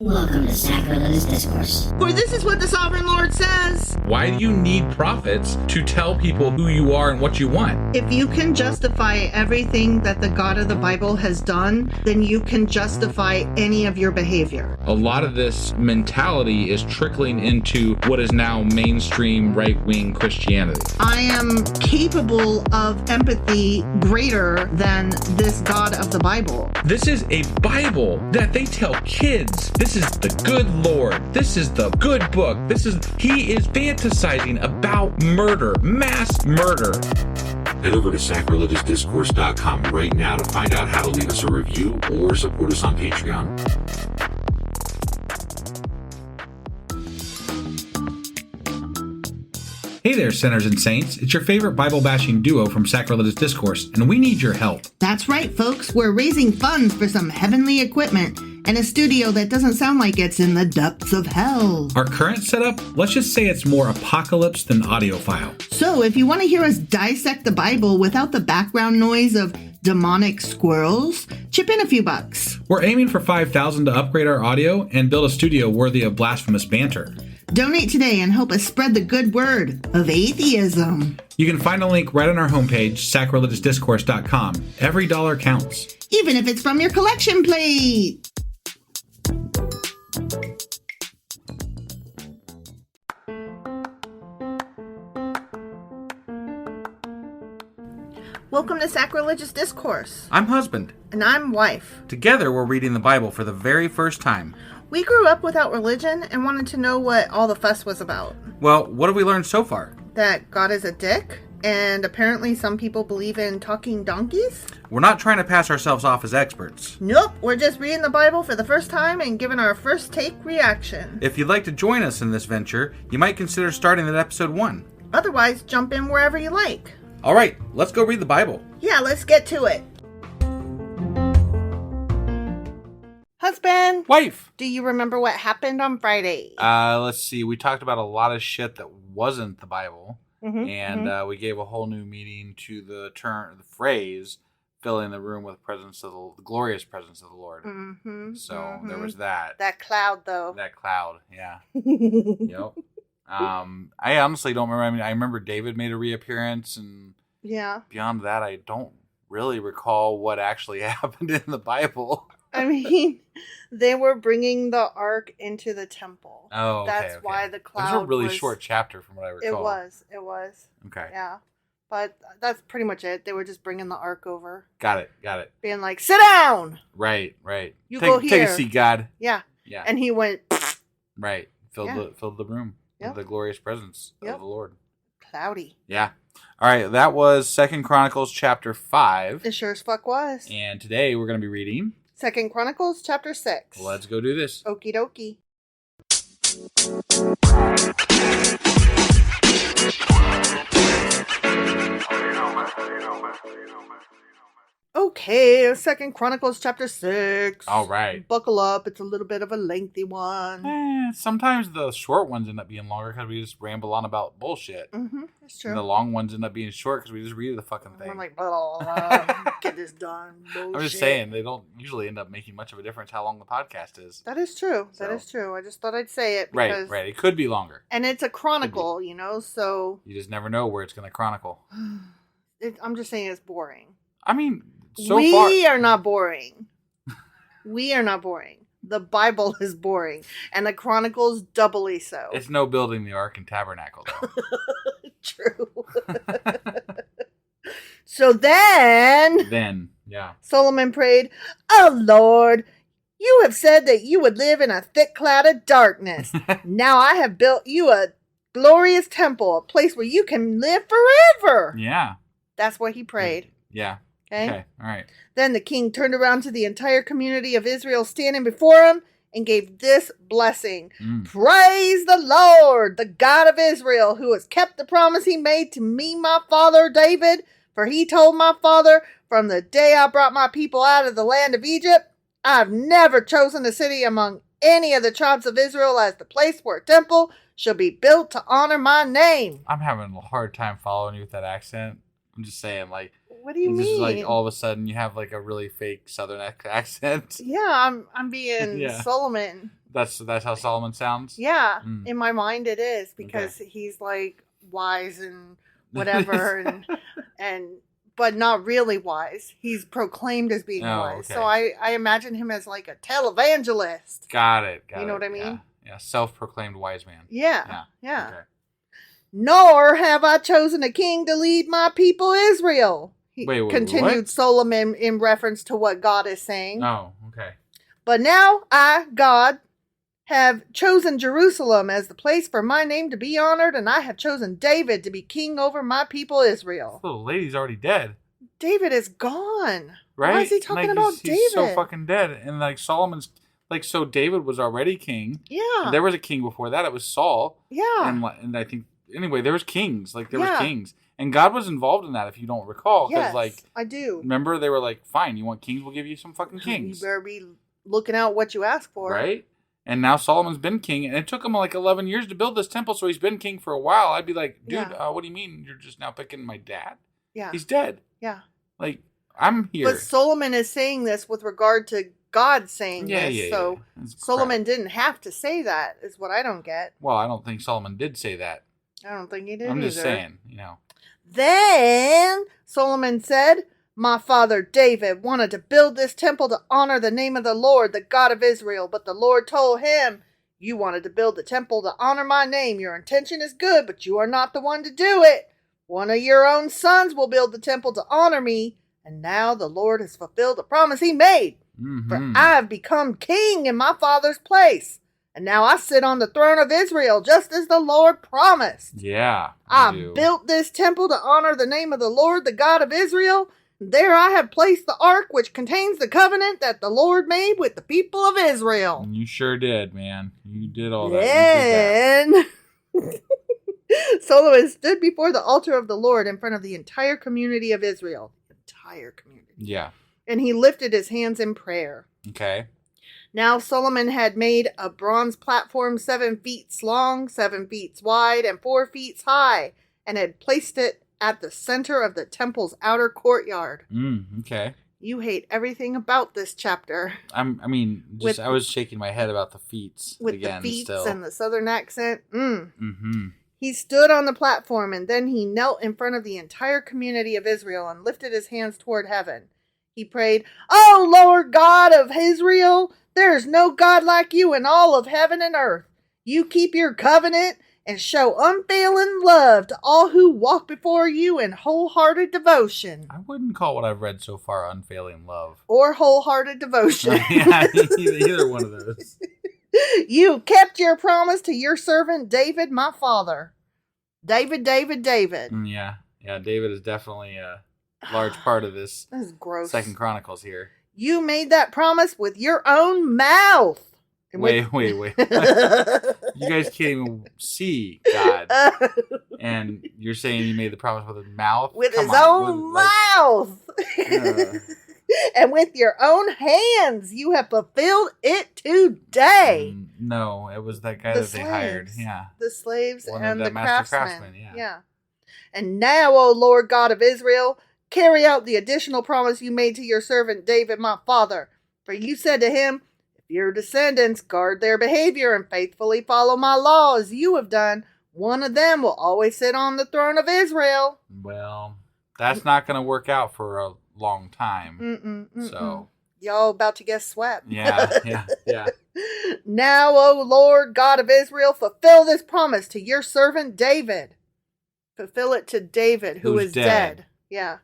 Welcome to Sacrilegious Discourse. For this is what the Sovereign Lord says. Why do you need prophets to tell people who you are and what you want? If you can justify everything that the God of the Bible has done, then you can justify any of your behavior. A lot of this mentality is trickling into what is now mainstream right-wing Christianity. I am capable of empathy greater than this God of the Bible. This is a Bible that they tell kids. This is the good Lord. This is the good book. He is fantasizing about murder, mass murder. Head over to sacrilegiousdiscourse.com right now to find out how to leave us a review or support us on Patreon. Hey there, sinners and saints. It's your favorite Bible-bashing duo from Sacrilegious Discourse, and we need your help. That's right, folks. We're raising funds for some heavenly equipment and a studio that doesn't sound like it's in the depths of hell. Our current setup, let's just say it's more apocalypse than audiophile. So if you want to hear us dissect the Bible without the background noise of demonic squirrels, chip in a few bucks. We're aiming for $5,000 to upgrade our audio and build a studio worthy of blasphemous banter. Donate today and help us spread the good word of atheism. You can find a link right on our homepage, sacrilegiousdiscourse.com. Every dollar counts. Even if it's from your collection plate. Welcome to Sacrilegious Discourse. I'm husband. And I'm wife. Together, we're reading the Bible for the very first time. We grew up without religion and wanted to know what all the fuss was about. Well, what have we learned so far? That God is a dick, and apparently some people believe in talking donkeys? We're not trying to pass ourselves off as experts. Nope, we're just reading the Bible for the first time and giving our first take reaction. If you'd like to join us in this venture, you might consider starting at episode 1. Otherwise, jump in wherever you like. All right, let's go read the Bible. Yeah, let's get to it. Husband! Wife! Do you remember what happened on Friday? Let's see. We talked about a lot of shit that wasn't the Bible. We gave a whole new meaning to the phrase, filling the room with the glorious presence of the Lord. There was that. That cloud, though. That cloud, yeah. Yep. I honestly don't remember. I remember David made a reappearance, and beyond that, I don't really recall what actually happened in the Bible. I mean, they were bringing the ark into the temple. Oh, okay, That's why the cloud was. It was a really short chapter from what I recall. It was. Okay. Yeah. But that's pretty much it. They were just bringing the ark over. Got it. Being like, sit down! Right. Go here. Take a seat, God. Yeah. And he went... Right. Filled the room with the glorious presence of the Lord. Cloudy. Yeah. All right, that was 2 Chronicles Chapter 5. It sure as fuck was. And today we're going to be reading 2 Chronicles Chapter 6. Let's go do this. Okie dokie. Okay, 2 Chronicles Chapter 6. All right. Buckle up. It's a little bit of a lengthy one. Sometimes the short ones end up being longer because we just ramble on about bullshit. That's true. And the long ones end up being short because we just read the fucking thing. I'm like, blah, blah, blah, get this done. Bullshit. I'm just saying, they don't usually end up making much of a difference how long the podcast is. That is true. That is true. I just thought I'd say it. Because, Right. It could be longer. And it's a chronicle, so... You just never know where it's going to chronicle. I'm just saying it's boring. I mean, we are not boring. We are not boring. The Bible is boring. And the Chronicles doubly so. It's no building the Ark and Tabernacle, though. True. So then, Solomon prayed, "Oh Lord, you have said that you would live in a thick cloud of darkness. Now I have built you a glorious temple, a place where you can live forever." Yeah. That's what he prayed. Yeah. Okay. All right. Then the king turned around to the entire community of Israel standing before him and gave this blessing. Praise the Lord, the God of Israel, who has kept the promise he made to me, my father David. For he told my father, from the day I brought my people out of the land of Egypt, I've never chosen a city among any of the tribes of Israel as the place where a temple shall be built to honor my name. I'm having a hard time following you with that accent. I'm just saying, like, what do you mean? Just like all of a sudden you have like a really fake Southern accent. Yeah, I'm being Solomon. That's how Solomon sounds? Yeah, in my mind it is, because he's like wise and whatever, but not really wise. He's proclaimed as being wise. Okay. So I imagine him as like a televangelist. Got it. You know what I mean? Yeah. Self-proclaimed wise man. Yeah. Okay. Nor have I chosen a king to lead my people Israel. Wait, continued what? Solomon in reference to what God is saying. Oh, okay. But now I, God, have chosen Jerusalem as the place for my name to be honored, and I have chosen David to be king over my people Israel. The little lady's already dead. David is gone. Right? Why is he talking about he's David? so fucking dead. And like Solomon's, like, so David was already king. Yeah. There was a king before that. It was Saul. Yeah. And I think, anyway, there was kings. Like, there was kings. And God was involved in that, if you don't recall. Because, Yes, I do. Remember, they were like, fine, you want kings? We'll give you some fucking kings. You better be looking out what you ask for. Right? And now Solomon's been king, and it took him like 11 years to build this temple, so he's been king for a while. I'd be like, dude, what do you mean you're just now picking my dad? Yeah. He's dead. Yeah. Like, I'm here. But Solomon is saying this with regard to God saying this. Yeah. So Solomon didn't have to say that, is what I don't get. Well, I don't think Solomon did say that. I don't think he did I'm either. just saying, Then Solomon said, my father David wanted to build this temple to honor the name of the Lord, the God of Israel. But the Lord told him, you wanted to build the temple to honor my name. Your intention is good, but you are not the one to do it. One of your own sons will build the temple to honor me. And now the Lord has fulfilled the promise he made. Mm-hmm. For I have become king in my father's place. And now I sit on the throne of Israel, just as the Lord promised. Yeah. I built this temple to honor the name of the Lord, the God of Israel. There I have placed the ark, which contains the covenant that the Lord made with the people of Israel. You sure did, man. You did all that. Then Solomon stood before the altar of the Lord in front of the entire community of Israel. Entire community. Yeah. And he lifted his hands in prayer. Okay. Now Solomon had made a bronze platform 7 feet long, 7 feet wide, and 4 feet high, and had placed it at the center of the temple's outer courtyard. Okay. You hate everything about this chapter. I was shaking my head about the feats with again. The feats still. and the southern accent. He stood on the platform, and then he knelt in front of the entire community of Israel and lifted his hands toward heaven. He prayed, "Oh Lord God of Israel, there is no God like you in all of heaven and earth. You keep your covenant and show unfailing love to all who walk before you in wholehearted devotion." I wouldn't call what I've read so far unfailing love. Or wholehearted devotion. Yeah, either one of those. You kept your promise to your servant David, my father. David. Yeah, David is definitely a large part of this. This is gross. 2 Chronicles here. You made that promise with your own mouth. Wait. You guys can't even see God. And you're saying he made the promise with his mouth? With his own mouth. And with your own hands, you have fulfilled it today. No, it was that guy that they hired. Yeah. The slaves and the craftsmen. Yeah. And now, O Lord God of Israel, carry out the additional promise you made to your servant David, my father. For you said to him, if your descendants guard their behavior and faithfully follow my law as you have done, one of them will always sit on the throne of Israel. Well, that's not going to work out for a long time. So y'all about to get swept. Yeah. Now, O Lord God of Israel, fulfill this promise to your servant David. Fulfill it to David, who is dead. Yeah.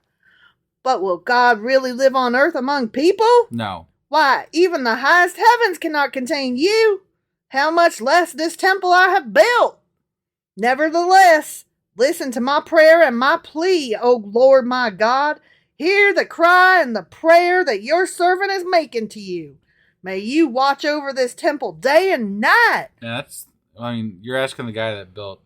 But will God really live on earth among people? No. Why, even the highest heavens cannot contain you. How much less this temple I have built? Nevertheless, listen to my prayer and my plea, O Lord my God. Hear the cry and the prayer that your servant is making to you. May you watch over this temple day and night. Yeah, you're asking the guy that built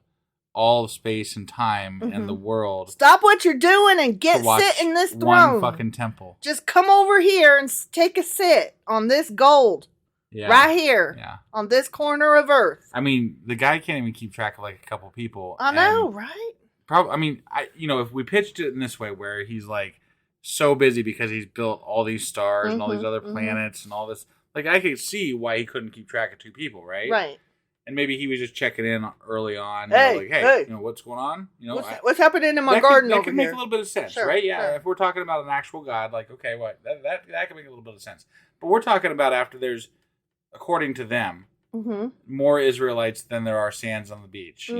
all of space and time and the world. Stop what you're doing and sit in this throne. One fucking temple. Just come over here and take a sit on this gold. Yeah. Right here. Yeah. On this corner of earth. The guy can't even keep track of like a couple people. I know, right? If we pitched it in this way where he's like so busy because he's built all these stars and all these other planets and all this. Like, I could see why he couldn't keep track of 2 people, right? Right. And maybe he was just checking in early on. Hey, hey, what's going on? What's happening in my garden over here? That could make a little bit of sense, right? Yeah, sure. If we're talking about an actual God, like, okay, what? That can make a little bit of sense. But we're talking about after there's, according to them, more Israelites than there are sands on the beach,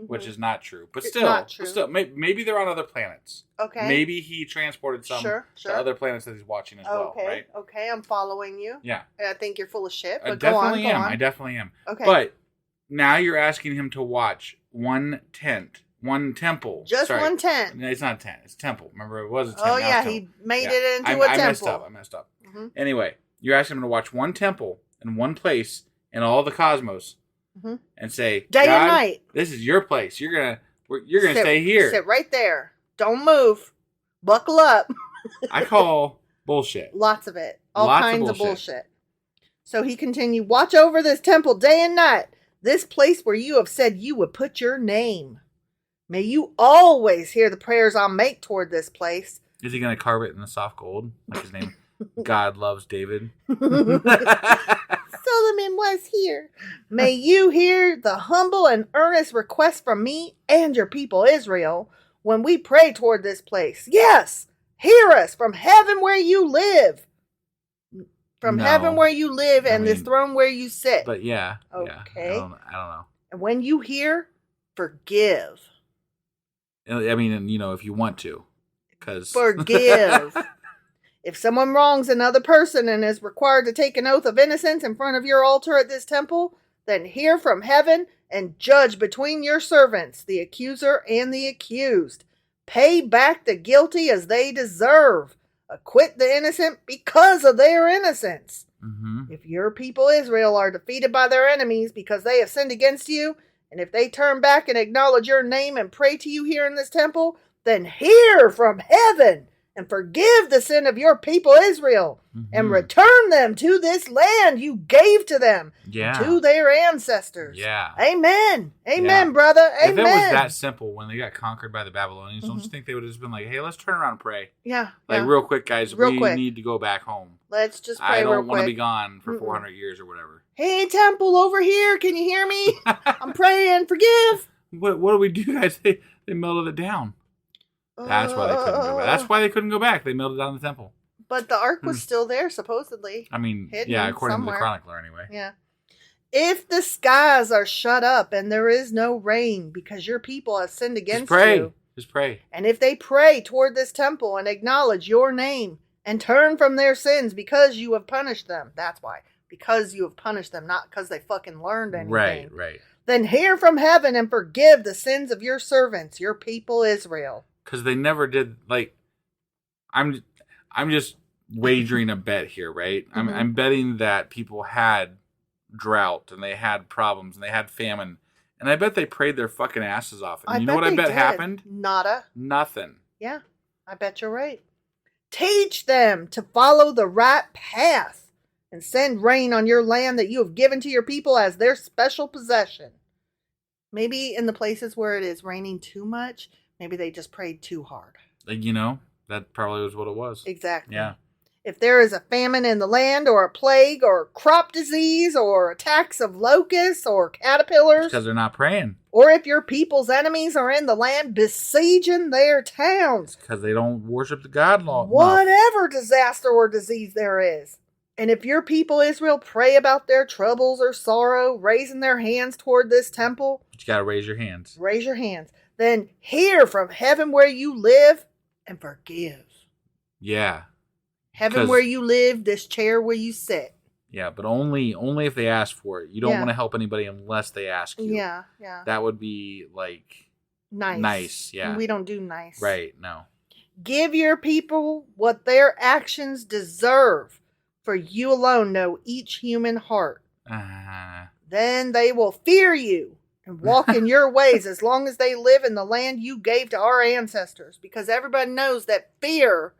which is not true. But still, maybe they're on other planets. Okay. Maybe he transported some to other planets that he's watching as well, right? Okay, I'm following you. Yeah. I think you're full of shit, but I definitely am. Okay. But now you're asking him to watch one temple. Just one tent. No, it's not a tent. It's a temple. Remember, it was a tent. Oh, yeah, he made it into a temple. I messed up. Anyway, you're asking him to watch one temple in one place in all the cosmos and say, day and night, this is your place. You're gonna stay here. Sit right there. Don't move. Buckle up. I call bullshit. Lots of it. All kinds of bullshit. So he continued, watch over this temple day and night, this place where you have said you would put your name. May you always hear the prayers I'll make toward this place. Is he going to carve it in the soft gold? Like his name, God loves David. Solomon was here. May you hear the humble and earnest request from me and your people Israel when we pray toward this place. Yes, hear us from heaven where you live. Heaven where you live and this throne where you sit. But yeah. Okay. Yeah, I don't know. And when you hear, forgive. I mean, if you want to. Forgive. If someone wrongs another person and is required to take an oath of innocence in front of your altar at this temple, then hear from heaven and judge between your servants, the accuser and the accused. Pay back the guilty as they deserve. Acquit the innocent because of their innocence. If your people Israel are defeated by their enemies because they have sinned against you, and if they turn back and acknowledge your name and pray to you here in this temple, then hear from heaven and forgive the sin of your people Israel and return them to this land you gave to them, to their ancestors. Yeah. Amen. Amen, brother. Amen. If it was that simple when they got conquered by the Babylonians, don't you think they would have just been like, hey, let's turn around and pray? Yeah. Real quick, guys, we need to go back home. Let's just pray I real don't want to quick. be gone for 400 years or whatever. Hey, temple over here. Can you hear me? I'm praying. Forgive. What do we do, guys? They melted it down. That's why they couldn't go back. That's why they couldn't go back. They melted down the temple. But the ark was still there, supposedly. I mean, hidden according somewhere. to the chronicler, anyway. Yeah. If the skies are shut up and there is no rain because your people have sinned against you. Just pray. And if they pray toward this temple and acknowledge your name and turn from their sins because you have punished them. That's why. Because you have punished them, not because they fucking learned anything. Right. Then hear from heaven and forgive the sins of your servants, your people Israel. Because they never did, I'm just wagering a bet here, right? I'm betting that people had drought and they had problems and they had famine. And I bet they prayed their fucking asses off. And you know what I bet happened? Nada. Nothing. Yeah, I bet you're right. Teach them to follow the right path and send rain on your land that you have given to your people as their special possession. Maybe in the places where it is raining too much, maybe they just prayed too hard. That probably was what it was. Exactly. Yeah. If there is a famine in the land or a plague or crop disease or attacks of locusts or caterpillars. Because they're not praying. Or if your people's enemies are in the land besieging their towns. Because they don't worship the God law. Whatever disaster or disease there is. And if your people Israel pray about their troubles or sorrow, raising their hands toward this temple. But you got to raise your hands. Raise your hands. Then hear from heaven where you live and forgive. Yeah. Heaven where you live, this chair where you sit. Yeah, but only if they ask for it. You don't want to help anybody unless they ask you. Yeah. That would be nice. Yeah. We don't do nice. Right, no. Give your people what their actions deserve, for you alone know each human heart. Then they will fear you and walk in your ways as long as they live in the land you gave to our ancestors. Because everybody knows that fear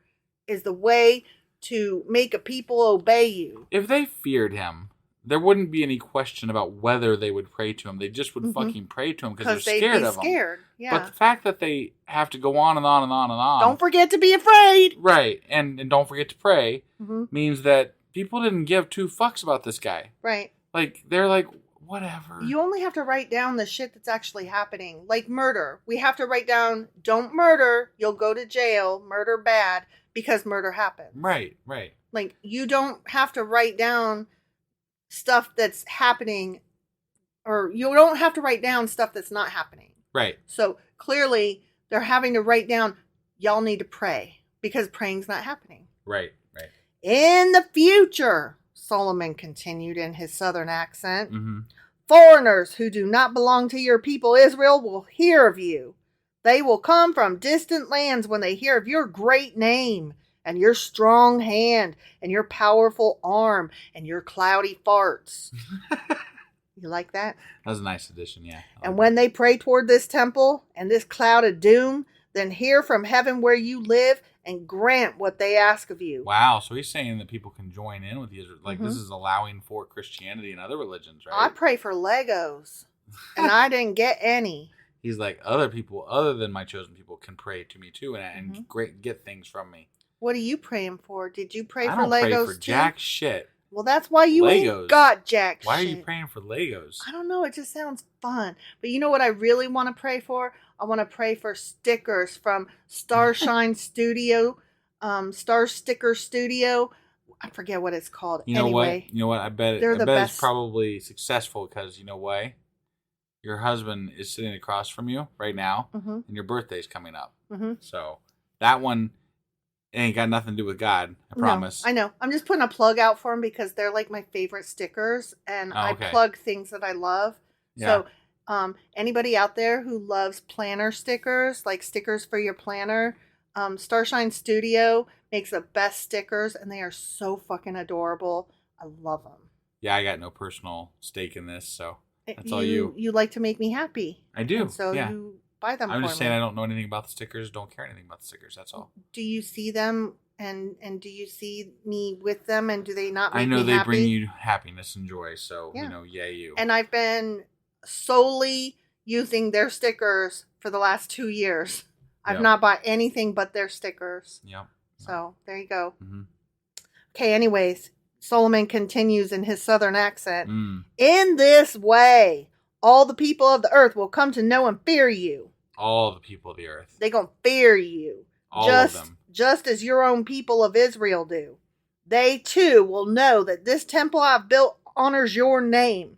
is the way to make a people obey you. If they feared him, there wouldn't be any question about whether they would pray to him. They just would fucking pray to him because they're scared of him. Yeah. But the fact that they have to go on and on and on and on. Don't forget to be afraid. Right. And don't forget to pray means that people didn't give two fucks about this guy. Right. Like, they're like, whatever. You only have to write down the shit that's actually happening. Like murder. We have to write down, don't murder, you'll go to jail, murder bad, because murder happens. Right. Like, you don't have to write down stuff that's happening, or you don't have to write down stuff that's not happening. Right. So, clearly, they're having to write down, y'all need to pray, because praying's not happening. Right. In the future, Solomon continued in his southern accent, Mm-hmm. foreigners who do not belong to your people Israel will hear of you. They will come from distant lands when they hear of your great name and your strong hand and your powerful arm and your cloudy farts. You like that? That was a nice addition, yeah. And when they pray toward this temple and this cloud of doom, then hear from heaven where you live and grant what they ask of you. Wow, so he's saying that people can join in with the Israel. Like, this is allowing for Christianity and other religions, right? I pray for Legos, and I didn't get any. He's like, other people, other than my chosen people, can pray to me too and get things from me. What are you praying for? Did you pray I for don't Legos pray for too? jack shit. Well, that's why you Legos. ain't got jack Why shit. are you praying for Legos? I don't know. It just sounds fun. But you know what I really want to pray for? I want to pray for stickers from Starshine Studio, Star Sticker Studio. I forget what it's called. You know anyway, what? You know what? I bet they're the best. It's probably successful because you know why? Your husband is sitting across from you right now, and your birthday's coming up. Mm-hmm. So that one ain't got nothing to do with God. I promise. No, I know. I'm just putting a plug out for them because they're like my favorite stickers, and I plug things that I love. Yeah. So, anybody out there who loves planner stickers, like stickers for your planner, Starshine Studio makes the best stickers, and they are so fucking adorable. I love them. Yeah, I got no personal stake in this, so that's all you. You like to make me happy. I do. And so you buy them. I'm for just saying I don't know anything about the stickers. Don't care anything about the stickers. That's all. Do you see them and do you see me with them, and do they not make me happy? I know they bring you happiness and joy. So yay you. And I've been solely using their stickers for the last 2 years. I've not bought anything but their stickers. Yep. So there you go. Mm-hmm. Okay, anyways, Solomon continues in his southern accent. In this way, all the people of the earth will come to know and fear you. All the people of the earth. They're going to fear you. All of them. Just as your own people of Israel do. They too will know that this temple I've built honors your name.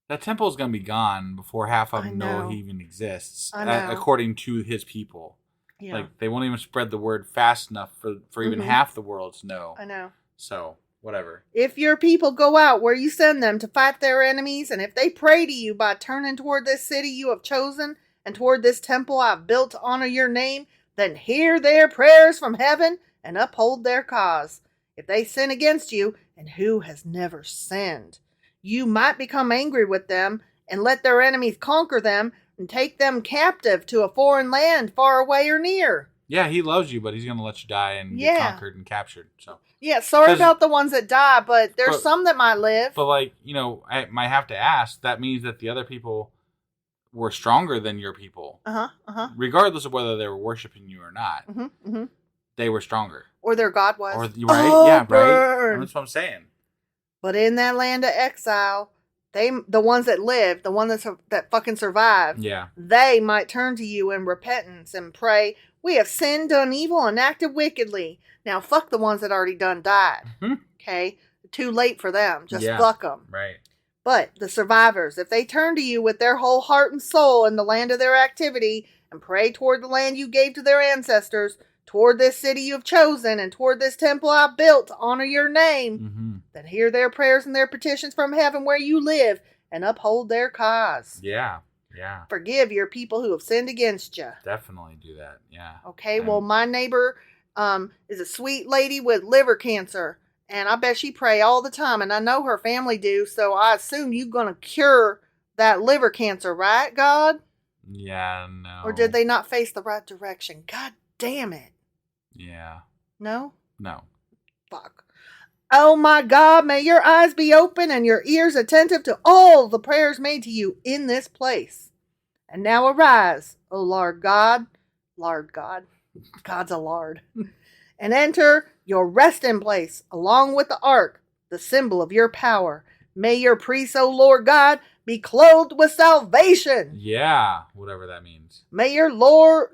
That temple is going to be gone before half of them know he even exists, I know. according to his people. Yeah. Like, they won't even spread the word fast enough for even half the world to know. I know. So, whatever. If your people go out where you send them to fight their enemies, and if they pray to you by turning toward this city you have chosen, and toward this temple I've built to honor your name, then hear their prayers from heaven and uphold their cause. If they sin against you, and who has never sinned, you might become angry with them and let their enemies conquer them and take them captive to a foreign land far away or near. Yeah, he loves you, but he's going to let you die and get conquered and captured. So yeah, sorry about the ones that die, but there's some that might live. But I might have to ask, that means that the other people were stronger than your people. Regardless of whether they were worshiping you or not. They were stronger. Or their God was. Right? Yeah, right? That's what I'm saying. But in that land of exile, the ones that lived, the ones that fucking survived, they might turn to you in repentance and pray, we have sinned, done evil, and acted wickedly. Now fuck the ones that already done died. Okay? Too late for them. Just fuck them. Right. But the survivors, if they turn to you with their whole heart and soul in the land of their activity and pray toward the land you gave to their ancestors, toward this city you have chosen, and toward this temple I built to honor your name, then hear their prayers and their petitions from heaven where you live, and uphold their cause. Yeah. Forgive your people who have sinned against you. Definitely do that, yeah. Okay, well, my neighbor is a sweet lady with liver cancer, and I bet she pray all the time, and I know her family do, so I assume you're going to cure that liver cancer, right, God? Yeah, no. Or did they not face the right direction? God damn it. Yeah. No? No. Fuck. Oh my God, may your eyes be open and your ears attentive to all the prayers made to you in this place. And now arise, O Lord God. Lord God. God's a Lord. And enter your resting place, along with the ark, the symbol of your power. May your priests, O Lord God, be clothed with salvation. Yeah, whatever that means. May your loyal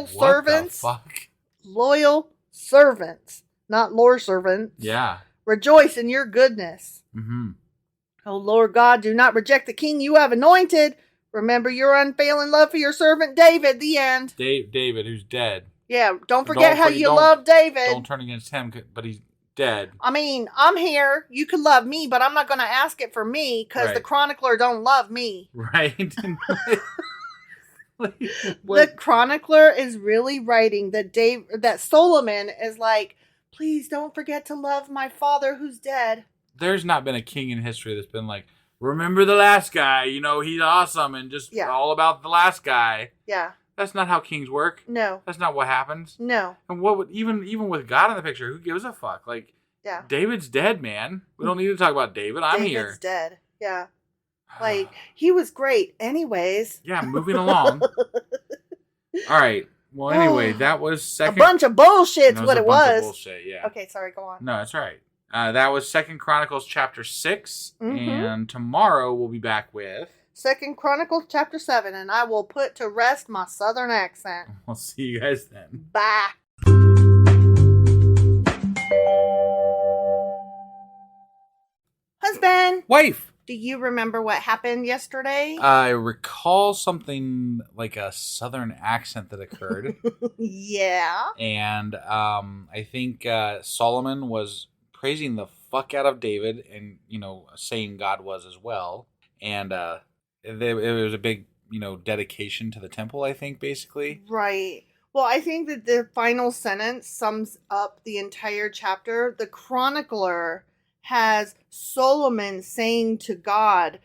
servants, What the fuck? loyal servants, not lore servants, Yeah. rejoice in your goodness. Mm-hmm. O Lord God, do not reject the king you have anointed. Remember your unfailing love for your servant David. The end. David, who's dead. Yeah, don't forget how you love David. Don't turn against him, but he's dead. I mean, I'm here. You can love me, but I'm not going to ask it for me because the chronicler don't love me. Right. The chronicler is really writing that Solomon is like, please don't forget to love my father who's dead. There's not been a king in history that's been like, remember the last guy, he's awesome, and just all about the last guy. Yeah. That's not how kings work. No. That's not what happens. No. And what would even with God in the picture, who gives a fuck? Like, David's dead, man. We don't need to talk about David. I'm here. David's dead. Yeah. Like, he was great anyways. Yeah, moving along. All right. Well, anyway, that was second. A bunch of bullshit's what it was. Bullshit, yeah. Okay, sorry, go on. No, that's all right. That was 2 Chronicles Chapter 6. And tomorrow we'll be back with 2 Chronicles Chapter 7. And I will put to rest my southern accent. We'll see you guys then. Bye. Husband. Wife. Do you remember what happened yesterday? I recall something like a southern accent that occurred. Yeah. And I think Solomon was praising the fuck out of David and, saying God was as well. And it was a big, dedication to the temple, I think, basically. Right. Well, I think that the final sentence sums up the entire chapter. The chronicler has Solomon saying to God,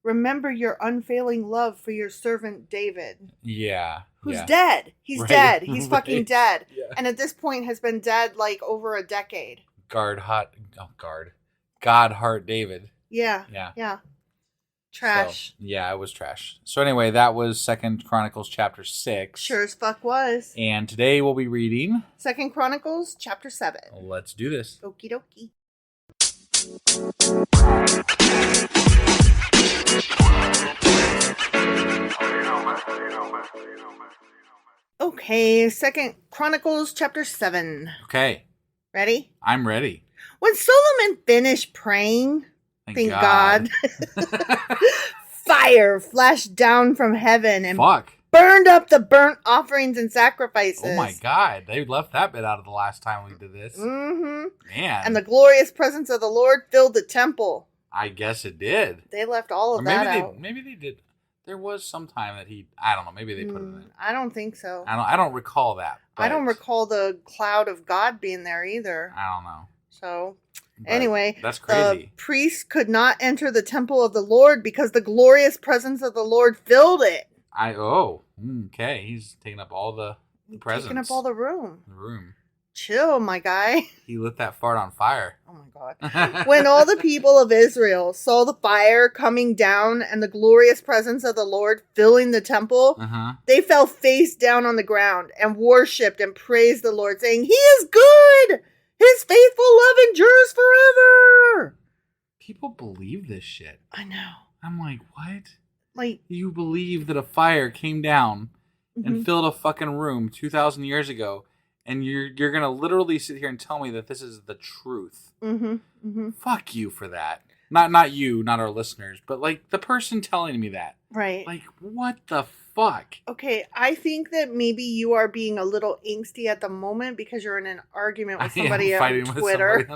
remember your unfailing love for your servant David. Yeah. Who's dead. He's dead. He's fucking dead. Yeah. And at this point has been dead like over a decade. God heart David. Yeah. Yeah. Yeah. Trash. So, yeah, it was trash. So anyway, that was 2 Chronicles Chapter 6. Sure as fuck was. And today we'll be reading 2 Chronicles Chapter 7. Let's do this. Okie dokie. Okay, 2 Chronicles Chapter 7. Okay. Ready? I'm ready. When Solomon finished praying, thank God. Fire flashed down from heaven and burned up the burnt offerings and sacrifices. Oh my God. They left that bit out of the last time we did this. Mm-hmm. Man. And the glorious presence of the Lord filled the temple. I guess it did. They left all of that out. Maybe they did. There was some time that I don't know, maybe they put it in. I don't think so. I don't recall that. I don't recall the cloud of God being there either. I don't know. So, anyway. That's crazy. The priests could not enter the temple of the Lord because the glorious presence of the Lord filled it. Okay. He's taking up all the presence. Taking up all the room. The room. Chill, my guy. He lit that fart on fire. Oh, my God. When all the people of Israel saw the fire coming down and the glorious presence of the Lord filling the temple, they fell face down on the ground and worshipped and praised the Lord, saying, He is good! His faithful love endures forever! People believe this shit. I know. I'm like, what? Like, you believe that a fire came down and filled a fucking room 2,000 years ago, and you're gonna literally sit here and tell me that this is the truth? Fuck you for that. Not you, not our listeners, but like the person telling me that. Right. Like, what the fuck? Okay, I think that maybe you are being a little angsty at the moment because you're in an argument with somebody on Twitter.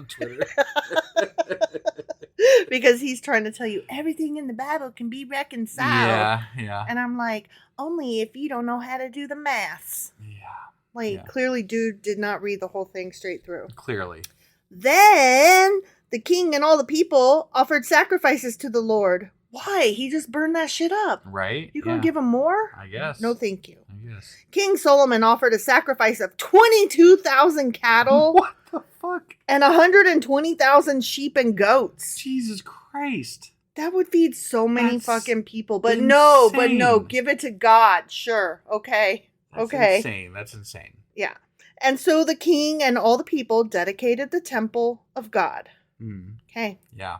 Because he's trying to tell you everything in the Bible can be reconciled. Yeah. And I'm like, only if you don't know how to do the maths. Yeah. Clearly dude did not read the whole thing straight through. Clearly. Then the king and all the people offered sacrifices to the Lord. Why? He just burned that shit up. Right? You gonna give him more? I guess. No, thank you. I guess. King Solomon offered a sacrifice of 22,000 cattle. What the fuck? And 120,000 sheep and goats. Jesus Christ. That would feed so many fucking people. But insane. no, give it to God. Sure. Okay. That's insane. That's insane. Yeah. And so the king and all the people dedicated the temple of God. Okay. Yeah.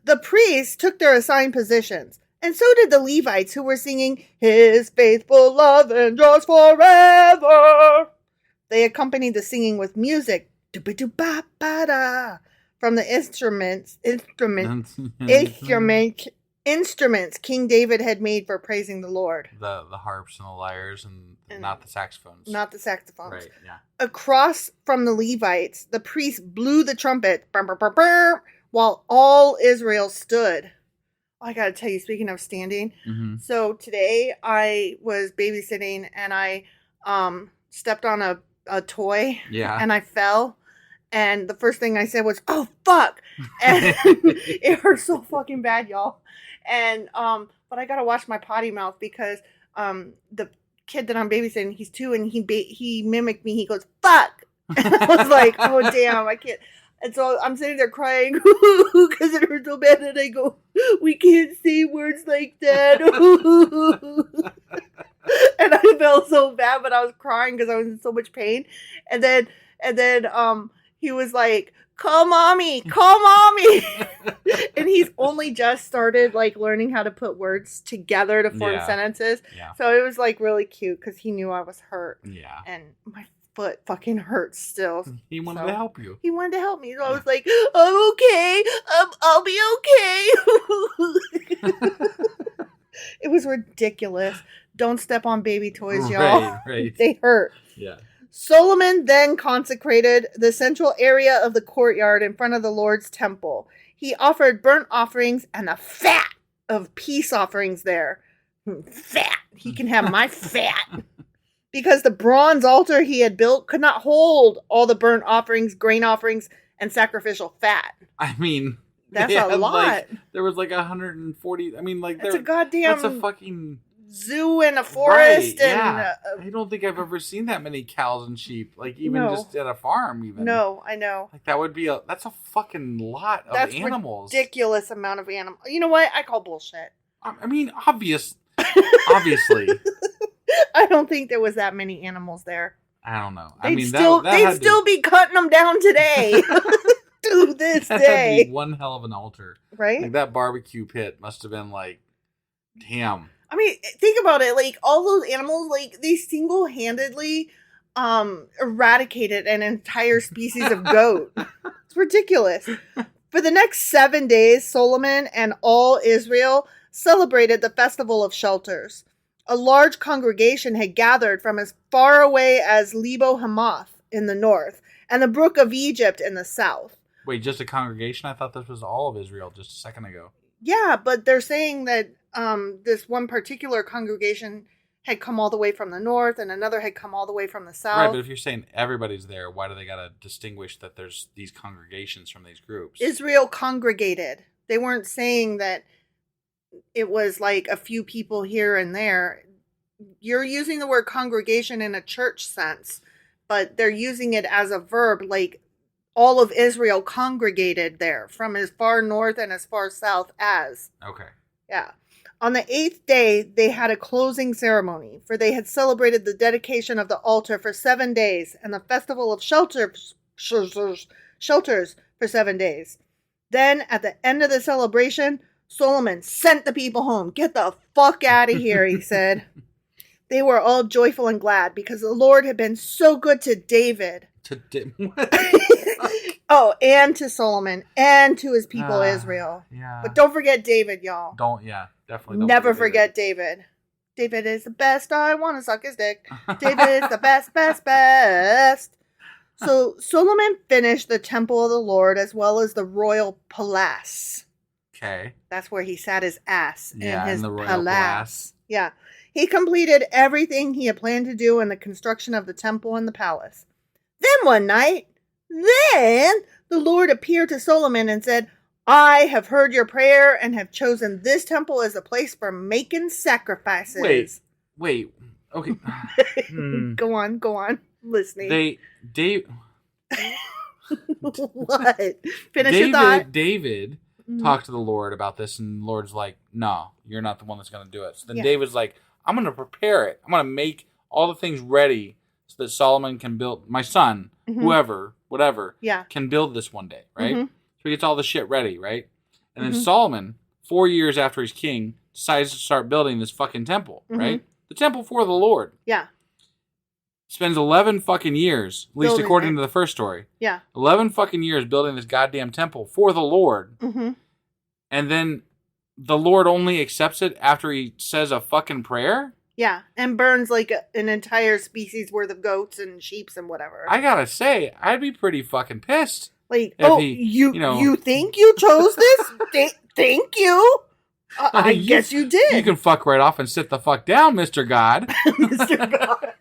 The priests took their assigned positions, and so did the Levites who were singing, His faithful love endures forever. They accompanied the singing with music from the instruments King David had made for praising the Lord. The harps and the lyres and not the saxophones. Not the saxophones. Right, yeah. Across from the Levites, the priests blew the trumpet while all Israel stood. I gotta tell you, speaking of standing, so today I was babysitting and I stepped on a toy and I fell. And the first thing I said was, "Oh fuck!" And it hurt so fucking bad, y'all. And but I gotta watch my potty mouth because the kid that I'm babysitting, he's 2, and he mimicked me. He goes, "Fuck!" And I was like, "Oh damn, I can't." And so I'm sitting there crying because it hurt so bad. And I go, "We can't say words like that." And I felt so bad, but I was crying because I was in so much pain. And then he was like, "Call mommy, call mommy." And he's only just started like learning how to put words together to form sentences. Yeah. So it was like really cute because he knew I was hurt. Yeah. And my foot fucking hurts still. He wanted to help you. He wanted to help me. So I was like, "I'm okay. I'll be okay." It was ridiculous. Don't step on baby toys, y'all. Right. They hurt. Yeah. Solomon then consecrated the central area of the courtyard in front of the Lord's temple. He offered burnt offerings and the fat of peace offerings there. Fat. He can have my fat. Because the bronze altar he had built could not hold all the burnt offerings, grain offerings, and sacrificial fat. I mean, that's a lot. Like, there was like 140. I mean, like, that's a goddamn. That's a fucking zoo and a forest. Right, and I don't think I've ever seen that many cows and sheep. Like, even just at a farm, even. No, I know. Like, that would be that's a fucking lot of animals. Ridiculous amount of animals. You know what? I call bullshit. I mean, obviously. I don't think there was that many animals there. I don't know. They'd still be cutting them down today. To this day. That'd be one hell of an altar. Right? Like, that barbecue pit must have been like, damn. I mean, think about it. Like, all those animals, like, they single-handedly eradicated an entire species of goat. It's ridiculous. For the next 7 days, Solomon and all Israel celebrated the Festival of Shelters. A large congregation had gathered from as far away as Lebo Hamath in the north and the Brook of Egypt in the south. Wait, just a congregation? I thought this was all of Israel just a second ago. Yeah, but they're saying that this one particular congregation had come all the way from the north and another had come all the way from the south. Right, but if you're saying everybody's there, why do they got to distinguish that there's these congregations from these groups? Israel congregated. They weren't saying that it was like a few people here and there. You're using the word congregation in a church sense, but they're using it as a verb, like all of Israel congregated there from as far north and as far south as. Okay. Yeah. On the 8th day, they had a closing ceremony, for they had celebrated the dedication of the altar for 7 days and the festival of shelters for 7 days. Then, at the end of the celebration, Solomon sent the people home. "Get the fuck out of here," he said. They were all joyful and glad because the Lord had been so good to David. Oh, and to Solomon and to his people Israel. Yeah. But don't forget David, y'all. Definitely don't. Never forget David. David is the best. I want to suck his dick. David is the best. So Solomon finished the temple of the Lord as well as the royal palace. Okay. That's where he sat his ass in his the royal palace. Yeah. He completed everything he had planned to do in the construction of the temple and the palace. Then one night, the Lord appeared to Solomon and said, "I have heard your prayer and have chosen this temple as a place for making sacrifices." Wait. Okay. Go on. Listening. What? Finish your thought. David talked to the Lord about this, and the Lord's like, "No, you're not the one that's going to do it." So then David's like, "I'm going to prepare it. I'm going to make all the things ready so that Solomon can build, my son, whoever, whatever, can build this one day, right? So he gets all the shit ready, right? And then Solomon, 4 years after he's king, decides to start building this fucking temple, right? The temple for the Lord. Yeah. Spends 11 fucking years, at least Building according it. to the first story. Yeah. 11 fucking years building this goddamn temple for the Lord. Mm-hmm. And then the Lord only accepts it after he says a fucking prayer? Yeah, and burns like an entire species worth of goats and sheeps and whatever. I gotta say, I'd be pretty fucking pissed. Like, if you think you chose this? Thank you. I guess you did. You can fuck right off and sit the fuck down, Mr. God. Mr. God.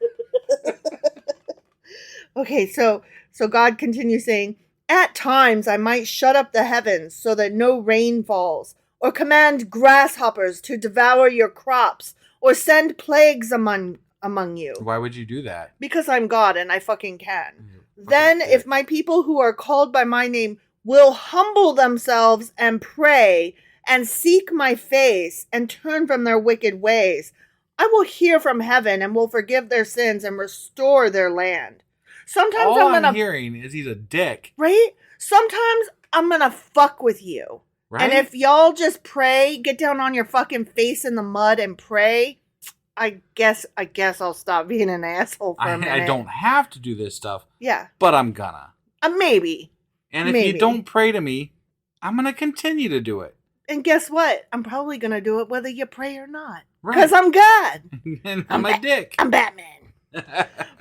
Okay, so God continues saying, at times I might shut up the heavens so that no rain falls, or command grasshoppers to devour your crops, or send plagues among you. Why would you do that? Because I'm God and I fucking can. Then if my people who are called by my name will humble themselves and pray and seek my face and turn from their wicked ways, I will hear from heaven and will forgive their sins and restore their land. Sometimes All I'm hearing is he's a dick. Right? Sometimes I'm gonna fuck with you. Right? And if y'all just pray, get down on your fucking face in the mud and pray, I guess I'll stop being an asshole for a minute. I don't have to do this stuff. Yeah. But I'm gonna. Maybe. And if you don't pray to me, I'm gonna continue to do it. And guess what? I'm probably gonna do it whether you pray or not. Right. Because I'm God. And I'm a dick. I'm Batman.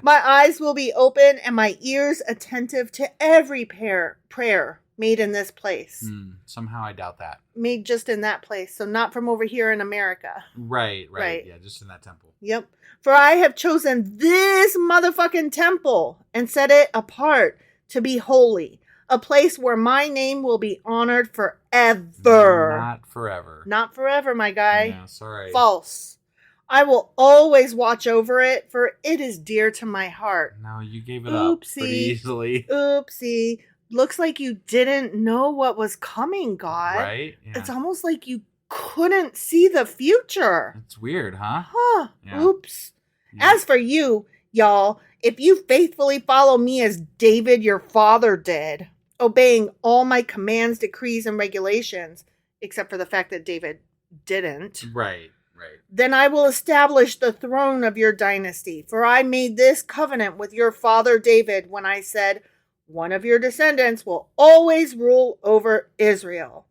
My eyes will be open and my ears attentive to every prayer made in this place. Somehow I doubt that. Made just in that place. So not from over here in America. Right. Yeah, just in that temple. Yep. For I have chosen this motherfucking temple and set it apart to be holy. A place where my name will be honored forever. Not forever. Not forever, my guy. Yeah, sorry. False. I will always watch over it, for it is dear to my heart. No, you gave it up pretty easily. Oopsie. Looks like you didn't know what was coming, God. Right? Yeah. It's almost like you couldn't see the future. It's weird, huh? Huh. Yeah. Oops. Yeah. As for you, y'all, if you faithfully follow me as David your father did, obeying all my commands, decrees, and regulations, except for the fact that David didn't. Right. Then I will establish the throne of your dynasty. For I made this covenant with your father David when I said, one of your descendants will always rule over Israel.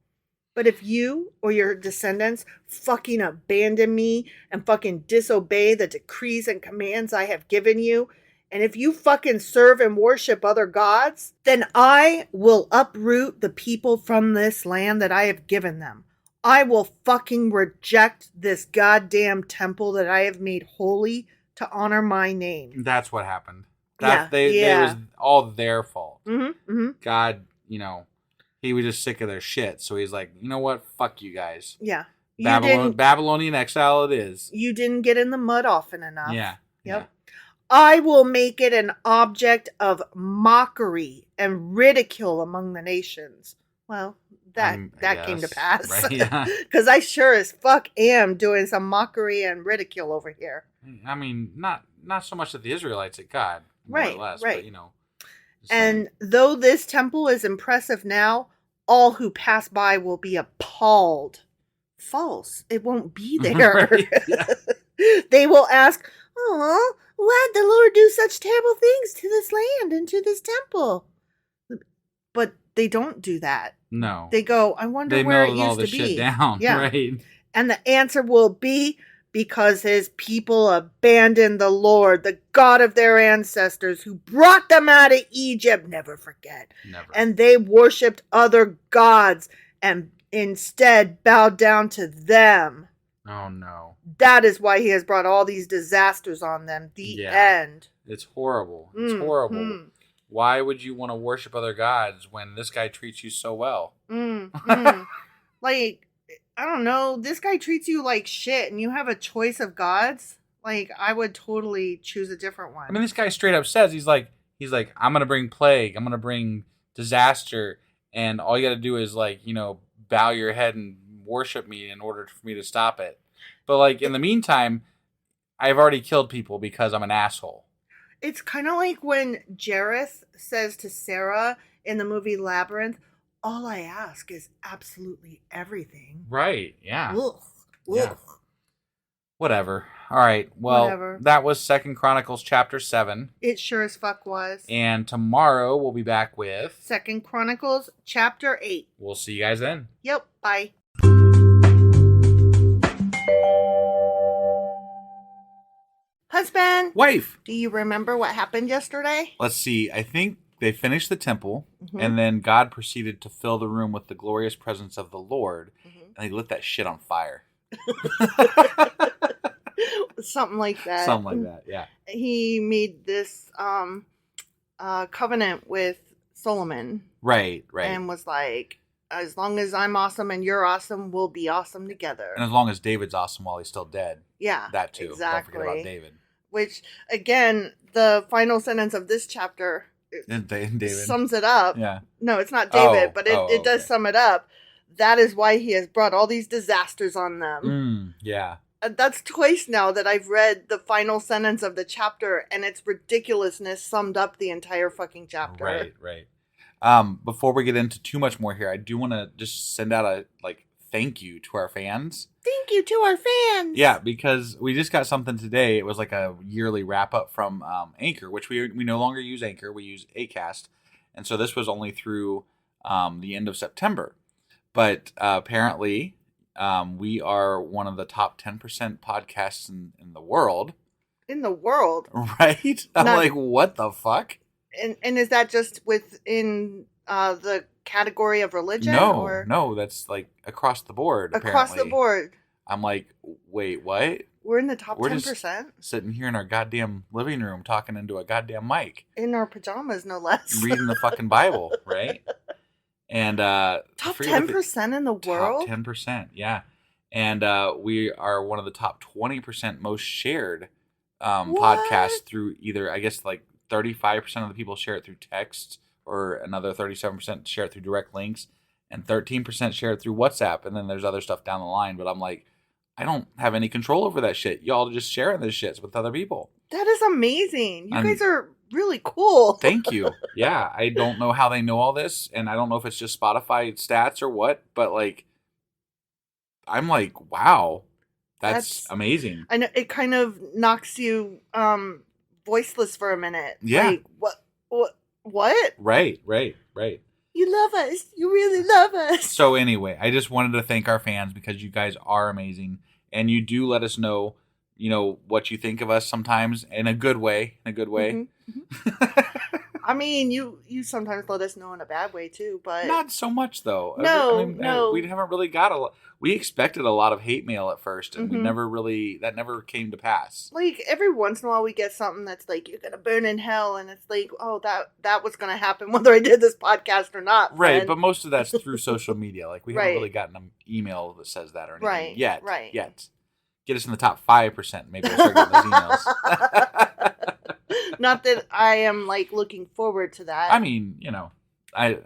But if you or your descendants fucking abandon me and fucking disobey the decrees and commands I have given you, and if you fucking serve and worship other gods, then I will uproot the people from this land that I have given them. I will fucking reject this goddamn temple that I have made holy to honor my name. That's what happened. It was all their fault. Mm-hmm. God, he was just sick of their shit. So he's like, you know what? Fuck you guys. Yeah. Babylonian exile it is. You didn't get in the mud often enough. Yeah. Yep. Yeah. I will make it an object of mockery and ridicule among the nations. Well, that came to pass. Right? Yeah. Because I sure as fuck am doing some mockery and ridicule over here. I mean, not so much that the Israelites at God, more or less, right. But, and though this temple is impressive now, all who pass by will be appalled. False. It won't be there. Right, yeah. They will ask, oh, why'd the Lord do such terrible things to this land and to this temple? But they don't do that. No. They go, I wonder where it used to be. Shit down. Yeah. Right. And the answer will be, because his people abandoned the Lord, the God of their ancestors, who brought them out of Egypt. Never forget. Never. And they worshipped other gods and instead bowed down to them. Oh, no. That is why he has brought all these disasters on them. The end. It's horrible. It's horrible. Why would you want to worship other gods when this guy treats you so well? Like, I don't know. This guy treats you like shit and you have a choice of gods. Like, I would totally choose a different one. I mean, this guy straight up says, he's like, I'm going to bring plague. I'm going to bring disaster. And all you got to do is bow your head and worship me in order for me to stop it. But in the meantime, I've already killed people because I'm an asshole. It's kind of like when Jareth says to Sarah in the movie Labyrinth, all I ask is absolutely everything. Right, yeah. Ugh. Yeah. Whatever. All right. Well, Whatever. That was 2 Chronicles chapter 7. It sure as fuck was. And tomorrow we'll be back with 2 Chronicles chapter 8. We'll see you guys then. Yep, bye. Husband, Wife. do you remember what happened yesterday? Let's see. I think they finished the temple, Mm-hmm. and then God proceeded to fill the room with the glorious presence of the Lord, Mm-hmm. and he lit that shit on fire. Something like that. Something like that, yeah. He made this covenant with Solomon. Right. And was like, as long as I'm awesome and you're awesome, we'll be awesome together. And as long as David's awesome while he's still dead. Yeah. That too. Exactly. Don't forget about David. Which, again, the final sentence of this chapter David. sums it up. Yeah. No, it's not David, but it does okay. sum it up. That is why he has brought all these disasters on them. Yeah. That's twice now that I've read the final sentence of the chapter, and its ridiculousness summed up the entire fucking chapter. Right. Before we get into too much more here, I do want to just send out a thank you to our fans. Thank you to our fans. Yeah, because we just got something today. It was like a yearly wrap up from Anchor, which we no longer use Anchor. We use Acast, and so this was only through the end of September. But apparently, we are one of the top 10% podcasts in the world. In the world, Right? I'm like, what the fuck? And is that just within the category of religion? No, that's like across the board. Across apparently. the board. I'm like, wait, what? We're in the top We're 10%. just sitting here in our goddamn living room talking into a goddamn mic. In our pajamas, no less. Reading the fucking Bible, right? And top 10% in the world? Top 10%, yeah. And we are one of the top 20% most shared podcasts through either, I guess, like 35% of the people share it through text, or another 37% share it through direct links, and 13% share it through WhatsApp. And then there's other stuff down the line. But I'm like, I don't have any control over that shit. Y'all just sharing this shit with other people. That is amazing. You guys are really cool. Thank you. Yeah, I don't know how they know all this, and I don't know if it's just Spotify stats or what, but like, I'm like, wow, that's amazing. I know it kind of knocks you voiceless for a minute. Yeah. Like, what? Right. You love us. You really love us. So anyway, I just wanted to thank our fans because you guys are amazing, and you do let us know, what you think of us sometimes in a good way. Mm-hmm. I mean, you sometimes let us know in a bad way too, but not so much though. No. We haven't really got a lot. We expected a lot of hate mail at first, and we that never came to pass. Like every once in a while, we get something that's like, "You're gonna burn in hell," and it's like, "Oh, that was gonna happen whether I did this podcast or not." Right, friend. but most of that's through social media. Like we haven't really gotten an email that says that or anything yet. Yet. Get us in the top 5%. Maybe we'll start getting those emails. Not that I am like looking forward to that. I mean, I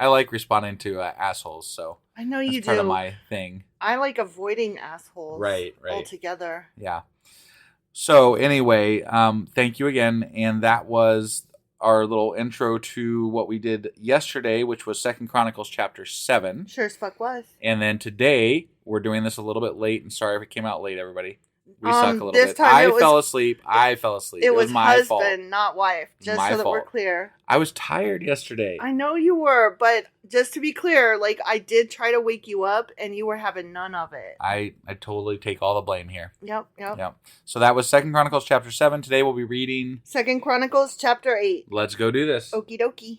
like responding to assholes, so I know you that's part do. of my thing. I like avoiding assholes. Right. Altogether. Yeah. So anyway, thank you again, and that was our little intro to what we did yesterday, which was 2 Chronicles Chapter 7. Sure as fuck was. And then today, we're doing this a little bit late, and sorry if it came out late, everybody. We suck a little this bit. time I fell asleep. It was my husband, fault. not wife. Just My so that we're fault. clear. I was tired yesterday. I know you were, but just to be clear, like I did try to wake you up, and you were having none of it. I totally take all the blame here. Yep. So that was 2 Chronicles Chapter 7. Today we'll be reading 2 Chronicles Chapter 8. Let's go do this. Okie dokie.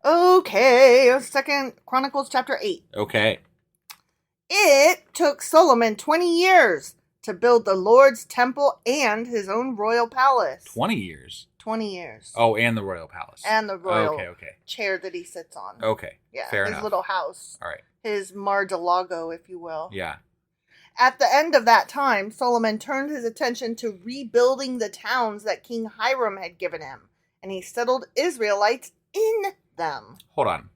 Okay, 2 Chronicles Chapter 8. Okay. It took Solomon 20 years to build the Lord's temple and his own royal palace. 20 years. 20 years. Oh, and the royal palace. And the royal Okay. chair that he sits on. Okay. Yeah, Fair his enough. little house. All right. His Mar-a-Lago, if you will. Yeah. At the end of that time, Solomon turned his attention to rebuilding the towns that King Hiram had given him, and he settled Israelites in them. Hold on.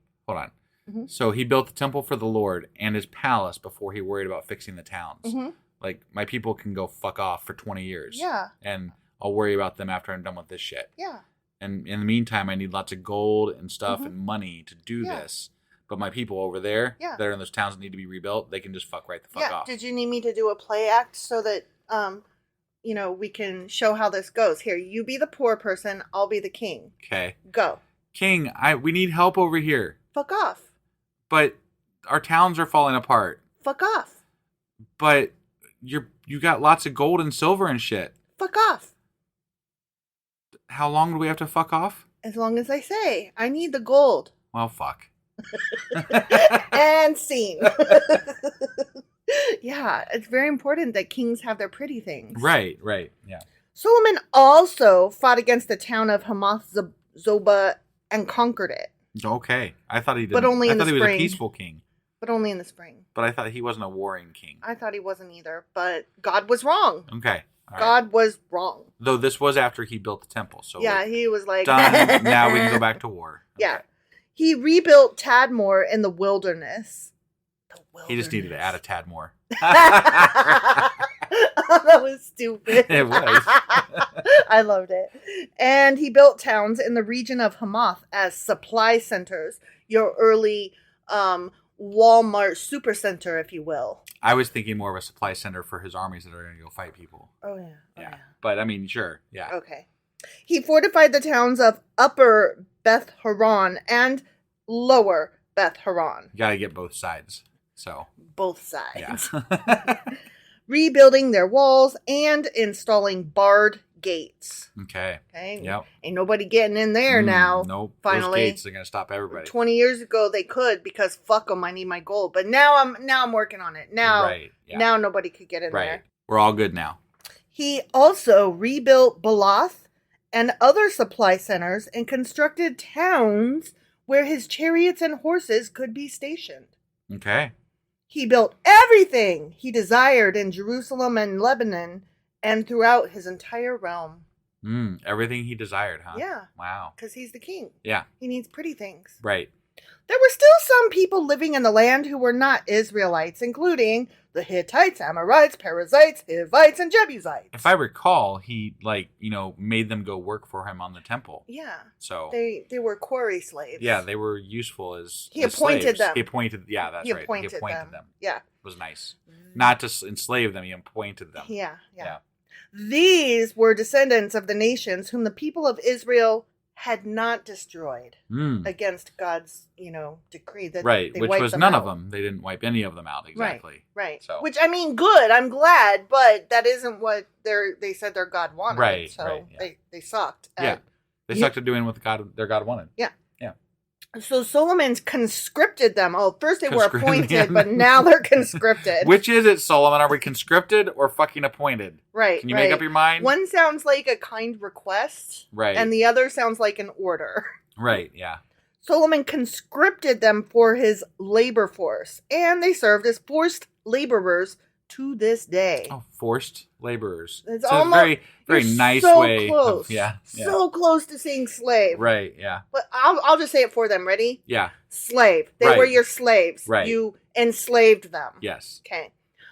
So he built the temple for the Lord and his palace before he worried about fixing the towns. Like, my people can go fuck off for 20 years. Yeah. And I'll worry about them after I'm done with this shit. Yeah. And in the meantime, I need lots of gold and stuff and money to do this. But my people over there that are in those towns that need to be rebuilt, they can just fuck right the fuck off. Did you need me to do a play act so that, we can show how this goes? Here, you be the poor person. I'll be the king. Okay. Go. King, we need help over here. Fuck off. But our towns are falling apart. Fuck off. But you got lots of gold and silver and shit. Fuck off. How long do we have to fuck off? As long as I say. I need the gold. Well, fuck. And scene. Yeah, it's very important that kings have their pretty things. Right, yeah. Solomon also fought against the town of Hamath Zobah and conquered it. Okay. I thought he did. But only in the spring. I thought he was a peaceful king. But only in the spring. But I thought he wasn't a warring king. I thought he wasn't either, but God was wrong. Okay. God was wrong. Though this was after he built the temple. So yeah, he was like... done. Now we can go back to war. Okay. Yeah. He rebuilt Tadmor in the wilderness. He just needed to add a tad more. That was stupid. It was. I loved it. And he built towns in the region of Hamath as supply centers. Your early Walmart supercenter, if you will. I was thinking more of a supply center for his armies that are going to go fight people. Oh, yeah. Yeah. But, I mean, sure. Yeah. Okay. He fortified the towns of Upper Beth Horon and Lower Beth Horon. You got to get both sides. So both sides. Yeah. Rebuilding their walls and installing barred gates. Okay. Yep. Ain't nobody getting in there now. Nope. Finally, those gates are gonna stop everybody. 20 years ago they could because fuck them. I need my gold. But now I'm working on it. Now, now nobody could get in there. We're all good now. He also rebuilt Baloth and other supply centers and constructed towns where his chariots and horses could be stationed. Okay. He built everything he desired in Jerusalem and Lebanon and throughout his entire realm. Everything he desired, huh? Yeah. Wow. Because he's the king. Yeah. He needs pretty things. Right. There were still some people living in the land who were not Israelites, including the Hittites, Amorites, Perizzites, Hivites, and Jebusites. If I recall, he made them go work for him on the temple. Yeah. So they were quarry slaves. Yeah, they were useful as He appointed slaves. them. He appointed. Yeah, that's right. He appointed them. Yeah. It was nice. Not to enslave them. He appointed them. Yeah. These were descendants of the nations whom the people of Israel had not destroyed against God's, decree that right, they which wiped was them none out. of them. They didn't wipe any of them out exactly. Right. So. Which good. I'm glad, but that isn't what they said their God wanted. Right. So they sucked. They sucked at doing what their God wanted. Yeah. Yeah. So Solomon's conscripted them. Oh, first they were appointed, but now they're conscripted. Which is it, Solomon? Are we conscripted or fucking appointed? Right. Can you make up your mind? One sounds like a kind request. Right. And the other sounds like an order. Right, yeah. Solomon conscripted them for his labor force, and they served as forced laborers to this day. Oh, forced laborers. It's so almost very, very nice so way. Close. Yeah. So close to saying slave. Right, yeah. But I'll just say it for them. Ready? Yeah. Slave. They were your slaves. Right. You enslaved them. Yes. Okay.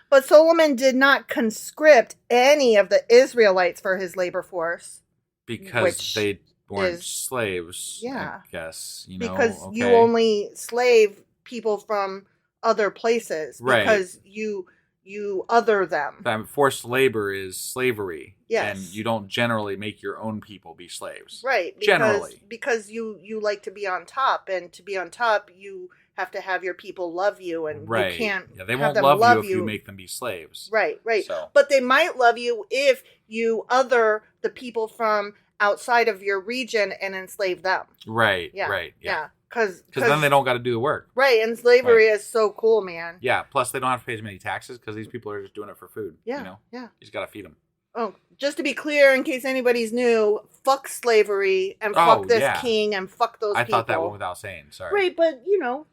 But Solomon did not conscript any of the Israelites for his labor force. Because they weren't slaves, yeah. I guess. Because you only slave people from other places. Right. Because you other them. Forced labor is slavery. Yes. And you don't generally make your own people be slaves. Right. Generally. Because you like to be on top. And to be on top, you have to have your people love you. And you can't they have won't them love you if you make them be slaves. Right. So. But they might love you if you other the people from outside of your region and enslave them. Right. Yeah. Right. Yeah. Because then they don't got to do the work. Right. And slavery is so cool, man. Yeah. Plus, they don't have to pay as many taxes because these people are just doing it for food. Yeah. Yeah. You just got to feed them. Oh, just to be clear, in case anybody's new, fuck slavery and fuck this king and fuck those people. I thought that one without saying. Sorry. Right. But,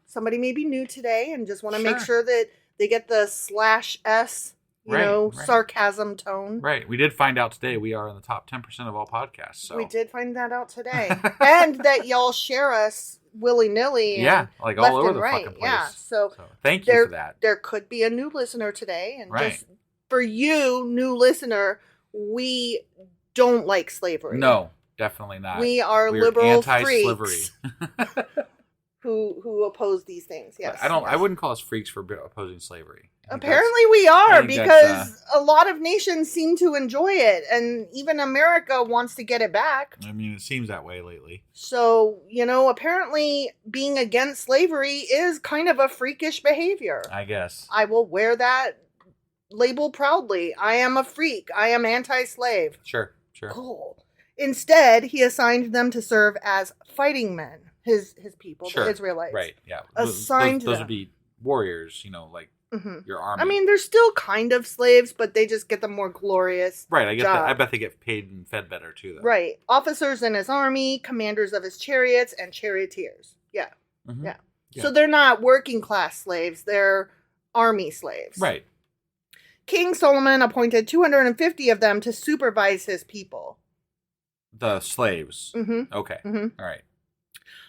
somebody may be new today and just want to make sure that they get the /S Right. sarcasm tone. Right. We did find out today we are in the top 10% of all podcasts. So. We did find that out today. And that y'all share us willy-nilly. Yeah, like all over the fucking place. Yeah, so thank you for that. There could be a new listener today. And right. just for you, new listener, we don't like slavery. No, definitely not. We're liberal anti-slavery. freaks who oppose these things. Yes. I wouldn't call us freaks for opposing slavery. Apparently we are, because a lot of nations seem to enjoy it, and even America wants to get it back. I mean, it seems that way lately. So, apparently being against slavery is kind of a freakish behavior. I guess. I will wear that label proudly. I am a freak. I am anti-slave. Sure. Cool. Instead, he assigned them to serve as fighting men, his people, the Israelites. Right, yeah. Those would be warriors, like your army. I mean, they're still kind of slaves, but they just get the more glorious Right, I get job. that. I bet they get paid and fed better, too, though. Right. Officers in his army, commanders of his chariots, and charioteers. Yeah. Mm-hmm. Yeah. So they're not working class slaves. They're army slaves. Right. King Solomon appointed 250 of them to supervise his people. The slaves. Mm-hmm. Okay. Mm-hmm. All right.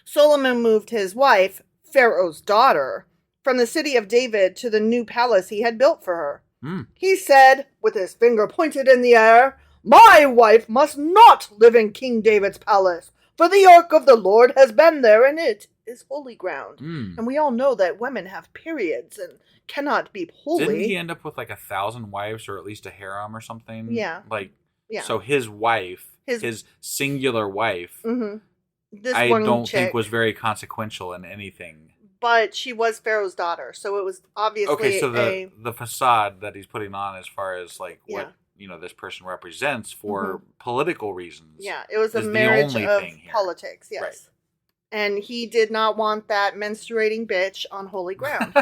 Solomon moved his wife, Pharaoh's daughter, from the city of David to the new palace he had built for her. He said, with his finger pointed in the air, "My wife must not live in King David's palace, for the ark of the Lord has been there, and it is holy ground." And we all know that women have periods and cannot be holy. Didn't he end up with 1,000 wives, or at least a harem or something? Yeah. So his wife, his singular wife, I don't think was very consequential in anything. But she was Pharaoh's daughter, so it was obviously okay. So the facade that he's putting on, as far as what this person represents for political reasons, it was a marriage of politics. Yes, right. And he did not want that menstruating bitch on holy ground,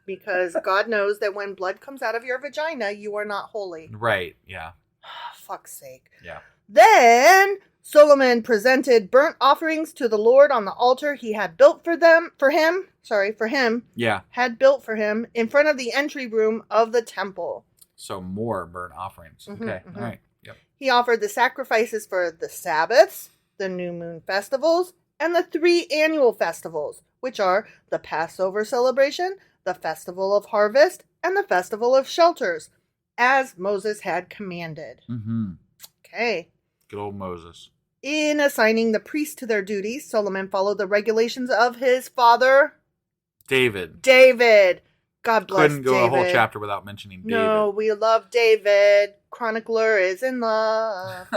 because God knows that when blood comes out of your vagina, you are not holy. Right. Yeah. Fuck's sake. Yeah. Then Solomon presented burnt offerings to the Lord on the altar he had built for him. Yeah. Had built for him in front of the entry room of the temple. So more burnt offerings. Okay. All right. Yep. He offered the sacrifices for the Sabbaths, the new moon festivals, and the 3 annual festivals, which are the Passover celebration, the Festival of Harvest, and the Festival of Shelters, as Moses had commanded. Okay. Good old Moses. In assigning the priests to their duties, Solomon followed the regulations of his father, David. God bless David. Couldn't go a whole chapter without mentioning David. No, we love David. Chronicler is in love.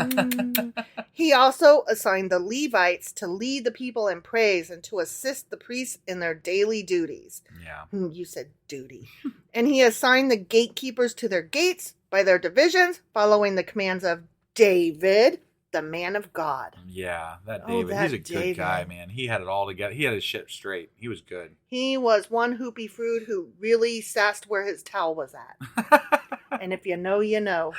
He also assigned the Levites to lead the people in praise and to assist the priests in their daily duties. Yeah. You said duty. And he assigned the gatekeepers to their gates by their divisions, following the commands of David, the man of God. Yeah, that David. He's a good guy, man. He had it all together. He had his shit straight. He was good. He was one hoopy fruit who really sassed where his towel was at. And if you know, you know.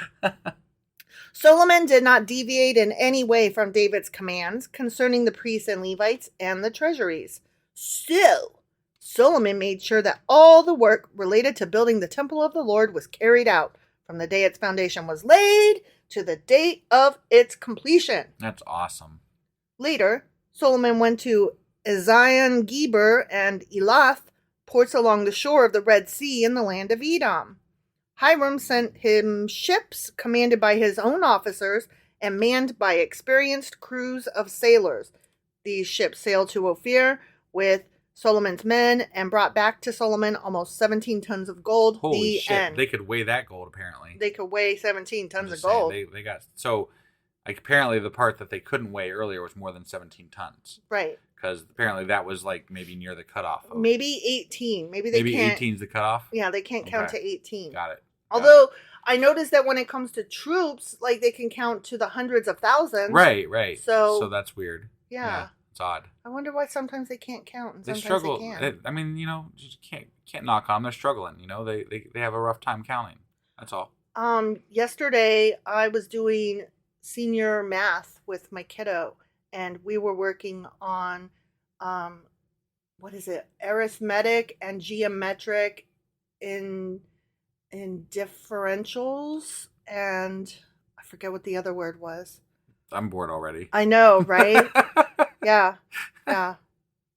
Solomon did not deviate in any way from David's commands concerning the priests and Levites and the treasuries. Still, Solomon made sure that all the work related to building the temple of the Lord was carried out from the day its foundation was laid to the date of its completion. That's awesome. Later, Solomon went to Ezion-Geber and Elath, ports along the shore of the Red Sea in the land of Edom. Hiram sent him ships commanded by his own officers and manned by experienced crews of sailors. These ships sailed to Ophir with Solomon's men and brought back to Solomon almost 17 tons of gold. Holy shit. End. They could weigh that gold, apparently. They could weigh 17 tons of gold. They got, so apparently the part that they couldn't weigh earlier was more than 17 tons. Right. Because apparently that was maybe near the cutoff. Maybe 18. Maybe 18 is the cutoff? Yeah, they can't count to 18. Got it. Although I noticed that when it comes to troops, they can count to the hundreds of thousands. Right. So that's weird. Yeah. It's odd. I wonder why sometimes they can't count and sometimes they struggle. They can. I mean, you can't knock on them. They're struggling. They have a rough time counting. That's all. Yesterday I was doing senior math with my kiddo, and we were working on arithmetic and geometric and differentials, and I forget what the other word was. I'm bored already. I know, right? Yeah.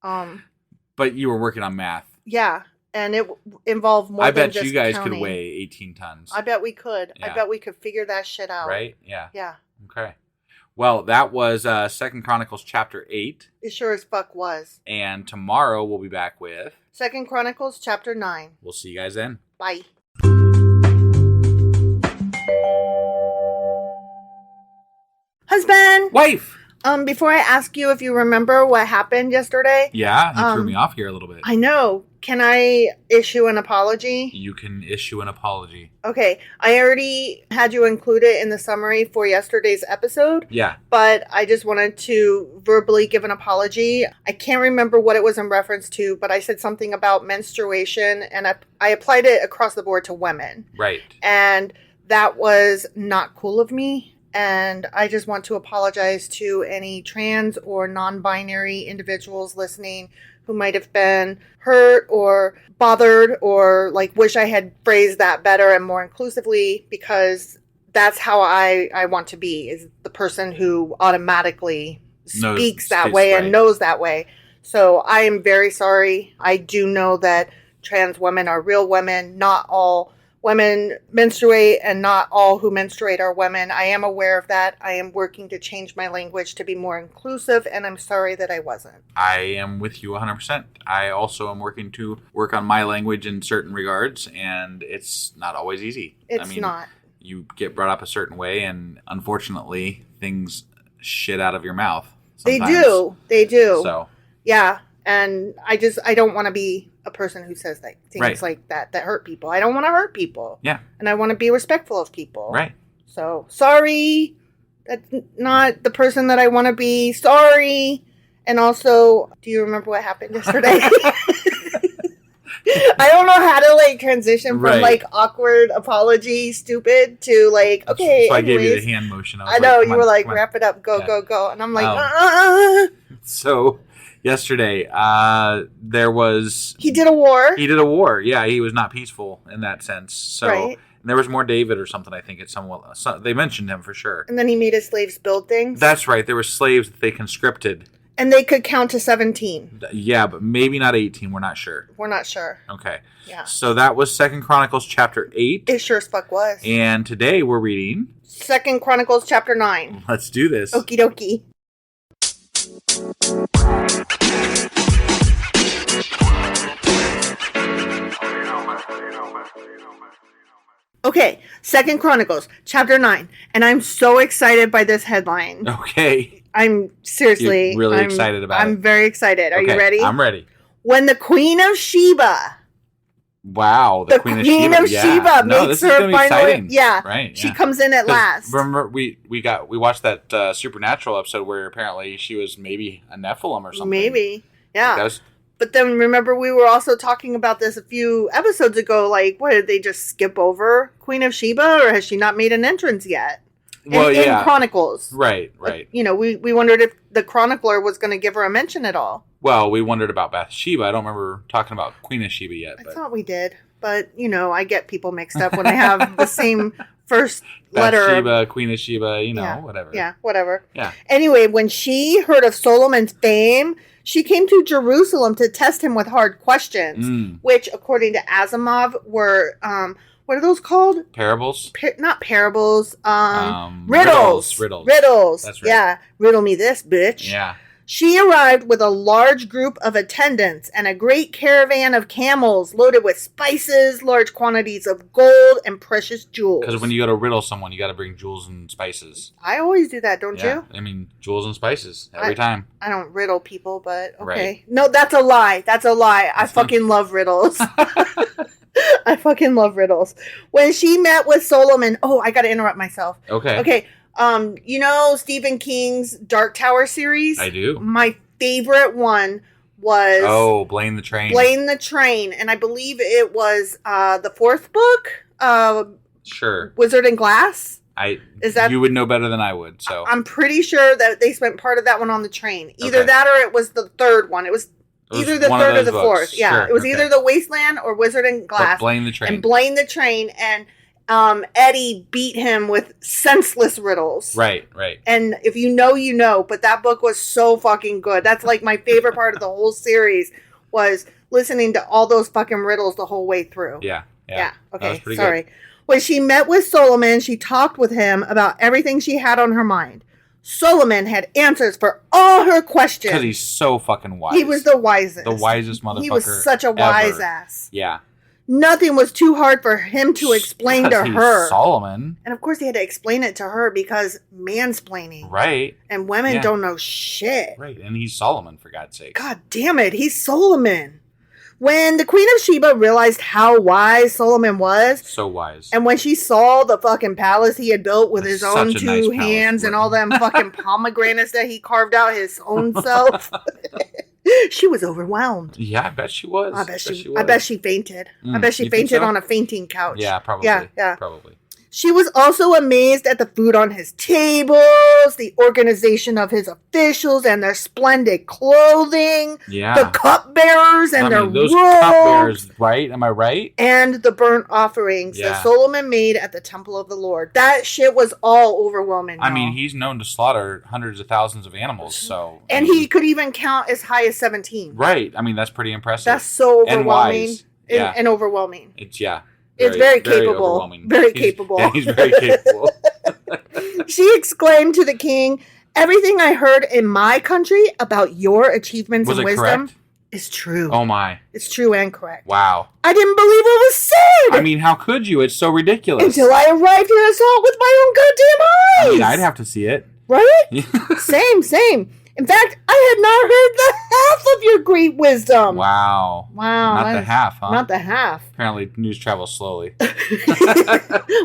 But you were working on math. Yeah, and it involved more I than bet just you guys counting. could weigh 18 tons. I bet we could. Yeah. I bet we could figure that shit out. Right? Yeah. Yeah. Okay. Well, that was 2 Chronicles chapter 8. It sure as fuck was. And tomorrow we'll be back with 2 Chronicles chapter 9. We'll see you guys then. Bye. Husband! Wife! Before I ask you if you remember what happened yesterday. Yeah, you threw me off here a little bit. I know. Can I issue an apology? You can issue an apology. Okay. I already had you include it in the summary for yesterday's episode. Yeah. But I just wanted to verbally give an apology. I can't remember what it was in reference to, but I said something about menstruation, and I applied it across the board to women. Right. And that was not cool of me. And I just want to apologize to any trans or non-binary individuals listening who might have been hurt or bothered or like wish I had phrased that better and more inclusively, because that's how I want to be, is the person who automatically speaks that way and knows that way. So I am very sorry. I do know that trans women are real women. Not all women menstruate, and not all who menstruate are women. I am aware of that. I am working to change my language to be more inclusive, and I'm sorry that I wasn't. I am with you 100%. I also am working to work on my language in certain regards, and it's not always easy. It's not. You get brought up a certain way, and unfortunately, things shit out of your mouth sometimes. They do. So. Yeah, and I don't want to be a person who says like things like that hurt people. I don't want to hurt people. Yeah. And I want to be respectful of people. Right. So, sorry. That's not the person that I want to be. Sorry. And also, do you remember what happened yesterday? I don't know how to like transition from like awkward apology, stupid, to like, okay. So I gave you the hand motion. I know, you were like, wrap it up, go. And I'm like, So yesterday, there was... He did a war. Yeah, he was not peaceful in that sense. So and there was more David or something, I think. They mentioned him for sure. And then he made his slaves build things? That's right. There were slaves that they conscripted. And they could count to 17. Yeah, but maybe not 18. We're not sure. Okay. Yeah. So that was 2 Chronicles chapter 8. It sure as fuck was. And today we're reading 2 Chronicles chapter 9. Let's do this. Okie dokie. Okay, 2 Chronicles chapter 9. And I'm so excited by this headline. Okay. I'm seriously... You're really excited about it. I'm very excited. Are you ready? I'm ready. When the Queen of Sheba... Wow, the Queen of Sheba makes her final... Yeah, right. She comes in at last. Remember, we watched that Supernatural episode where apparently she was maybe a Nephilim or something. Maybe, yeah. Like but then remember, we were also talking about this a few episodes ago. Like, what, did they just skip over Queen of Sheba, or has she not made an entrance yet? In Chronicles. Right. Like, we wondered if the chronicler was going to give her a mention at all. Well, we wondered about Bathsheba. I don't remember talking about Queen of Sheba yet. I thought we did. But, I get people mixed up when I have the same first letter. Bathsheba, Queen of Sheba, whatever. Yeah, whatever. Yeah. Anyway, when she heard of Solomon's fame, she came to Jerusalem to test him with hard questions, which, according to Asimov, were... what are those called? Parables? Not parables. Riddles. Riddles. That's right. Yeah. Riddle me this, bitch. Yeah. She arrived with a large group of attendants and a great caravan of camels loaded with spices, large quantities of gold, and precious jewels. Because when you go to riddle someone, you got to bring jewels and spices. I always do that, don't you? I mean, jewels and spices every time. I don't riddle people, but okay. Right. No, that's a lie. I fucking love riddles. I fucking love riddles. When she met with Solomon... Oh, I got to interrupt myself. Okay. Stephen King's Dark Tower series? I do. My favorite one was... Oh, Blaine the Train. Blaine the Train. And I believe it was the fourth book. Sure. Wizard and Glass. You would know better than I would, so... I'm pretty sure that they spent part of that one on the train. Either Okay. that or it was the third one. It was Either the third or the fourth. Yeah, sure, it was either The Wasteland or Wizard and Glass. But Blaine the Train. And Blaine the Train. And Eddie beat him with senseless riddles. Right. And if you know, you know. But that book was so fucking good. That's like my favorite part of the whole series was listening to all those fucking riddles the whole way through. Yeah. Okay, sorry. Good. When she met with Solomon, she talked with him about everything she had on her mind. Solomon had answers for all her questions. Because he's so fucking wise. He was the wisest. The wisest motherfucker. He was such a wise ass. Yeah. Nothing was too hard for him to explain to her. Solomon. And of course he had to explain it to her because mansplaining. Right. And women don't know shit. Right. And he's Solomon, for God's sake. God damn it. He's Solomon. When the Queen of Sheba realized how wise Solomon was. So wise. And when she saw the fucking palace he had built with his own two hands and all them fucking pomegranates that he carved out his own self. She was overwhelmed. Yeah, I bet she was. I bet she fainted. I bet she fainted on a fainting couch. Yeah, probably. Yeah. Probably. She was also amazed at the food on his tables, the organization of his officials and their splendid clothing, the cupbearers and their those robes, cupbearers, right? Am I right? And the burnt offerings that Solomon made at the temple of the Lord. That shit was all overwhelming. I mean, he's known to slaughter hundreds of thousands of animals, so... And he could even count as high as 17. Right. I mean, that's pretty impressive. That's so overwhelming. And wise. And overwhelming. It's very capable. Very capable. Yeah, he's very capable. She exclaimed to the king, "Everything I heard in my country about your achievements and wisdom is true." Oh my. It's true and correct. Wow. I didn't believe what was said. I mean, how could you? It's so ridiculous. Until I arrived here and saw it with my own goddamn eyes. I mean, I'd have to see it. Right? Same. In fact, I had not heard the half of your great wisdom. Wow. Not the half, huh? Not the half. Apparently, news travels slowly.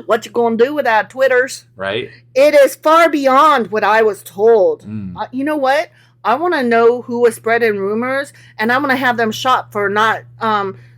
What you gonna do without Twitters? Right? It is far beyond what I was told. You know what? I want to know who was spreading rumors, and I'm going to have them shot for not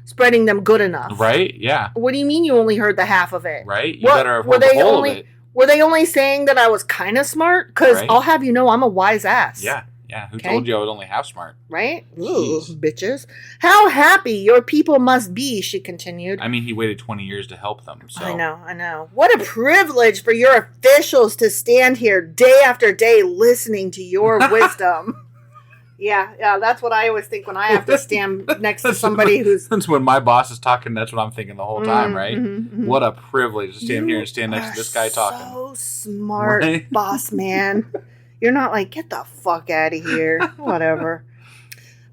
spreading them good enough. Right? Yeah. What do you mean you only heard the half of it? Right? You better have heard the whole of it. Were they only saying that I was kind of smart? Because I'll have you know I'm a wise ass. Yeah. Who told you I was only half smart? Right? Ooh, bitches. How happy your people must be, she continued. I mean, he waited 20 years to help them. So. I know. What a privilege for your officials to stand here day after day listening to your wisdom. Yeah, that's what I always think when I have to stand next to somebody who's... That's when my boss is talking, that's what I'm thinking the whole time, right? Mm-hmm. What a privilege to stand here and stand next to this guy talking. So smart, right? Boss man. You're not like, get the fuck out of here. Whatever.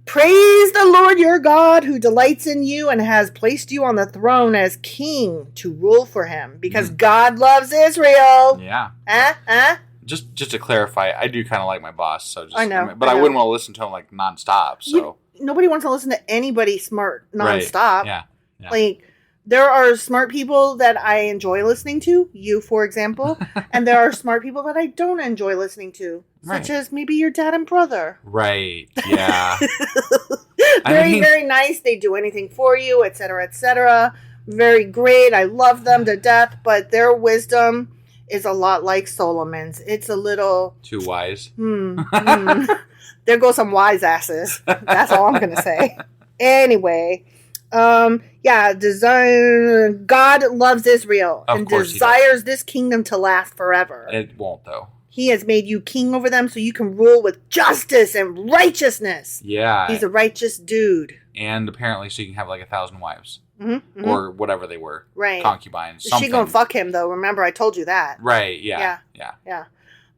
Praise the Lord your God who delights in you and has placed you on the throne as king to rule for him because God loves Israel. Yeah. Just to clarify, I do kind of like my boss. So just, I know. But I wouldn't want to listen to him like nonstop. So nobody wants to listen to anybody smart nonstop. Right. Yeah. Like, there are smart people that I enjoy listening to, you, for example, and there are smart people that I don't enjoy listening to, such as maybe your dad and brother. Right, yeah. Very nice. They do anything for you, etc., etc. Very great. I love them to death, but their wisdom is a lot like Solomon's. It's a little... Too wise. There go some wise asses. That's all I'm going to say. Anyway... God loves Israel and desires this kingdom to last forever. It won't, though. He has made you king over them so you can rule with justice and righteousness. Yeah. He's a righteous dude. And apparently so you can have like 1,000 wives. Mm-hmm. Or whatever they were. Right. Concubines. Something. She gonna fuck him, though. Remember, I told you that. Right, yeah.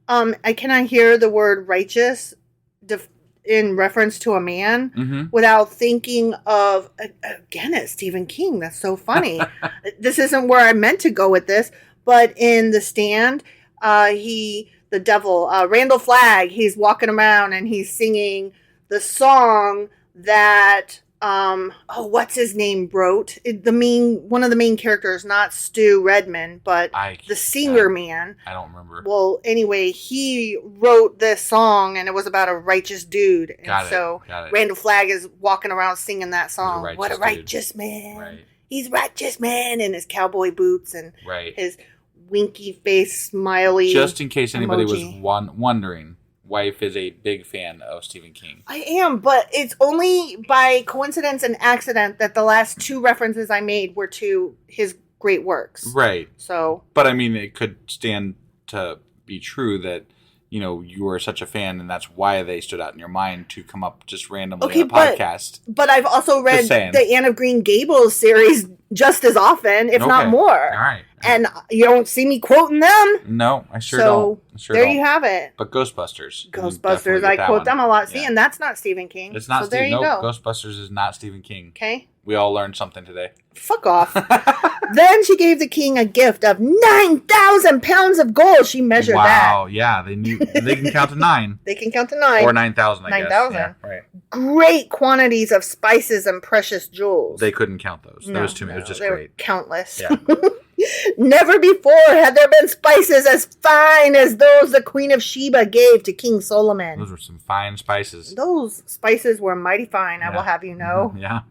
I cannot hear the word righteous in reference to a man without thinking of, again, it's Stephen King. That's so funny. This isn't where I meant to go with this, but in The Stand, the devil, Randall Flagg, he's walking around and he's singing the song that, what's his name wrote? One of the main characters, not Stu Redman, but the singer man. I don't remember. Well, anyway, he wrote this song and it was about a righteous dude. And Got it. Randall Flagg is walking around singing that song. What a righteous man. Right. He's righteous man in his cowboy boots and his winky face, smiley Just in case anybody emoji. was wondering, wife is a big fan of Stephen King. I am, but it's only by coincidence and accident that the last 2 references I made were to his great works. Right. So, but I mean, it could stand to be true that, you know, you were such a fan and that's why they stood out in your mind to come up just randomly in a podcast. But I've also read the Anne of Green Gables series just as often, if not more. All right. And you don't see me quoting them. No, I sure don't. There you have it. But Ghostbusters. Ghostbusters, I quote them a lot. See, and that's not Stephen King. It's not Stephen King. No, Ghostbusters is not Stephen King. Okay. We all learned something today. Fuck off. Then she gave the king a gift of 9,000 pounds of gold. She measured that. Wow, yeah. They can count to 9. They can count to 9. Or 9,000, I guess. 9,000. Yeah, right. Great quantities of spices and precious jewels. They couldn't count those. That was too many. It was just great. Were countless. Yeah. Never before had there been spices as fine as those the Queen of Sheba gave to King Solomon. Those were some fine spices. Those spices were mighty fine, I will have you know. Mm-hmm. Yeah.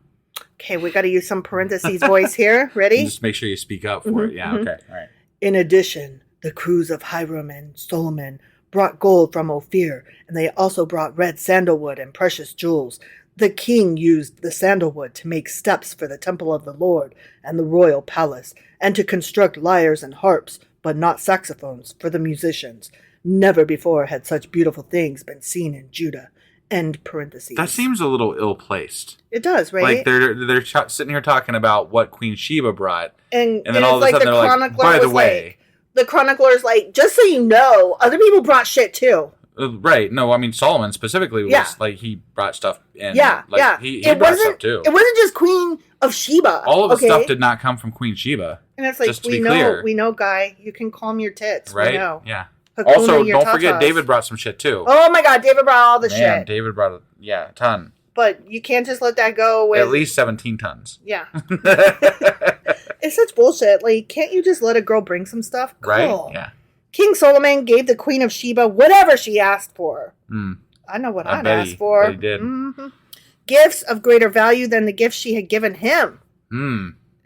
Okay, we got to use some parentheses voice here. Ready? Just make sure you speak up for it. Yeah, okay. All right. In addition, the crews of Hiram and Solomon brought gold from Ophir, and they also brought red sandalwood and precious jewels. The king used the sandalwood to make steps for the temple of the Lord and the royal palace, and to construct lyres and harps, but not saxophones, for the musicians. Never before had such beautiful things been seen in Judah. End parentheses. That seems a little ill-placed. It does, right? Like they're sitting here talking about what Queen Sheba brought, and then all of a sudden they're like, by the way. The chronicler's like, just so you know, other people brought shit too. Right. No, I mean, Solomon specifically was like, he brought stuff in. Yeah, like, He brought stuff too. It wasn't just Queen of Sheba. All of the stuff did not come from Queen Sheba. And it's like, just to be clear. We know, guy, you can calm your tits. Right? We know. Yeah. Hakuna Also, don't forget, David brought some shit too. Oh my God, David brought all the shit. David brought, a ton. But you can't just let that go with... At least 17 tons. Yeah. It's such bullshit. Like, can't you just let a girl bring some stuff? Cool. Right? Yeah. King Solomon gave the Queen of Sheba whatever she asked for. I know what I'd asked for. He did. Mm-hmm. Gifts of greater value than the gifts she had given him.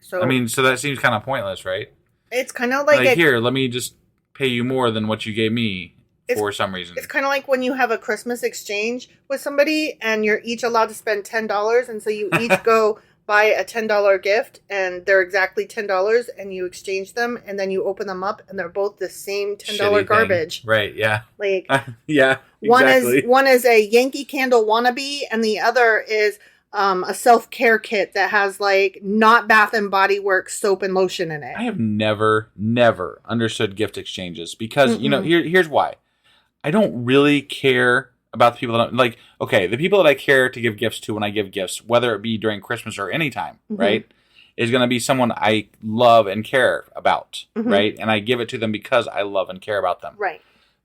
So, I mean, so that seems kind of pointless, right? It's kind of like... here, let me just pay you more than what you gave me for some reason. It's kind of like when you have a Christmas exchange with somebody and you're each allowed to spend $10, and so you each go buy a $10 gift and they're exactly $10 and you exchange them and then you open them up and they're both the same $10 garbage. Right, yeah. Like yeah, exactly. One is a Yankee Candle wannabe and the other is a self-care kit that has like not Bath and Body Works soap and lotion in it. I have never understood gift exchanges because, you know, here's why. I don't really care about the people that like, okay, the people that I care to give gifts to when I give gifts, whether it be during Christmas or any time, right, is going to be someone I love and care about, right? And I give it to them because I love and care about them. Right.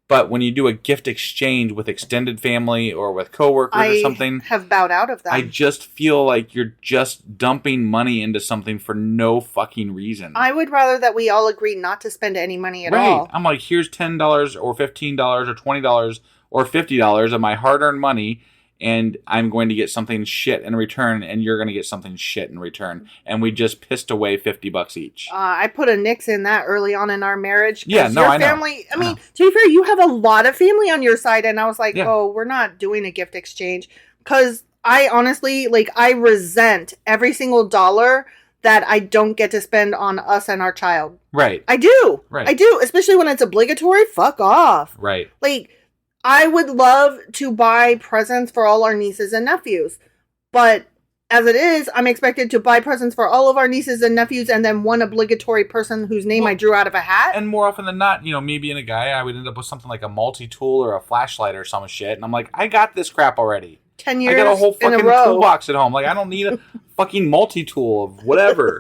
But when you do a gift exchange with extended family or with coworkers or something, I have bowed out of that. I just feel like you're just dumping money into something for no fucking reason. I would rather that we all agree not to spend any money at all. I'm like, here's $10 or $15 or $20 or $50 of my hard-earned money, and I'm going to get something shit in return, and you're going to get something shit in return. And we just pissed away $50 each. I put a nix in that early on in our marriage. Yeah, no, I know. I mean, to be fair, you have a lot of family on your side, and I was like, oh, we're not doing a gift exchange. Because I honestly, like, I resent every single dollar that I don't get to spend on us and our child. Right. I do. Right. I do, especially when it's obligatory. Fuck off. Right. Like, I would love to buy presents for all our nieces and nephews, but as it is, I'm expected to buy presents for all of our nieces and nephews and then one obligatory person whose name I drew out of a hat. And more often than not, you know, me being a guy, I would end up with something like a multi-tool or a flashlight or some shit, and I'm like, I got this crap already. 10 years I got a whole fucking in a row. toolbox at home. Like, I don't need a fucking multi-tool of whatever.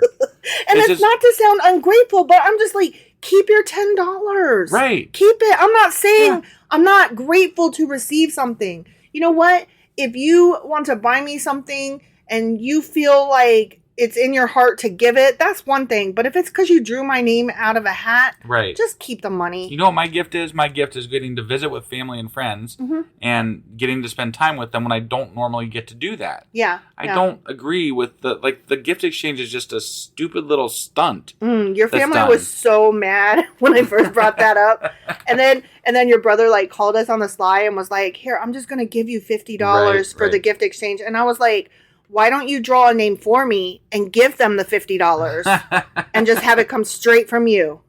And it's not to sound ungrateful, but I'm just like, keep your $10. Right. Keep it. I'm not saying I'm not grateful to receive something. You know what? If you want to buy me something and you feel like it's in your heart to give it, that's one thing. But if it's because you drew my name out of a hat, right, just keep the money. You know what my gift is? My gift is getting to visit with family and friends and getting to spend time with them when I don't normally get to do that. Yeah. I don't agree with the gift exchange is just a stupid little stunt. Your family was so mad when I first brought that up. And then your brother like called us on the sly and was like, here, I'm just going to give you $50 for the gift exchange. And I was like, why don't you draw a name for me and give them the $50 and just have it come straight from you?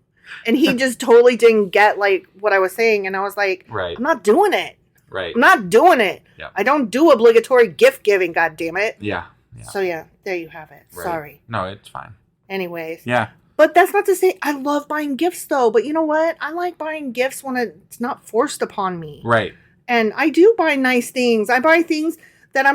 And he just totally didn't get like what I was saying. And I was like, I'm not doing it. Right. I'm not doing it. Yep. I don't do obligatory gift giving, God damn it. Yeah. So yeah, there you have it. Right. Sorry. No, it's fine. Anyways. Yeah. But that's not to say I love buying gifts though. But you know what? I like buying gifts when it's not forced upon me. Right. And I do buy nice things. I buy things that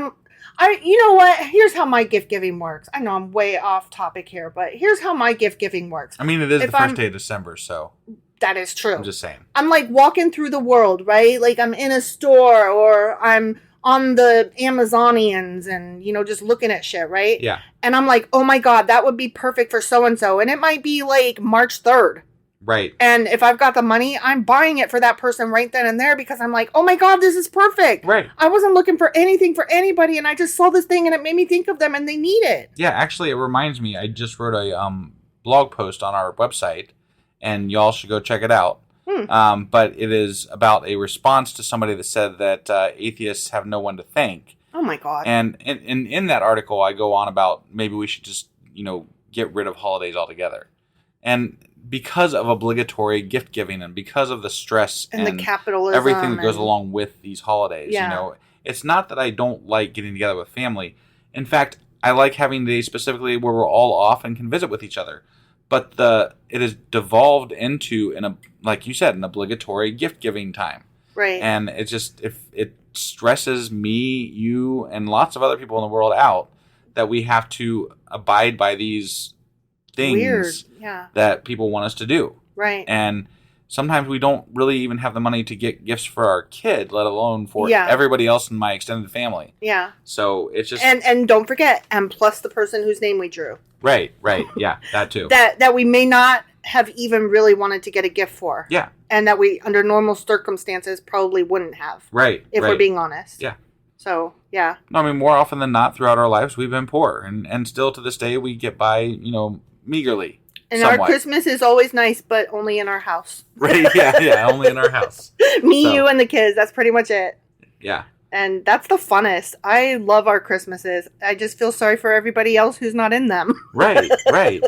you know what? Here's how my gift giving works. I know I'm way off topic here, but here's how my gift giving works. I mean, it is the first day of December, so. That is true. I'm just saying. I'm like walking through the world, right? Like I'm in a store or I'm on the Amazonians and, you know, just looking at shit, right? Yeah. And I'm like, oh my God, that would be perfect for so-and-so. And it might be like March 3rd. Right. And if I've got the money, I'm buying it for that person right then and there because I'm like, oh my God, this is perfect. Right. I wasn't looking for anything for anybody and I just saw this thing and it made me think of them and they need it. Yeah, actually, it reminds me, I just wrote a blog post on our website and y'all should go check it out. But it is about a response to somebody that said that atheists have no one to thank. Oh my God. And in that article, I go on about maybe we should just, you know, get rid of holidays altogether. And because of obligatory gift giving and because of the stress and the capitalism, everything that goes along with these holidays, you know, it's not that I don't like getting together with family. In fact, I like having days specifically where we're all off and can visit with each other. But it has devolved into, like you said, an obligatory gift giving time. Right. And it just, it stresses me, you, and lots of other people in the world out that we have to abide by these things that people want us to do. Right. And sometimes we don't really even have the money to get gifts for our kid, let alone for everybody else in my extended family. Yeah. So it's just... And don't forget, and plus the person whose name we drew. Right. Yeah, that too. that we may not have even really wanted to get a gift for. Yeah. And that we, under normal circumstances, probably wouldn't have. Right. If we're being honest. Yeah. So, yeah. No, I mean, more often than not throughout our lives, we've been poor. And still to this day, we get by, you know, meagerly. And somewhat. Our Christmas is always nice, but only in our house. Right, yeah, only in our house. You, and the kids. That's pretty much it. Yeah. And that's the funnest. I love our Christmases. I just feel sorry for everybody else who's not in them. Right.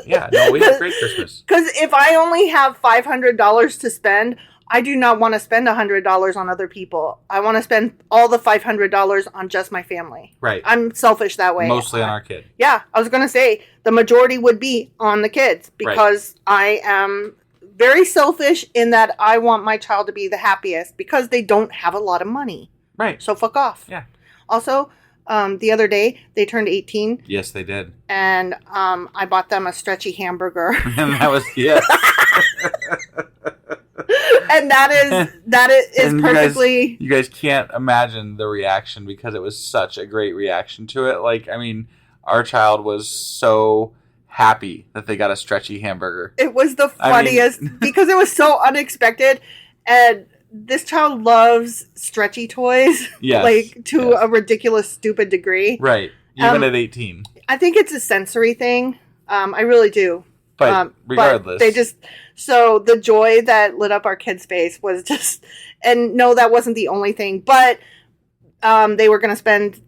Yeah. No, we have a great Christmas. Because if I only have $500 to spend, I do not want to spend $100 on other people. I want to spend all the $500 on just my family. Right. I'm selfish that way. Mostly on our kid. Yeah. I was going to say the majority would be on the kids because I am very selfish in that I want my child to be the happiest because they don't have a lot of money. Right. So fuck off. Yeah. Also, the other day, they turned 18. Yes, they did. And I bought them a stretchy hamburger. And that was, yes. And that is and perfectly... You guys can't imagine the reaction because it was such a great reaction to it. Like, I mean, our child was so happy that they got a stretchy hamburger. It was the funniest because it was so unexpected. And... this child loves stretchy toys, to a ridiculous, stupid degree. Right, even at 18. I think it's a sensory thing. I really do. But regardless, but they just so the joy that lit up our kid's face was just, and no, that wasn't the only thing. But they were going to spend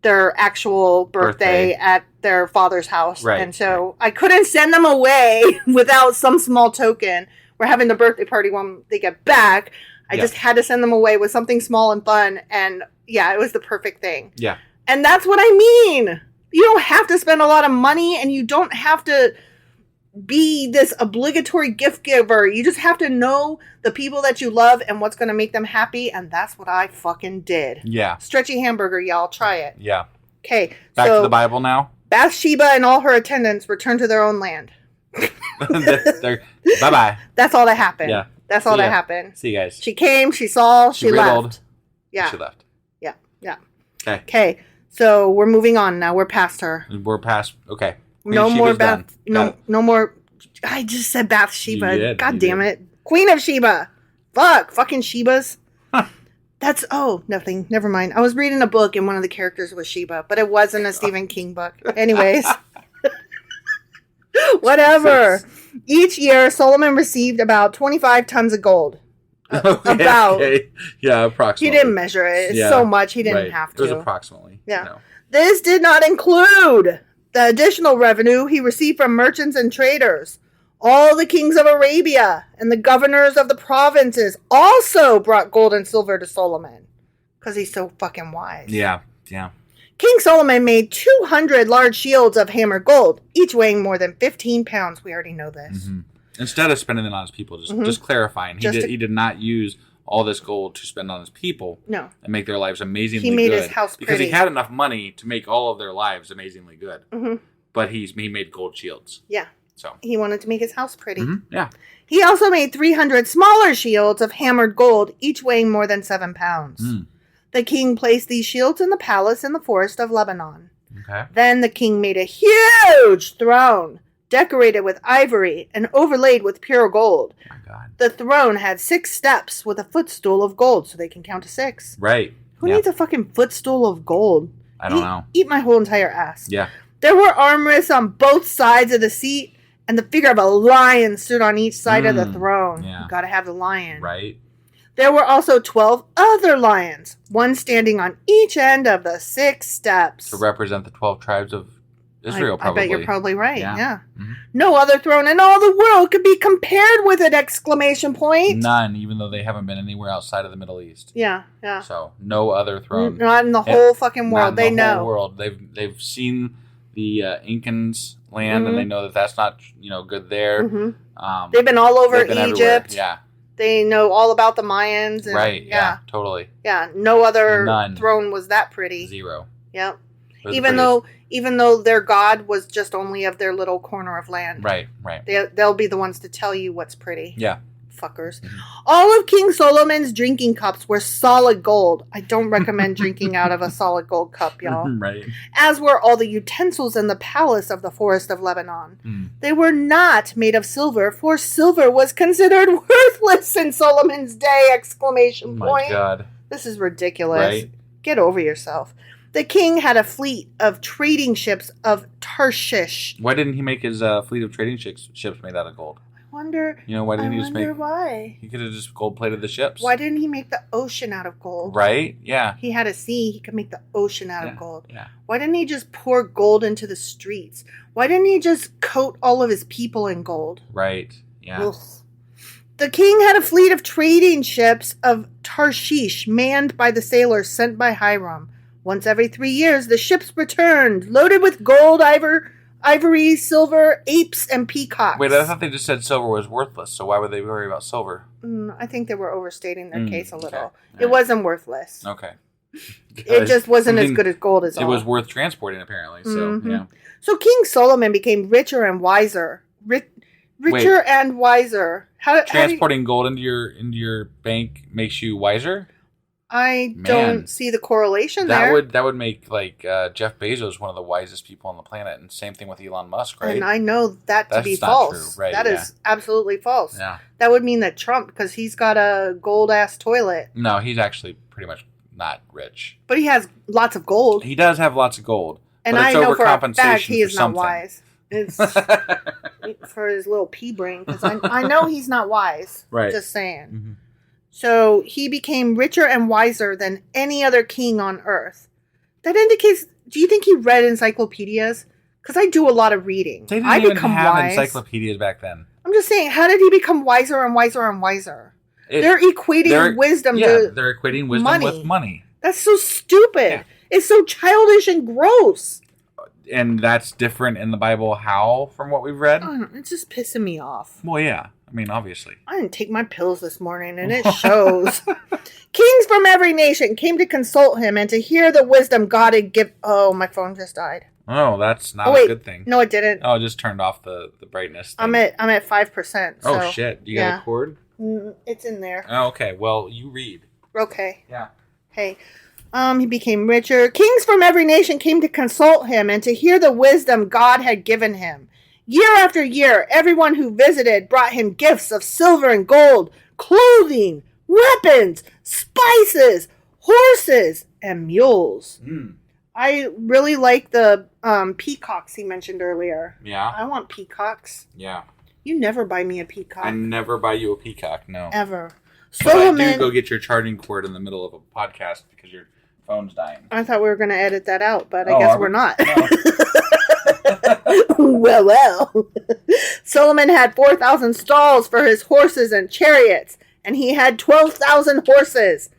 their actual birthday at their father's house, and so I couldn't send them away without some small token. We're having the birthday party when they get back. I just had to send them away with something small and fun. And yeah, it was the perfect thing. Yeah. And that's what I mean. You don't have to spend a lot of money and you don't have to be this obligatory gift giver. You just have to know the people that you love and what's going to make them happy. And that's what I fucking did. Yeah. Stretchy hamburger, y'all. Try it. Yeah. Okay. Back to the Bible now. Bathsheba and all her attendants returned to their own land. Bye-bye. That's all that happened. Yeah. That's all that happened. See you guys. She came, she saw, she left. Yeah. She left. Yeah. Okay. Okay. So we're moving on now. We're past her. We're past. Okay. No more Bath. No more. I just said Bathsheba. God damn it. Queen of Sheba. Fucking Shebas. That's, nothing. Never mind. I was reading a book and one of the characters was Sheba, but it wasn't a Stephen King book. Anyways. Whatever. Each year, Solomon received about 25 tons of gold. Okay. Yeah, approximately. He didn't measure it. It's so much he didn't have to. It was approximately. Yeah. No. This did not include the additional revenue he received from merchants and traders. All the kings of Arabia and the governors of the provinces also brought gold and silver to Solomon. Because he's so fucking wise. Yeah. King Solomon made 200 large shields of hammered gold, each weighing more than 15 pounds. We already know this. Mm-hmm. Instead of spending it on his people, just clarifying. He did not use all this gold to spend on his people. No. And make their lives amazingly good. He made his house pretty. Because he had enough money to make all of their lives amazingly good. Mm-hmm. But he made gold shields. Yeah. So he wanted to make his house pretty. Mm-hmm. Yeah. He also made 300 smaller shields of hammered gold, each weighing more than 7 pounds. Mm. The king placed these shields in the palace in the forest of Lebanon. Okay. Then the king made a huge throne, decorated with ivory and overlaid with pure gold. Oh my God. The throne had 6 steps with a footstool of gold, so they can count to 6. Right. Who needs a fucking footstool of gold? I don't know. Eat my whole entire ass. Yeah. There were armrests on both sides of the seat, and the figure of a lion stood on each side of the throne. Yeah. You gotta have the lion. Right. There were also 12 other lions, one standing on each end of the 6 steps. To represent the 12 tribes of Israel, probably. I bet you're probably right, yeah. Mm-hmm. No other throne in all the world could be compared with it, exclamation point. None, even though they haven't been anywhere outside of the Middle East. Yeah. So, no other throne. Not in the whole fucking world. They know. Whole world. They've seen the Incans land, and they know that that's not good there. Mm-hmm. They've been all over Egypt. Everywhere. Yeah. They know all about the Mayans. And, right. Yeah. Totally. Yeah. No other throne was that pretty. 0. Yep. Even though their god was just only of their little corner of land. Right. They'll be the ones to tell you what's pretty. Yeah. Fuckers. Mm-hmm. All of King Solomon's drinking cups were solid gold. I don't recommend drinking out of a solid gold cup, y'all. Right. As were all the utensils in the palace of the forest of Lebanon. Mm. They were not made of silver, for silver was considered worthless in Solomon's day! Exclamation point. My God. This is ridiculous. Right. Get over yourself. The king had a fleet of trading ships of Tarshish. Why didn't he make his fleet of trading ships made out of gold? Why didn't he just make? Why? He could have just gold-plated the ships. Why didn't he make the ocean out of gold? Right? Yeah. He had a sea. He could make the ocean out of gold. Yeah. Why didn't he just pour gold into the streets? Why didn't he just coat all of his people in gold? Right. Yeah. Ugh. The king had a fleet of trading ships of Tarshish, manned by the sailors sent by Hiram. Once every 3 years, the ships returned, loaded with gold, ivory, silver, apes, and peacocks. Wait, I thought they just said silver was worthless, so why would they worry about silver? I think they were overstating their case a little. Okay. It wasn't worthless. Okay. It just wasn't as good as gold as all. It was worth transporting, apparently, so, yeah. So King Solomon became richer and wiser. Richer and wiser. Transporting gold into your bank makes you wiser? I don't see the correlation there. That would make Jeff Bezos one of the wisest people on the planet, and same thing with Elon Musk, right? And I know that to be false. True, right? That is absolutely false. Yeah. That would mean that Trump, because he's got a gold ass toilet. No, he's actually pretty much not rich. But he has lots of gold. He does have lots of gold. And but I it's know for a fact he is not something. wise. It's for his little pea brain, because I know he's not wise. Right. Just saying. Mm-hmm. So he became richer and wiser than any other king on earth. That indicates, do you think he read encyclopedias? Because I do a lot of reading. They didn't even have encyclopedias back then. I'm just saying, how did he become wiser and wiser and wiser? They're equating wisdom to they're equating wisdom with money. That's so stupid. Yeah. It's so childish and gross. And that's different in the Bible how, from what we've read? It's just pissing me off. Well, yeah. I mean, obviously. I didn't take my pills this morning, and it shows. Kings from every nation came to consult him and to hear the wisdom God had given. Oh, my phone just died. Oh, that's not a good thing. No, it didn't. Oh, it just turned off the brightness thing. I'm at 5%. So, oh, shit. You got a cord? It's in there. Oh, okay. Well, you read. Okay. Yeah. Hey. He became richer. Kings from every nation came to consult him and to hear the wisdom God had given him. Year after year, everyone who visited brought him gifts of silver and gold, clothing, weapons, spices, horses, and mules. I really like the peacocks he mentioned earlier. Yeah. I want peacocks. Yeah. You never buy me a peacock. I never buy you a peacock, no. Ever. But Solomon, I do go get your charging cord in the middle of a podcast because your phone's dying. I thought we were going to edit that out, but I guess we're not. No. Well. Solomon had 4,000 stalls for his horses and chariots, and he had 12,000 horses.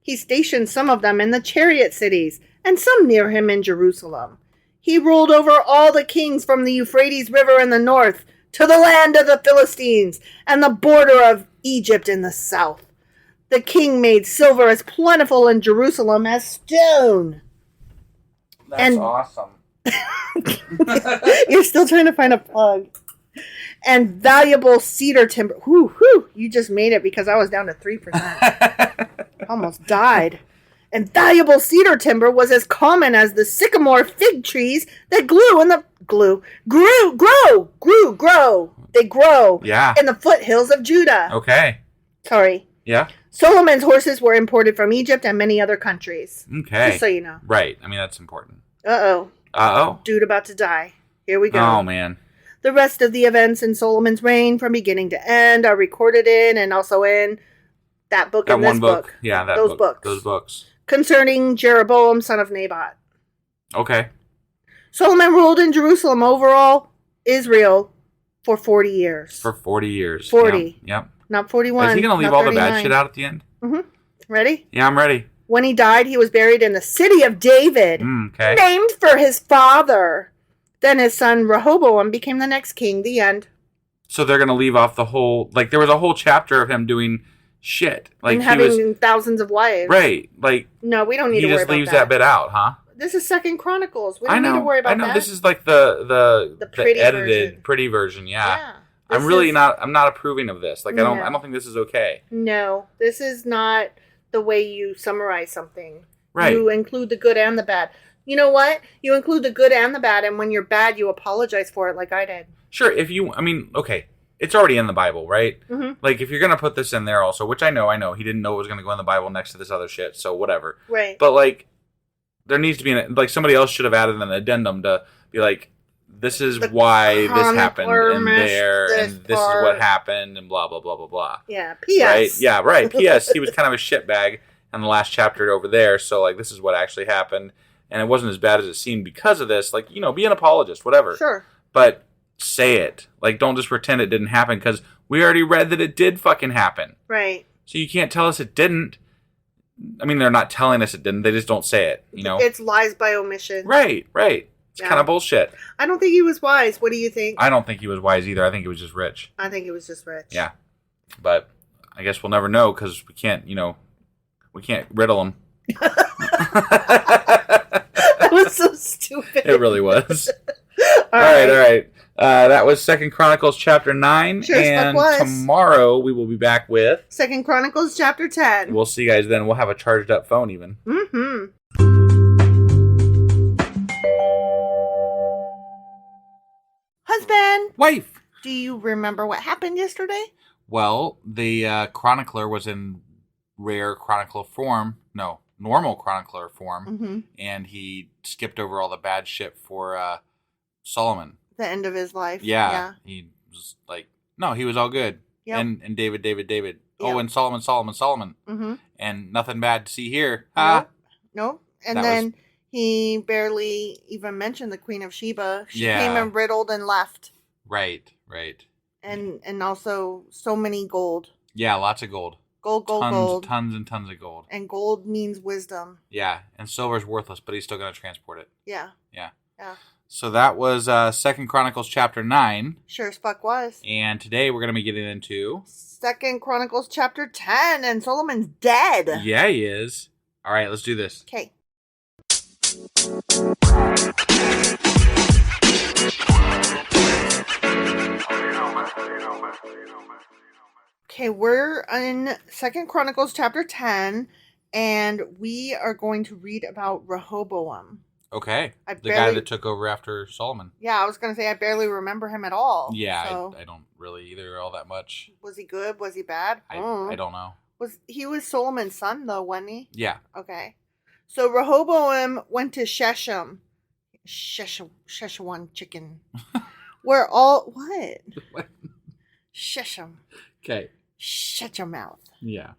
He stationed some of them in the chariot cities, and some near him in Jerusalem. He ruled over all the kings from the Euphrates River in the north to the land of the Philistines and the border of Egypt in the south. The king made silver as plentiful in Jerusalem as stone. That's awesome. You're still trying to find a plug. And valuable cedar timber. You just made it because I was down to 3%. Almost died. And valuable cedar timber was as common as the sycamore fig trees that grow. They grow in the foothills of Judah. Okay. Sorry. Yeah. Solomon's horses were imported from Egypt and many other countries. Okay. Just so you know. Right. I mean, that's important. Uh-oh. Dude about to die. Here we go. Oh, man. The rest of the events in Solomon's reign from beginning to end are recorded in and also in that book and this book. Yeah, Those books. Those books. Concerning Jeroboam, son of Nebat. Okay. Solomon ruled in Jerusalem overall Israel for 40 years. For 40 years. 40. Yep. Not 41. Is he going to leave all the bad shit out at the end? Mm-hmm. Ready? Yeah, I'm ready. When he died, he was buried in the city of David, Okay. named for his father. Then his son Rehoboam became the next king. The end. So they're going to leave off the whole... Like, there was a whole chapter of him doing shit. Like, and having thousands of wives. Right. Like... No, we don't need to worry about that. He just leaves that bit out, huh? This is Second Chronicles. We don't need to worry about that. I know. This is like the pretty edited, version. pretty version, yeah. I'm not approving of this. Like, I don't think this is okay. No, this is not the way you summarize something. Right. You include the good and the bad. You know what? You include the good and the bad, and when you're bad, you apologize for it like I did. Sure, okay. It's already in the Bible, right? Mm-hmm. Like, if you're going to put this in there also, which I know, he didn't know it was going to go in the Bible next to this other shit, so whatever. Right. But, like, there needs to be, somebody else should have added an addendum to be like, this is why this happened, and there, and this is what happened, and blah, blah, blah, blah, blah. Yeah, P.S. Right? Yeah, right. P.S. He was kind of a shitbag in the last chapter over there, so, like, this is what actually happened, and it wasn't as bad as it seemed because of this. Like, be an apologist, whatever. Sure. But say it. Like, don't just pretend it didn't happen, because we already read that it did fucking happen. Right. So you can't tell us it didn't. I mean, they're not telling us it didn't. They just don't say it, It's lies by omission. Right. It's kind of bullshit. I don't think he was wise. What do you think? I don't think he was wise either. I think he was just rich. I think he was just rich. Yeah. But I guess we'll never know because we can't, we can't riddle him. That was so stupid. It really was. All right. That was 2 Chronicles chapter 9. Sure, and tomorrow we will be back with 2 Chronicles chapter 10. We'll see you guys then. We'll have a charged up phone even. Mm-hmm. Husband. Wife. Do you remember what happened yesterday? Well, the chronicler was in rare chronicler form. No, normal chronicler form. Mm-hmm. And he skipped over all the bad shit for Solomon. The end of his life. Yeah. He was like, no, he was all good. Yep. And David. Yep. Oh, and Solomon. Mm-hmm. And nothing bad to see here. Nope. And then he barely even mentioned the Queen of Sheba. She came and riddled and left. Right. And also so many gold. Yeah, lots of gold. Gold. Tons and tons of gold. And gold means wisdom. Yeah, and silver's worthless, but he's still going to transport it. Yeah. So that was 2 Chronicles chapter 9. Sure as fuck was. And today we're going to be getting into 2 Chronicles chapter 10, and Solomon's dead. Yeah, he is. All right, let's do this. Okay. Okay, we're in 2 Chronicles chapter 10, And we are going to read about Rehoboam. Okay. The guy that took over after Solomon. Yeah, I was going to say I barely remember him at all. Yeah, so. I don't really either all that much. Was he good? Was he bad? I don't know. He was Solomon's son, though, wasn't he? Yeah. Okay. So Rehoboam went to Shechem. Szechuan chicken. Where all... What? Shechem. Okay. Shut your mouth. Yeah.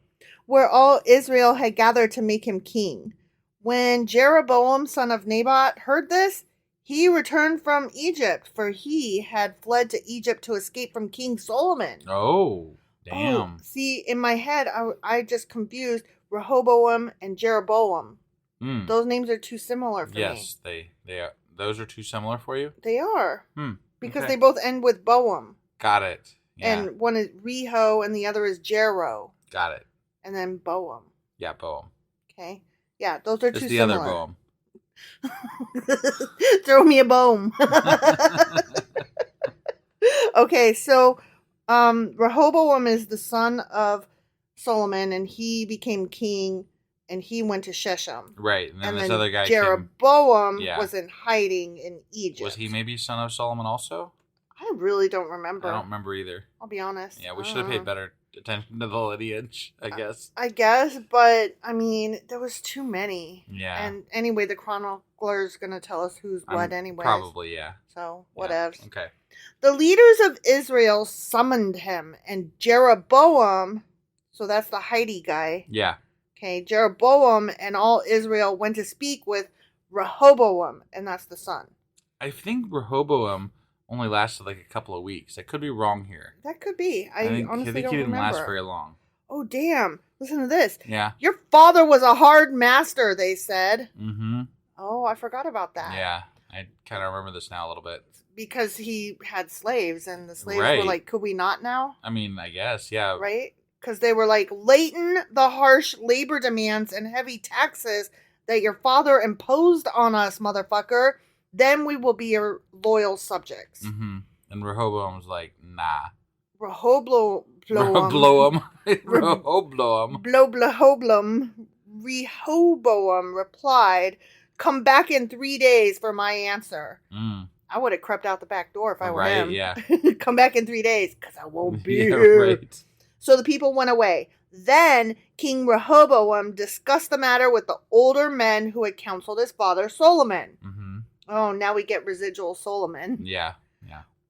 Where all Israel had gathered to make him king. When Jeroboam, son of Nebat, heard this, he returned from Egypt, for he had fled to Egypt to escape from King Solomon. Oh, damn. Oh, see, in my head, I just confused Rehoboam and Jeroboam. Those names are too similar for me. Yes, they are. Those are too similar for you? They are. Because okay. they both end with Boam. Got it. Yeah. And one is Reho and the other is Jero. Got it. And then Boam. Yeah, Boam. Okay. Yeah, those are it's too the similar. Other Boam. Throw me a bone. Okay, so Rehoboam is the son of Solomon, and he became king, and he went to Shechem. Right, and then this then other guy Jeroboam was in hiding in Egypt. Was he maybe son of Solomon also? I really don't remember. I don't remember either. I'll be honest. Yeah, we should have paid better attention to the lineage, I guess. I guess, but, I mean, there was too many. Yeah. And anyway, the chronicler's going to tell us who's what anyway. Probably, yeah. So, whatever. Yeah. Okay. The leaders of Israel summoned him, and Jeroboam, so that's the Heidi guy. Yeah. Okay, Jeroboam and all Israel went to speak with Rehoboam, and that's the son. I think Rehoboam only lasted like a couple of weeks. I could be wrong here. That could be. I honestly don't remember. He didn't last very long. Oh, damn. Listen to this. Yeah. Your father was a hard master, they said. Mm-hmm. Oh, I forgot about that. Yeah. I kind of remember this now a little bit. Because he had slaves, and the slaves were like, could we not now? I mean, I guess, yeah. Right? Because they were like, lighten the harsh labor demands and heavy taxes that your father imposed on us, motherfucker. Then we will be your loyal subjects. Mm-hmm. And Rehoboam's like, nah. Rehoboam. Rehoboam replied, come back in 3 days for my answer. I would have crept out the back door if I were him. Yeah. Come back in 3 days, because I won't be here. Right. So the people went away. Then King Rehoboam discussed the matter with the older men who had counseled his father Solomon. Mm-hmm. Oh, now we get residual Solomon. Yeah.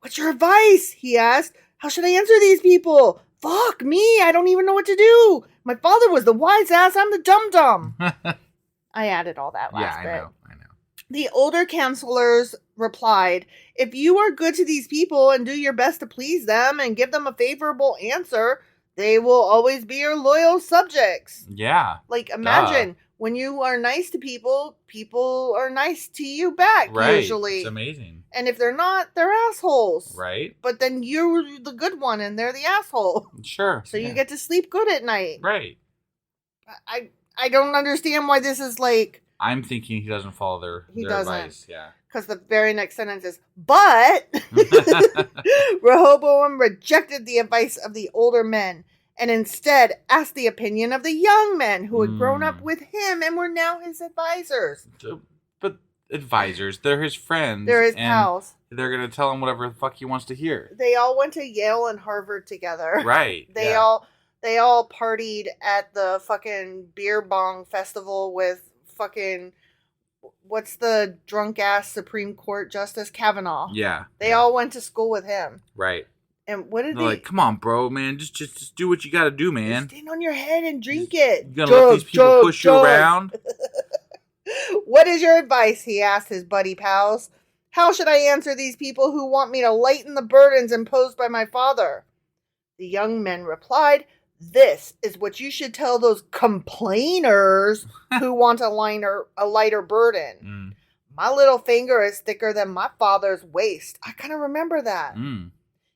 What's your advice? He asked. How should I answer these people? Fuck me, I don't even know what to do. My father was the wise ass, I'm the dum-dum. I added all that last bit. I know. The older counselors replied, if you are good to these people and do your best to please them and give them a favorable answer, they will always be your loyal subjects. Yeah. Like, imagine when you are nice to people, people are nice to you back, usually. It's amazing. And if they're not, they're assholes. Right. But then you're the good one and they're the asshole. Sure. So you get to sleep good at night. Right. I don't understand why this is like... I'm thinking he doesn't follow their advice. Yeah. Because the very next sentence is, but Rehoboam rejected the advice of the older men and instead asked the opinion of the young men who had grown up with him and were now his advisors. But advisors, they're his friends. They're his pals. They're going to tell him whatever the fuck he wants to hear. They all went to Yale and Harvard together. Right. They all partied at the fucking beer bong festival with fucking, what's the drunk ass Supreme Court Justice Kavanaugh? Yeah. They all went to school with him. Right. And what did They're like, come on, bro, man, just do what you got to do, man. Stand on your head and drink it. You gonna let these people push you around? What is your advice? He asked his buddy pals. How should I answer these people who want me to lighten the burdens imposed by my father? The young men replied, this is what you should tell those complainers who want a lighter burden. My little finger is thicker than my father's waist. I kind of remember that.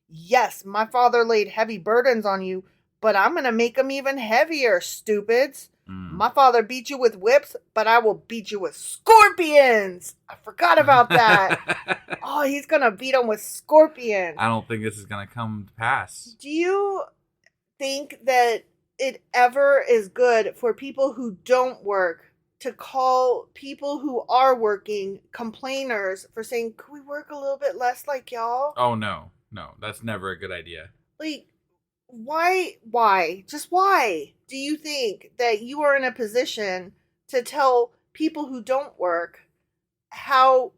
Yes, my father laid heavy burdens on you, but I'm going to make them even heavier, stupids. My father beat you with whips, but I will beat you with scorpions. I forgot about that. Oh, he's going to beat them with scorpions. I don't think this is going to come to pass. Do you think that it ever is good for people who don't work to call people who are working complainers for saying, could we work a little bit less like y'all? Oh, no. No, that's never a good idea. Like, why? Just why do you think that you are in a position to tell people who don't work how...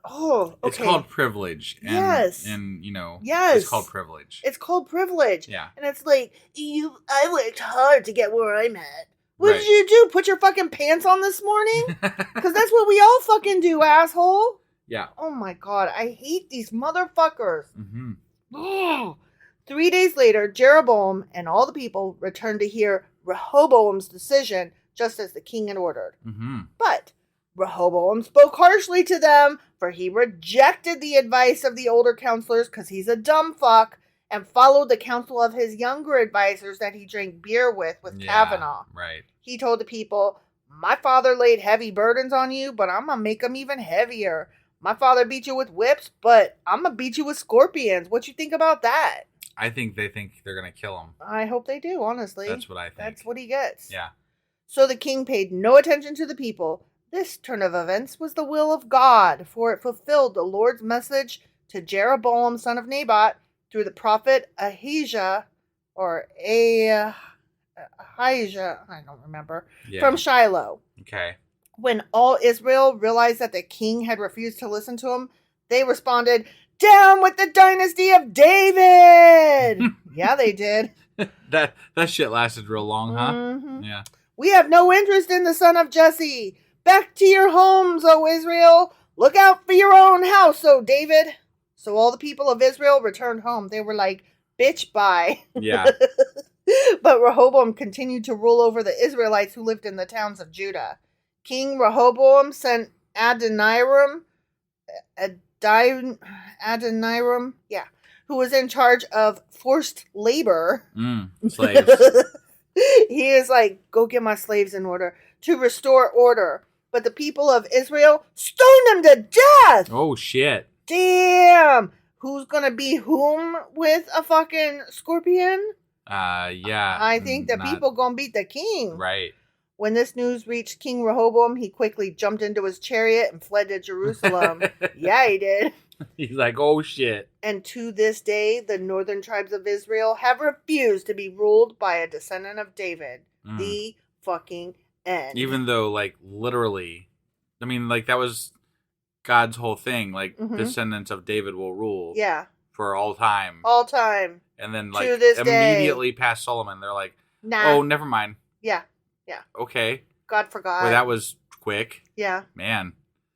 Oh, okay. It's called privilege. And, yes. And, you know, yes. It's called privilege. It's called privilege. Yeah. And it's like, I worked hard to get where I'm at. What did you do? Put your fucking pants on this morning? Because that's what we all fucking do, asshole. Yeah. Oh my God. I hate these motherfuckers. Mm-hmm. 3 days later, Jeroboam and all the people returned to hear Rehoboam's decision, just as the king had ordered. Mm-hmm. But Rehoboam spoke harshly to them, for he rejected the advice of the older counselors because he's a dumb fuck, and followed the counsel of his younger advisors that he drank beer with Kavanaugh. Right. He told the people, my father laid heavy burdens on you, but I'm going to make them even heavier. My father beat you with whips, but I'm going to beat you with scorpions. What you think about that? I think they think they're going to kill him. I hope they do, honestly. That's what I think. That's what he gets. Yeah. So the king paid no attention to the people. This turn of events was the will of God, for it fulfilled the Lord's message to Jeroboam, son of Nebat, through the prophet Ahijah, I don't remember, from Shiloh. Okay. When all Israel realized that the king had refused to listen to him, they responded, down with the dynasty of David! Yeah, they did. That shit lasted real long, huh? Mm-hmm. Yeah. We have no interest in the son of Jesse. Back to your homes, O Israel. Look out for your own house, O David. So all the people of Israel returned home. They were like, bitch, bye. Yeah. But Rehoboam continued to rule over the Israelites who lived in the towns of Judah. King Rehoboam sent Adoniram, who was in charge of forced labor. Slaves. He is like, go get my slaves in order, to restore order. But the people of Israel stoned him to death. Oh, shit. Damn. Who's going to be whom with a fucking scorpion? Yeah. I think the people going to beat the king. Right. When this news reached King Rehoboam, he quickly jumped into his chariot and fled to Jerusalem. Yeah, he did. He's like, oh, shit. And to this day, the northern tribes of Israel have refused to be ruled by a descendant of David. The fucking end. Even though, like, literally, I mean, like, that was God's whole thing. Like, descendants of David will rule. Yeah. For all time. All time. And then, like, to this immediately day. Past Solomon, they're like, nah. Oh, never mind. Yeah. Yeah. Okay. God forgot. Well, that was quick. Yeah. Man.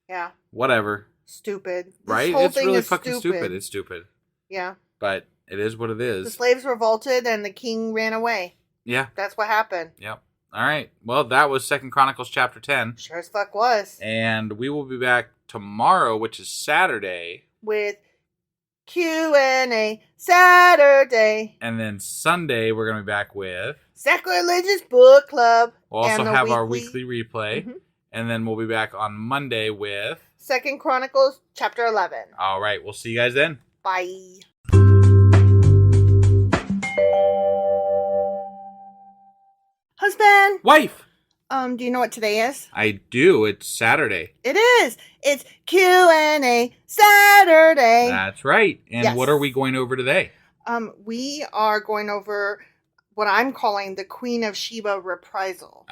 Yeah. Whatever. Stupid. This right? whole It's thing really is fucking stupid. It's stupid. Yeah. But it is what it is. The slaves revolted and the king ran away. Yeah. That's what happened. Yep. All right. Well, that was 2 Chronicles chapter 10. Sure as fuck was. And we will be back tomorrow, which is Saturday. With Q&A Saturday. And then Sunday, we're going to be back with Sacrilegious Book Club. We'll also have our weekly replay. Mm-hmm. And then we'll be back on Monday with 2 Chronicles Chapter 11. All right. We'll see you guys then. Bye. Husband. Wife. Do you know what today is? I do. It's Saturday. It is. It's Q&A Saturday. That's right. And yes. What are we going over today? We are going over what I'm calling the Queen of Sheba reprisal.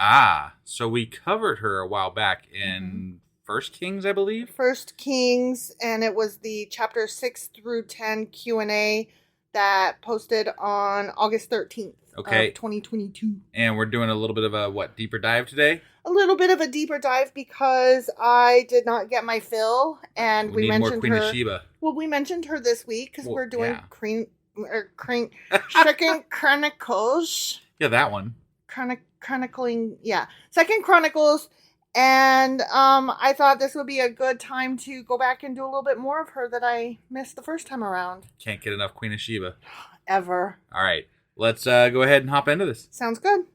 So we covered her a while back in First Kings, I believe. First Kings, and it was the chapter 6 through 10 Q&A that posted on August 13th. Okay. Of 2022. And we're doing a little bit of a, deeper dive today? A little bit of a deeper dive because I did not get my fill, and we mentioned more Queen her. of Sheba. Well, we mentioned her this week because we're doing yeah. 2 Chronicles. Yeah, that one. Chronicling, yeah. 2 Chronicles, and I thought this would be a good time to go back and do a little bit more of her that I missed the first time around. Can't get enough Queen of Sheba. Ever. All right. Let's go ahead and hop into this. Sounds good.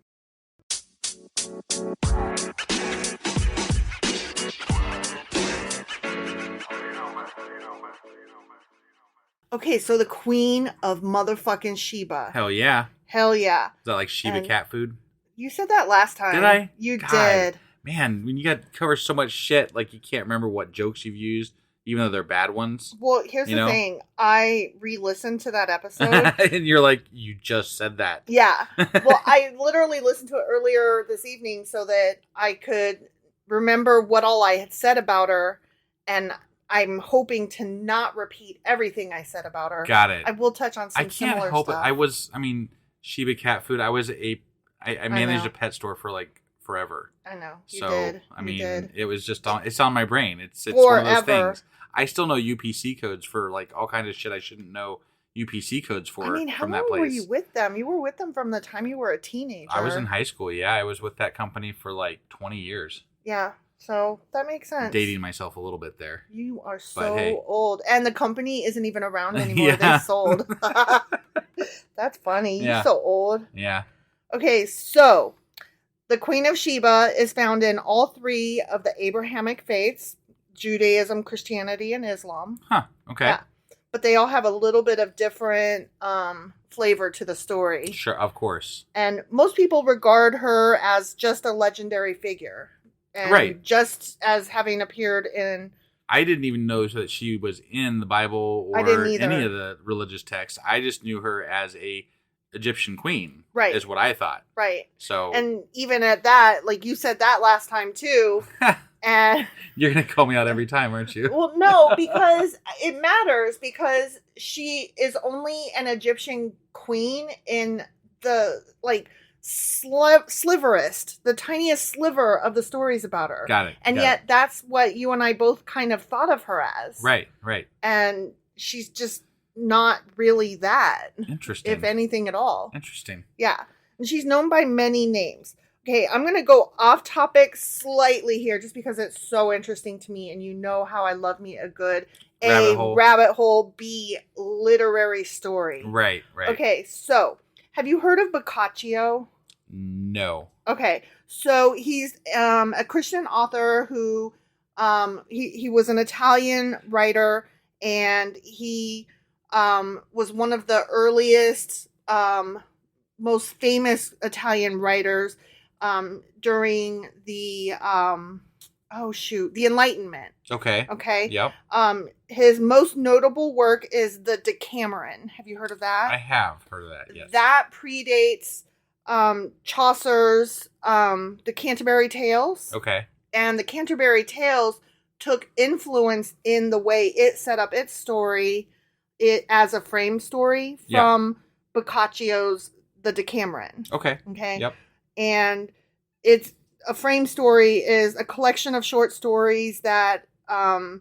Okay, so the Queen of motherfucking Sheba. Hell yeah. Hell yeah. Is that like Sheba And cat food? You said that last time. Did I? You God. did. Man, when you got to cover so much shit, like you can't remember what jokes you've used, even though they're bad ones. Well, here's the thing. I re-listened to that episode. And you're like, you just said that. Yeah. Well, I literally listened to it earlier this evening so that I could remember what all I had said about her. And I'm hoping to not repeat everything I said about her. Got it. I will touch on some I can't similar help stuff. it. Sheba cat food. I managed a pet store for like forever. I know. You So, did. it was just it's on my brain. It's one of those Forever. things. I still know UPC codes for like all kinds of shit I shouldn't know UPC codes for. How from that long place. were you with them? You were with them from the time you were a teenager. I was in high school. Yeah, I was with that company for like 20 years. Yeah, so that makes sense. Dating myself a little bit there. You are so old, and the company isn't even around anymore. Yeah. They sold. That's funny. Yeah. You're so old. Yeah. Okay, so the Queen of Sheba is found in all three of the Abrahamic faiths: Judaism, Christianity, and Islam. Huh. Okay. Yeah. But they all have a little bit of different flavor to the story. Sure, of course. And most people regard her as just a legendary figure. And right. Just as having appeared in... I didn't even know that she was in the Bible or any of the religious texts. I just knew her as a Egyptian queen. Right. Is what I thought. Right. So... And even at that, like you said that last time too... And you're going to call me out every time, aren't you? Well, no, because it matters, because she is only an Egyptian queen in the, like, sliverest, the tiniest sliver of the stories about her. Got it. And yet that's what you and I both kind of thought of her as. Right, right. And she's just not really that. Interesting. If anything at all. Interesting. Yeah. And she's known by many names. Okay, I'm going to go off topic slightly here just because it's so interesting to me, and you know how I love me a good rabbit hole, B, literary story. Right, right. Okay, so have you heard of Boccaccio? No. Okay, so he's a Christian author who he was an Italian writer, and he was one of the earliest, most famous Italian writers during the Enlightenment. Okay. Okay. Yep. His most notable work is the Decameron. Have you heard of that? I have heard of that. Yes. That predates Chaucer's the Canterbury Tales. Okay. And the Canterbury Tales took influence in the way it set up its story, as a frame story from Boccaccio's The Decameron. Okay. Okay. Yep. And it's a frame story is a collection of short stories that are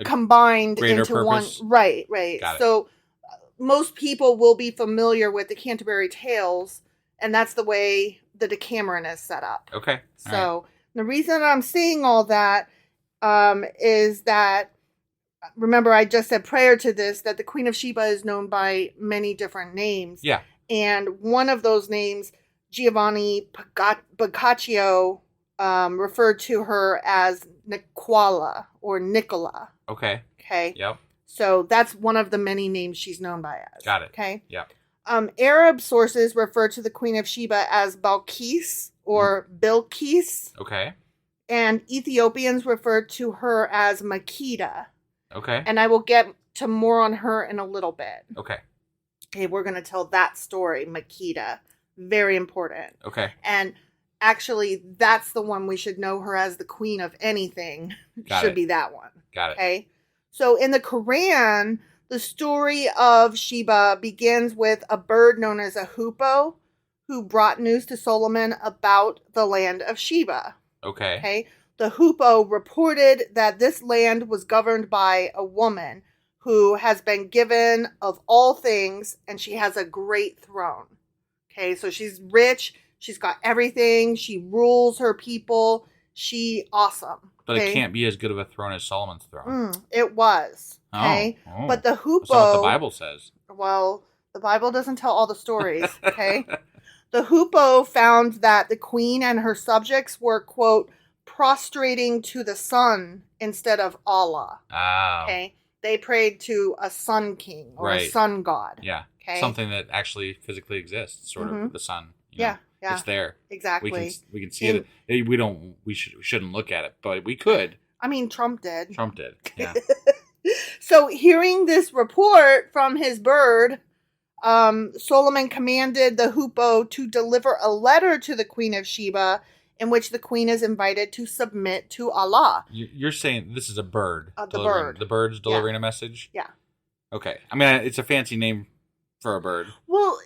combined into purpose. one. Right, right. Got it. So most people will be familiar with the Canterbury Tales, and that's the way the Decameron is set up. Okay. So the reason I'm saying all that is that, remember I just said prior to this that the Queen of Sheba is known by many different names. Yeah. And one of those names, Giovanni Boccaccio, referred to her as Nicola or Nicola. Okay. Okay. Yep. So that's one of the many names she's known by as. Got it. Okay. Yep. Arab sources refer to the Queen of Sheba as Balkis or Bilqis. Okay. And Ethiopians refer to her as Makeda. Okay. And I will get to more on her in a little bit. Okay. Okay, we're going to tell that story, Makeda. Very important. Okay. And actually, that's the one we should know her as the queen of anything. Got should it. be that one. Got it. Okay. So in the Quran, the story of Sheba begins with a bird known as a hoopoe who brought news to Solomon about the land of Sheba. Okay. Okay. The hoopoe reported that this land was governed by a woman who has been given of all things, and she has a great throne. Okay, so she's rich, she's got everything, she rules her people, she awesome. But okay? it can't be as good of a throne as Solomon's throne. It was. Okay. Oh. But the hoopoe. That's not what the Bible says. Well, the Bible doesn't tell all the stories, okay? The hoopoe found that the queen and her subjects were, quote, prostrating to the sun instead of Allah. Oh. Okay. they prayed to a sun king or a sun god. Yeah. Okay. Something that actually physically exists, sort of the sun. You know? Yeah. It's there. Exactly. We can see it. We shouldn't look at it, but we could. I mean, Trump did. Yeah. So hearing this report from his bird, Solomon commanded the hoopoe to deliver a letter to the Queen of Sheba in which the queen is invited to submit to Allah. You're saying this is a bird. The bird. The bird's delivering a message? Yeah. Okay. I mean, it's a fancy name for a bird. Well,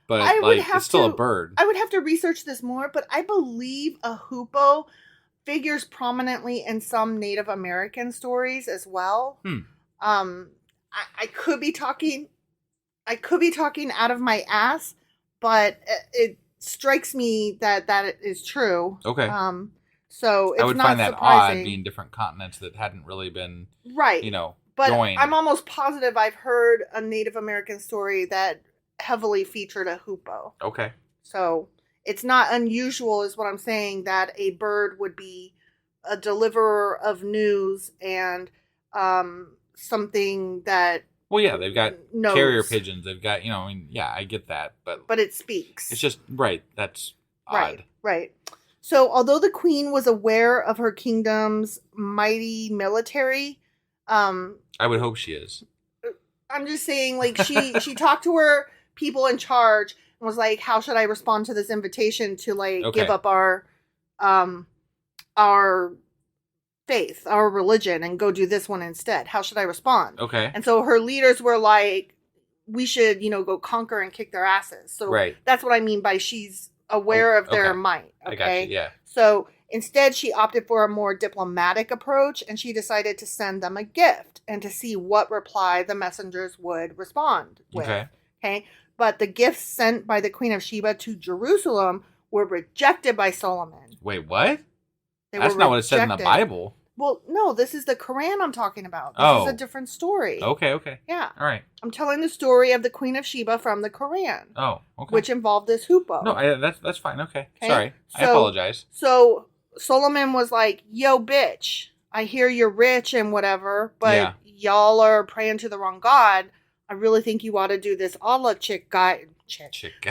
but it's still a bird. I would have to research this more, but I believe a hoopoe figures prominently in some Native American stories as well. I could be talking out of my ass, but it strikes me that is true. Okay. So it's I would not find that surprising. odd being different continents that hadn't really been right. But joined. I'm almost positive I've heard a Native American story that heavily featured a hoopoe. Okay. So it's not unusual, is what I'm saying, that a bird would be a deliverer of news and something that. Well, yeah, they've got knows. Carrier pigeons. They've got, I get that, but it speaks. It's just right. That's odd. Right. So, although the queen was aware of her kingdom's mighty military, I would hope she is. I'm just saying, like, she talked to her people in charge and was like, "How should I respond to this invitation to give up our faith, our religion, and go do this one instead? How should I respond?" Okay. And so her leaders were like, "We should, go conquer and kick their asses." So that's what I mean by she's aware of their might. Okay. I got you, yeah. So instead, she opted for a more diplomatic approach, and she decided to send them a gift and to see what reply the messengers would respond with. Okay. But the gifts sent by the Queen of Sheba to Jerusalem were rejected by Solomon. Wait, what? That's not what it said in the Bible. Well, no, this is the Quran I'm talking about. This is a different story. Okay. Yeah. All right. I'm telling the story of the Queen of Sheba from the Quran. Oh, okay. Which involved this hoopoe. No, that's fine. Okay. Sorry. I apologize. So Solomon was like, "Yo, bitch, I hear you're rich and whatever, but y'all are praying to the wrong God. I really think you ought to do this Allah guy.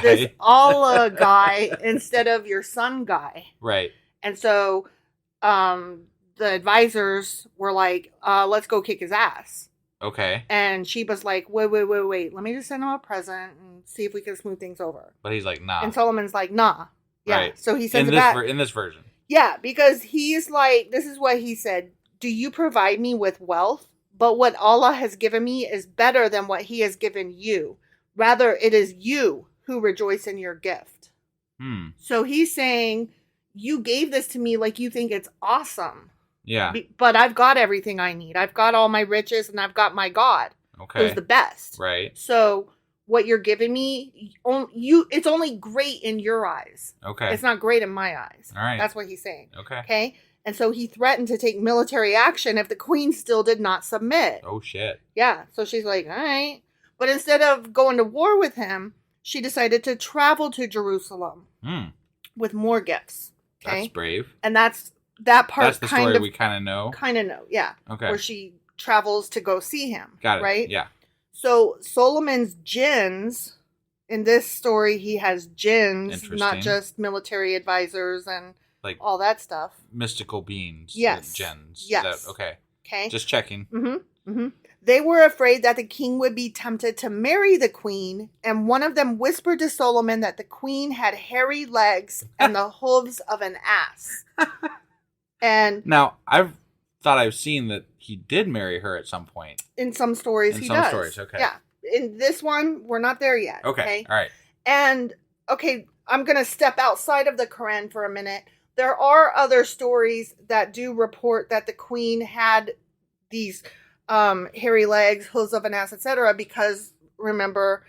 This Allah guy instead of your son guy." Right. And so the advisors were like, "Let's go kick his ass." Okay. And Sheba's like, wait. Let me just send him a present and see if we can smooth things over. But he's like, nah. And Solomon's like, nah. Yeah. Right. So he sends it back. In this version. Yeah, because he's like, this is what he said. "Do you provide me with wealth? But what Allah has given me is better than what he has given you. Rather, it is you who rejoice in your gift." So he's saying, you gave this to me like you think it's awesome. Yeah. But I've got everything I need. I've got all my riches and I've got my God. Okay. Who's the best. Right. So what you're giving me, it's only great in your eyes. Okay. It's not great in my eyes. All right. That's what he's saying. Okay. And so he threatened to take military action if the queen still did not submit. Oh, shit. Yeah. So she's like, all right. But instead of going to war with him, she decided to travel to Jerusalem with more gifts. Okay. That's brave. And that part that's the story we kind of know. Kind of know, yeah. Okay. Where she travels to go see him. Got it. Right? Yeah. So Solomon's jinns, in this story, he has jinns, not just military advisors and all that stuff. Mystical beings. Yes. Gens. Yes. Okay. Okay. Just checking. They were afraid that the king would be tempted to marry the queen, and one of them whispered to Solomon that the queen had hairy legs and the hooves of an ass. And now, I've seen that he did marry her at some point. In some stories, he does. In some stories, okay. Yeah. In this one, we're not there yet. Okay. All right. And, I'm going to step outside of the Quran for a minute. There are other stories that do report that the queen had these hairy legs, hooves of an ass, etc. Because, remember,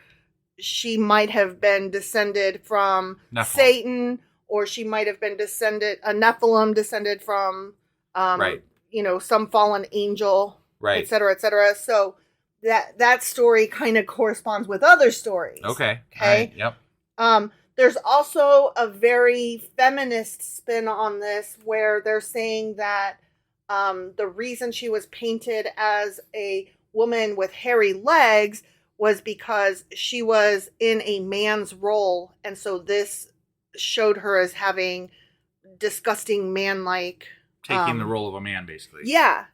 she might have been descended from Satan, or she might have been a Nephilim descended from, some fallen angel, etc., etc. So that story kind of corresponds with other stories. Okay. Okay. Right. Yep. There's also a very feminist spin on this where they're saying that the reason she was painted as a woman with hairy legs was because she was in a man's role. And so this showed her as having disgusting man-like... Taking the role of a man, basically. Yeah.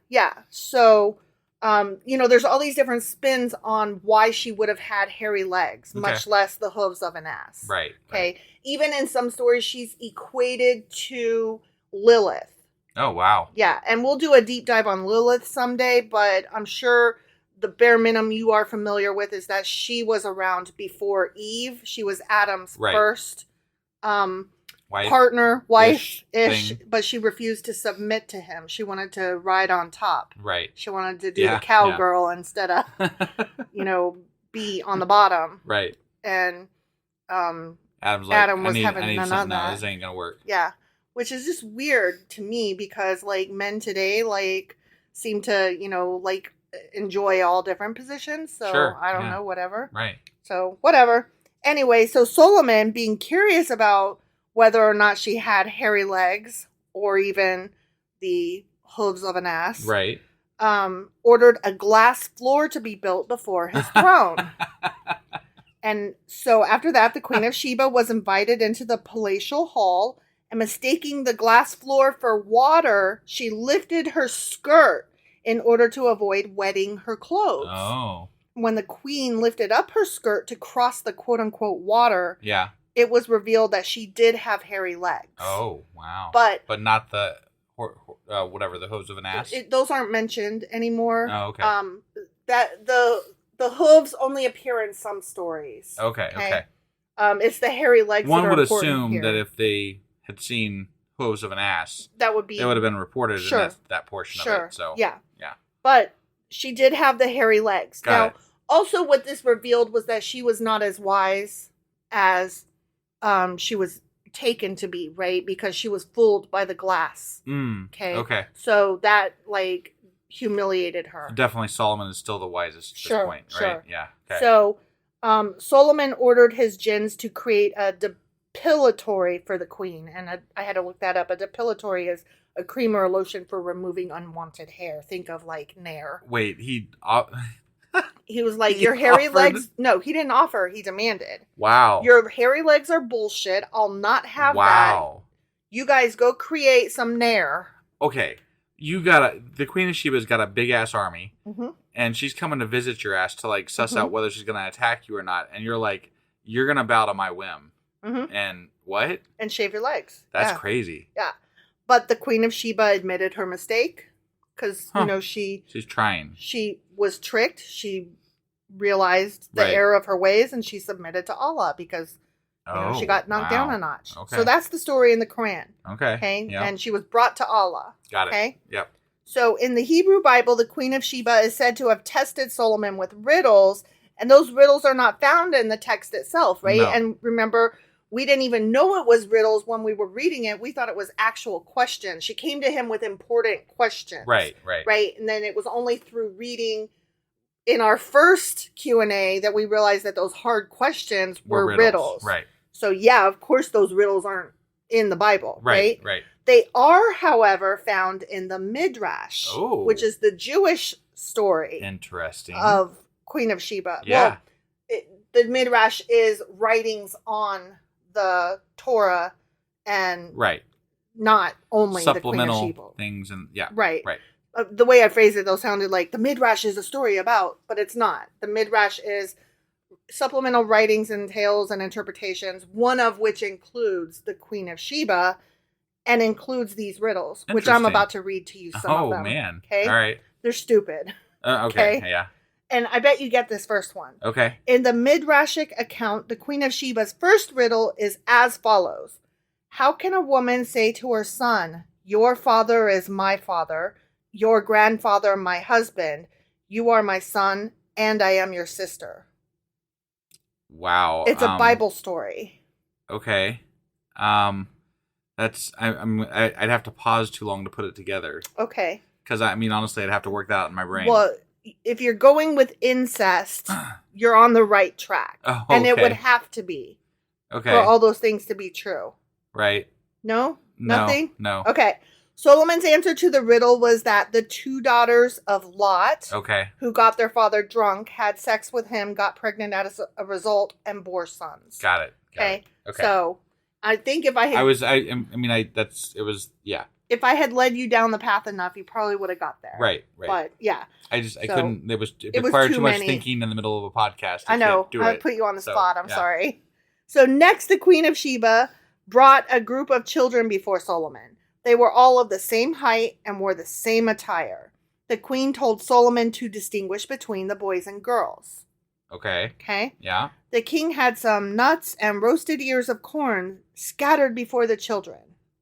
So, there's all these different spins on why she would have had hairy legs, much less the hooves of an ass. Right. Okay. Right. Even in some stories, she's equated to Lilith. Oh, wow. Yeah. And we'll do a deep dive on Lilith someday, but I'm sure the bare minimum you are familiar with is that she was around before Eve. She was Adam's first partner, wife-ish, but she refused to submit to him. She wanted to ride on top. Right. She wanted to do the cowgirl instead of, be on the bottom. Right. And Adam's like, Adam was I need having none something of now. that. This ain't gonna work. Yeah. Which is just weird to me because, like, men today, like, seem to, like, enjoy all different positions. So, sure. I don't know, whatever. Right. So, whatever. Anyway, so Solomon, being curious about whether or not she had hairy legs or even the hooves of an ass. Right. Ordered a glass floor to be built before his throne. And so after that, the Queen of Sheba was invited into the palatial hall, and mistaking the glass floor for water, she lifted her skirt in order to avoid wetting her clothes. Oh. When the queen lifted up her skirt to cross the quote-unquote water, it was revealed that she did have hairy legs. Oh, wow. But not the, the hooves of an ass? Those aren't mentioned anymore. Oh, okay. That the hooves only appear in some stories. Okay. It's the hairy legs. One that would are important assume here. that if they had seen hooves of an ass, that would be, it would have been reported in that portion of it. So yeah. But she did have the hairy legs. Got it. Also, what this revealed was that she was not as wise as she was taken to be, right? Because she was fooled by the glass. Okay. So that, like, humiliated her. Definitely Solomon is still the wisest at this point, right? Yeah. Okay. So Solomon ordered his jinns to create a depilatory for the queen. And I had to look that up. A depilatory is a cream or a lotion for removing unwanted hair. Think of, like, Nair. Wait, he was like, your hairy legs... No, he didn't offer. He demanded. Wow. Your hairy legs are bullshit. I'll not have that. You guys go create some Nair. Okay. The Queen of Sheba's got a big ass army, and she's coming to visit your ass to, like, suss out whether she's going to attack you or not. And you're like, you're going to bow to my whim. And what? And shave your legs. That's crazy. Yeah. But the Queen of Sheba admitted her mistake because, she's trying. She was tricked. She realized the error of her ways, and she submitted to Allah because she got knocked down a notch. Okay. So that's the story in the Quran. Okay. Yep. And she was brought to Allah. Got it. Okay. Yep. So in the Hebrew Bible, the Queen of Sheba is said to have tested Solomon with riddles, and those riddles are not found in the text itself, right? No. And remember, we didn't even know it was riddles when we were reading it. We thought it was actual questions. She came to him with important questions. Right. And then it was only through reading in our first Q&A that we realized that those hard questions were riddles. Right. So yeah, of course those riddles aren't in the Bible, right? Right. They are, however, found in the Midrash, which is the Jewish story. Interesting. Of Queen of Sheba. Yeah. Well, the Midrash is writings on the Torah and not only supplemental the Queen of Sheba. Things and Right. The way I phrased it, though, sounded like the Midrash is a story about, but it's not. The Midrash is supplemental writings and tales and interpretations, one of which includes the Queen of Sheba and includes these riddles, which I'm about to read to you some of them. Oh, man. Okay? All right. They're stupid. Okay. Yeah. And I bet you get this first one. Okay. In the Midrashic account, the Queen of Sheba's first riddle is as follows. How can a woman say to her son, your father is my father, your grandfather my husband, you are my son, and I am your sister? Wow. It's a Bible story. Okay. I'd have to pause too long to put it together. Okay. Because, honestly, I'd have to work that out in my brain. Well, if you're going with incest, you're on the right track. Oh, okay. And it would have to be. Okay. For all those things to be true. Right. No? Nothing? No. Okay. Solomon's answer to the riddle was that the 2 daughters of Lot, who got their father drunk, had sex with him, got pregnant as a result, and bore sons. Got it. Okay. So I think if I had... If I had led you down the path enough, you probably would have got there. Right. But, yeah. I couldn't... It required too much thinking in the middle of a podcast. I know. I put you on the spot. I'm sorry. So next, the Queen of Sheba brought a group of children before Solomon. They were all of the same height and wore the same attire. The queen told Solomon to distinguish between the boys and girls. Okay? Yeah. The king had some nuts and roasted ears of corn scattered before the children.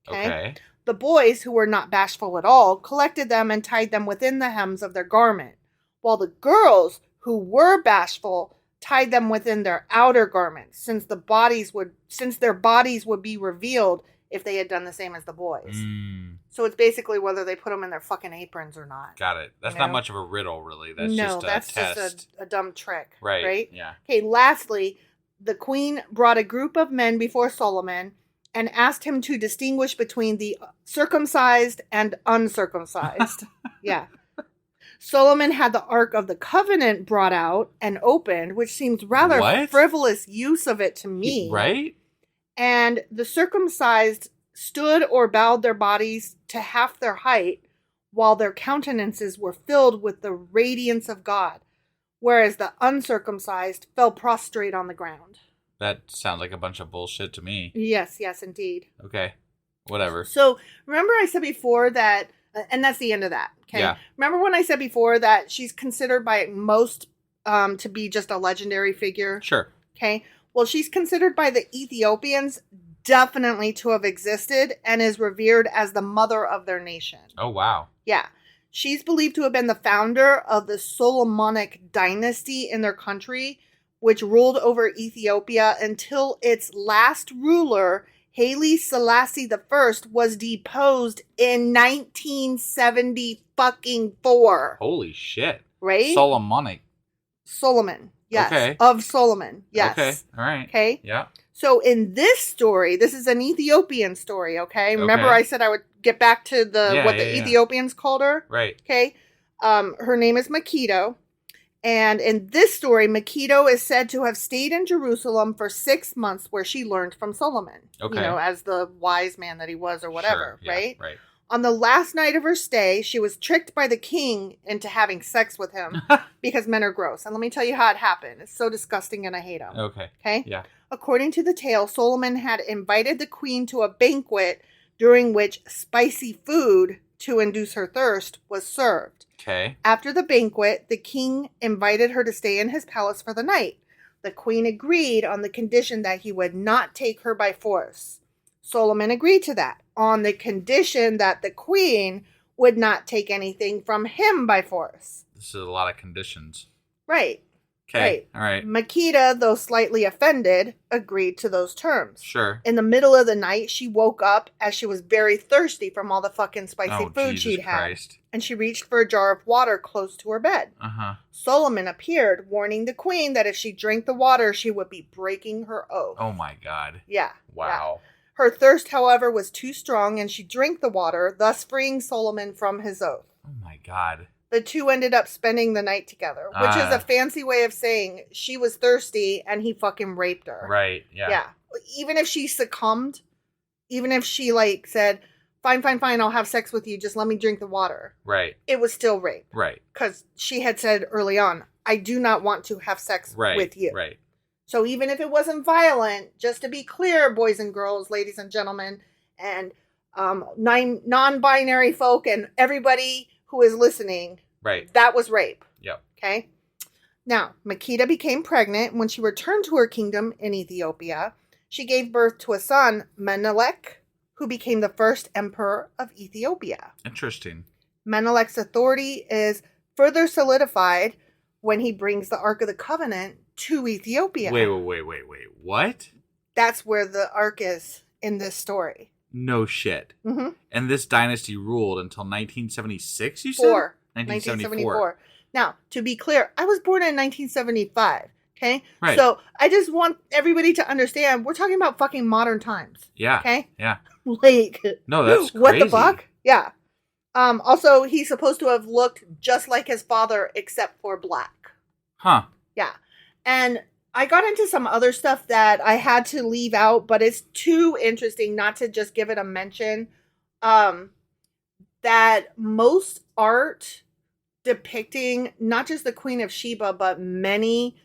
Okay? The boys, who were not bashful at all, collected them and tied them within the hems of their garment, while the girls, who were bashful, tied them within their outer garments, since their bodies would be revealed if they had done the same as the boys. So it's basically whether they put them in their fucking aprons or not. Got it. That's not much of a riddle, really. That's just a dumb trick. Right? Yeah. Okay, lastly, the queen brought a group of men before Solomon and asked him to distinguish between the circumcised and uncircumcised. Yeah. Solomon had the Ark of the Covenant brought out and opened, which seems rather frivolous use of it to me. Right? And the circumcised stood or bowed their bodies to half their height, while their countenances were filled with the radiance of God, whereas the uncircumcised fell prostrate on the ground. That sounds like a bunch of bullshit to me. Yes, indeed. Okay, whatever. So, remember I said before that, and that's the end of that, okay? Yeah. Remember when I said before that she's considered by most to be just a legendary figure? Sure. Okay. Well, she's considered by the Ethiopians definitely to have existed and is revered as the mother of their nation. Oh, wow. Yeah. She's believed to have been the founder of the Solomonic dynasty in their country, which ruled over Ethiopia until its last ruler, Haile Selassie I, was deposed in 1974. Holy shit. Right? Solomonic. Solomon. Yes. Okay. Of Solomon. Yes. Okay. All right. Okay. Yeah. So in this story, this is an Ethiopian story, okay? Remember I said I would get back to the Ethiopians called her? Right. Okay. Her name is Makito. And in this story, Makito is said to have stayed in Jerusalem for 6 months where she learned from Solomon. Okay. You know, as the wise man that he was or whatever, sure. right? Right. On the last night of her stay, she was tricked by the king into having sex with him because men are gross. And let me tell you how it happened. It's so disgusting and I hate them. Okay. Okay? Yeah. According to the tale, Solomon had invited the queen to a banquet during which spicy food to induce her thirst was served. Okay. After the banquet, the king invited her to stay in his palace for the night. The queen agreed on the condition that he would not take her by force. Solomon agreed to that on the condition that the queen would not take anything from him by force. This is a lot of conditions. Right. Okay. Right. All right. Makita, though slightly offended, agreed to those terms. Sure. In the middle of the night, she woke up as she was very thirsty from all the fucking spicy food she'd had. And she reached for a jar of water close to her bed. Uh-huh. Solomon appeared, warning the queen that if she drank the water, she would be breaking her oath. Oh my God. Yeah. Wow. Yeah. Her thirst, however, was too strong, and she drank the water, thus freeing Solomon from his oath. Oh my God. The two ended up spending the night together, which is a fancy way of saying she was thirsty and he fucking raped her. Right, yeah. Yeah. Even if she succumbed, even if she, like, said, fine, I'll have sex with you, just let me drink the water. Right. It was still rape. Right. Because she had said early on, I do not want to have sex with you. Right. So even if it wasn't violent, just to be clear, boys and girls, ladies and gentlemen, and non-binary folk and everybody who is listening, right, that was rape. Yep. Okay? Now, Makita became pregnant. When she returned to her kingdom in Ethiopia, she gave birth to a son, Menelik, who became the first emperor of Ethiopia. Interesting. Menelik's authority is further solidified when he brings the Ark of the Covenant to Ethiopia. Wait. What? That's where the Ark is in this story. No shit. Mm-hmm. And this dynasty ruled until 1976, you said? 1974. Now, to be clear, I was born in 1975. Okay? Right. So I just want everybody to understand we're talking about fucking modern times. Yeah. Okay? Yeah. Like, no, that's crazy. What the fuck? Yeah. Also, he's supposed to have looked just like his father, except for black. Huh. Yeah. And I got into some other stuff that I had to leave out, but it's too interesting not to just give it a mention. That most art depicting not just the Queen of Sheba, but many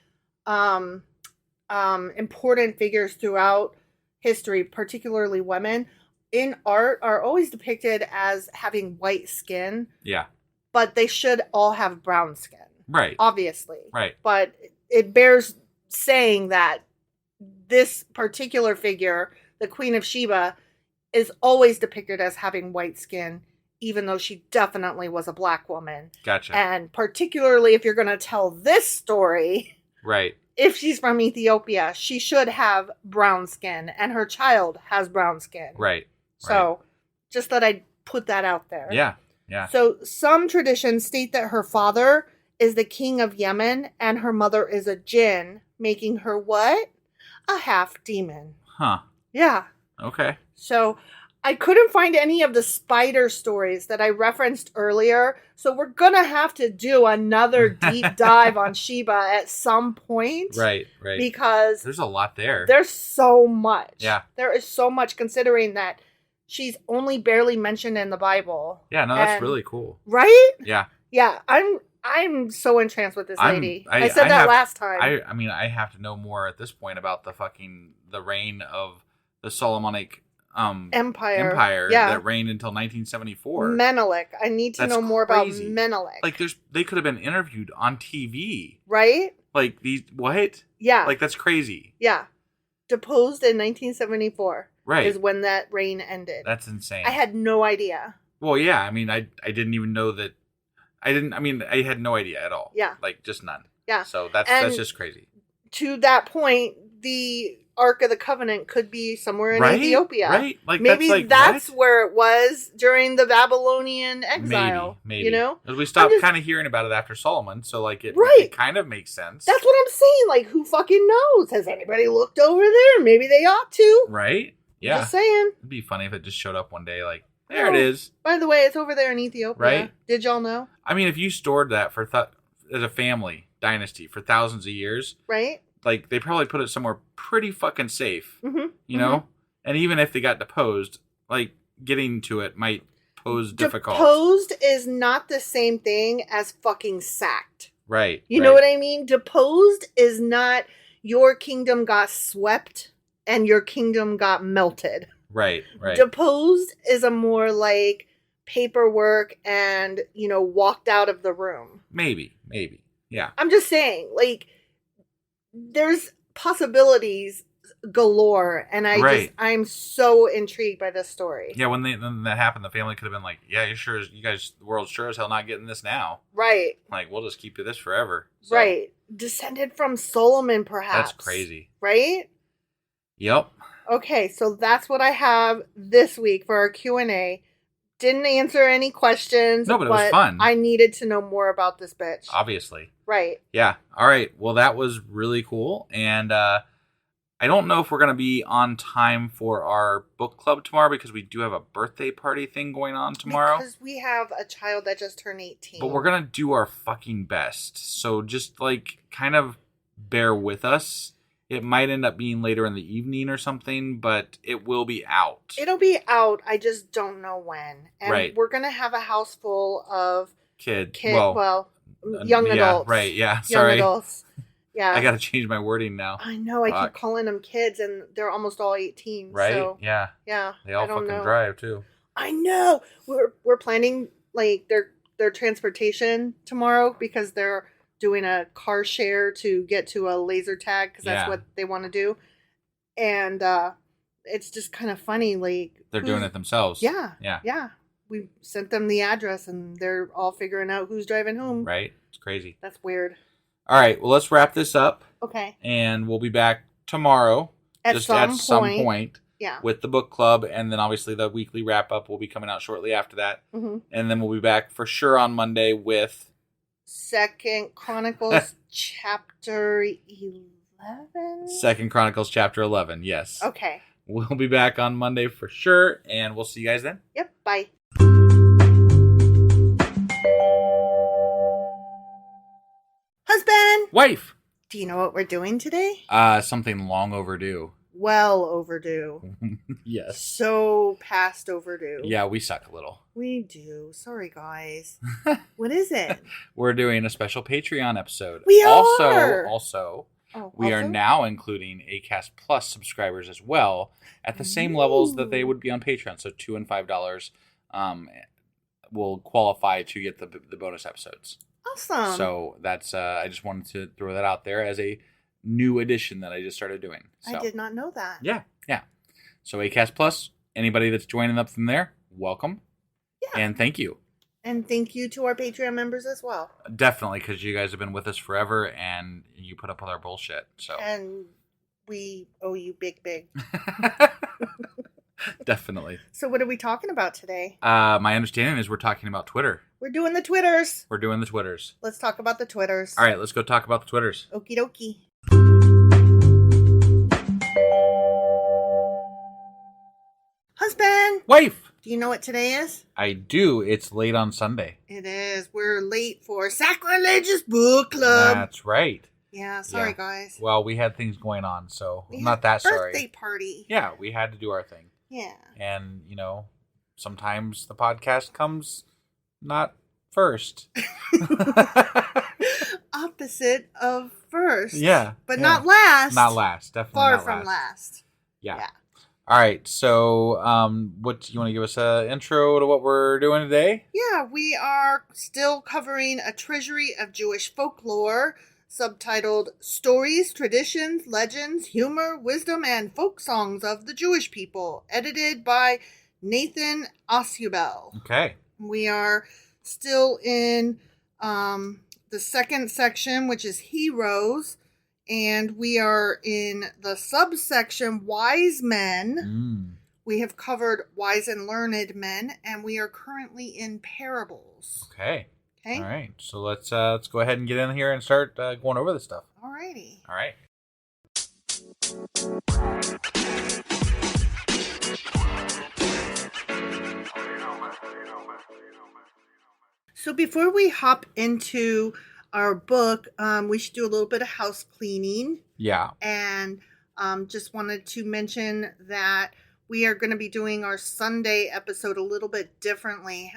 important figures throughout history, particularly women, in art are always depicted as having white skin. Yeah. But they should all have brown skin. Right. Obviously. Right. But it bears saying that this particular figure, the Queen of Sheba, is always depicted as having white skin, even though she definitely was a black woman. Gotcha. And particularly if you're going to tell this story, right. If she's from Ethiopia, she should have brown skin, and her child has brown skin. Right. So, just that I put that out there. Yeah. Yeah. So, some traditions state that her father is the king of Yemen, and her mother is a jinn, making her what? A half demon. Huh. Yeah. Okay. So, I couldn't find any of the spider stories that I referenced earlier. So we're going to have to do another deep dive on Sheba at some point. Right, right. Because there's a lot there. There's so much. Yeah. There is so much, considering that she's only barely mentioned in the Bible. Yeah, no, that's really cool. Right? Yeah. Yeah, I'm so entranced with this lady. I said that last time. I mean, I have to know more at this point about the reign of the Solomonic Empire that reigned until 1974. Menelik. I need to know more about Menelik. Like, they could have been interviewed on TV. Right? Like, what? Yeah. Like, that's crazy. Yeah. Deposed in 1974. Right. Is when that reign ended. That's insane. I had no idea. Well, yeah. I mean, I didn't even know that. I had no idea at all. Yeah. Like, just none. Yeah. So that's just crazy. To that point, the Ark of the Covenant could be somewhere in Ethiopia. Right? Like, maybe that's where it was during the Babylonian exile. Maybe. You know? Because we stopped kind of hearing about it after Solomon, so, like, it kind of makes sense. That's what I'm saying. Like, who fucking knows? Has anybody looked over there? Maybe they ought to. Right? Yeah. Just saying. It'd be funny if it just showed up one day, like, there it is. By the way, it's over there in Ethiopia. Right? Did y'all know? I mean, if you stored that for as a family dynasty for thousands of years. Right? Like, they probably put it somewhere pretty fucking safe, you know? And even if they got deposed, like, getting to it might pose difficult. Deposed is not the same thing as fucking sacked. Right. You know what I mean? Deposed is not your kingdom got swept and your kingdom got melted. Right, right. Deposed is a more like paperwork and, walked out of the room. Maybe. Yeah. I'm just saying, like, there's possibilities galore, and I'm so intrigued by this story. Yeah, when that happened, the family could have been like, "Yeah, you guys, the world's sure as hell not getting this now." Right. Like, we'll just keep this forever. So, right. Descended from Solomon, perhaps. That's crazy. Right? Yep. Okay, so that's what I have this week for our Q&A. Didn't answer any questions. No, but it was fun. I needed to know more about this bitch. Obviously. Right. Yeah. All right. Well, that was really cool. And I don't know if we're going to be on time for our book club tomorrow because we do have a birthday party thing going on tomorrow. Because we have a child that just turned 18. But we're going to do our fucking best. So just, like, kind of bear with us. It might end up being later in the evening or something, but it will be out. It'll be out. I just don't know when. And we're going to have a house full of young adults. Right, yeah. Sorry. Young adults. Yeah. I got to change my wording now. I know. I keep calling them kids, and they're almost all 18. Right? So, yeah. Yeah. They all fucking drive, too. I know. We're planning, like, their transportation tomorrow because they're doing a car share to get to a laser tag because that's what they want to do. And it's just kind of funny. Like, they're doing it themselves. Yeah. We sent them the address and they're all figuring out who's driving whom. Right. It's crazy. That's weird. All right. Well, let's wrap this up. Okay. And we'll be back tomorrow. At some point. Yeah. With the book club. And then obviously the weekly wrap up will be coming out shortly after that. Mm-hmm. And then we'll be back for sure on Monday with Second Chronicles Chapter 11? Second Chronicles Chapter 11, yes. Okay. We'll be back on Monday for sure, and we'll see you guys then. Yep, bye. Wife! Do you know what we're doing today? Something long overdue. Well overdue. Yes. So past overdue. Yeah, we suck a little. We do. Sorry, guys. What is it? We're doing a special Patreon episode. We are! We are also? now including Acast Plus subscribers as well at the same levels that they would be on Patreon. So $2 and $5 will qualify to get the bonus episodes. Awesome. So that's I just wanted to throw that out there as a new addition that I just started doing. So, I did not know that. Yeah. So Acast Plus, anybody that's joining up from there, welcome. Yeah. And thank you. And thank you to our Patreon members as well. Definitely, because you guys have been with us forever and you put up with our bullshit. So And we owe you big. Definitely. So what are we talking about today? My understanding is we're talking about Twitter. We're doing the Twitters. We're doing the Twitters. Let's talk about the Twitters. All right, let's go talk about the Twitters. Okie dokie. Husband! Wife! Do you know what today is? I do. It's late on Sunday. It is. We're late for Sacrilegious Book Club. That's right. Yeah, sorry, guys. Well, we had things going on, so We I'm not had that sorry. birthday party. Yeah, we had to do our thing. Yeah. And, sometimes the podcast comes not first. Opposite of first. Yeah. But not last. Not last. Definitely Far not from last. Yeah. All right. So, what you want to give us an intro to what we're doing today? Yeah, we are still covering a treasury of Jewish folklore, subtitled Stories, Traditions, Legends, Humor, Wisdom, and Folk Songs of the Jewish People, edited by Nathan Osubel. Okay. We are still in the second section, which is Heroes, and we are in the subsection Wise Men. We have covered Wise and Learned Men, and we are currently in Parables. Okay. Okay? All right. So let's go ahead and get in here and start going over this stuff. Alrighty. All right. So before we hop into our book, we should do a little bit of house cleaning. Yeah. And just wanted to mention that we are going to be doing our Sunday episode a little bit differently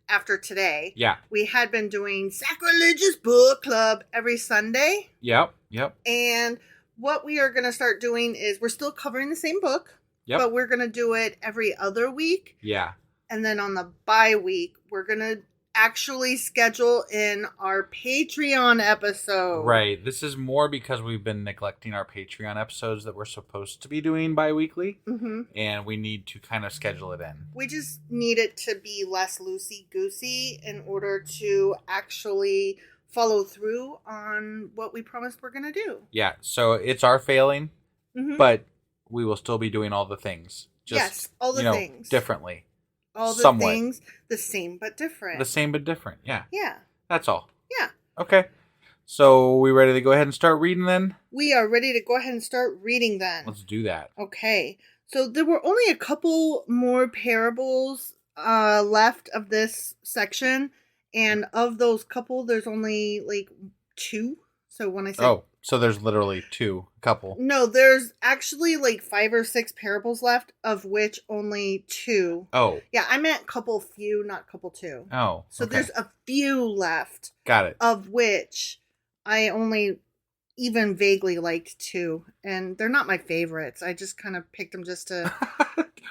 after today. Yeah. We had been doing Sacrilegious Book Club every Sunday. Yep. And what we are going to start doing is we're still covering the same book. Yep. But we're going to do it every other week. Yeah. And then on the bye week, we're going to actually schedule in our Patreon episode. Right. This is more because we've been neglecting our Patreon episodes that we're supposed to be doing bi-weekly. Mm-hmm. And we need to kind of schedule it in. We just need it to be less loosey-goosey in order to actually follow through on what we promised we're going to do. Yeah. So it's our failing, but we will still be doing all the things. Just, yes, all the things. Differently. All the somewhat. things, the same but different. The same but different, yeah. Yeah. That's all. Yeah. Okay. So, we ready to go ahead and start reading then? We are ready to go ahead and start reading then. Let's do that. Okay. So, there were only a couple more parables left of this section. And of those couple, there's only like 2. So, when I say... Oh, so there's literally 2, couple. No, there's actually like 5 or 6 parables left, of which only 2. Oh. Yeah, I meant couple few, not couple 2. Oh. So okay. there's a few left. Got it. Of which I only even vaguely liked 2. And they're not my favorites. I just kind of picked them just to...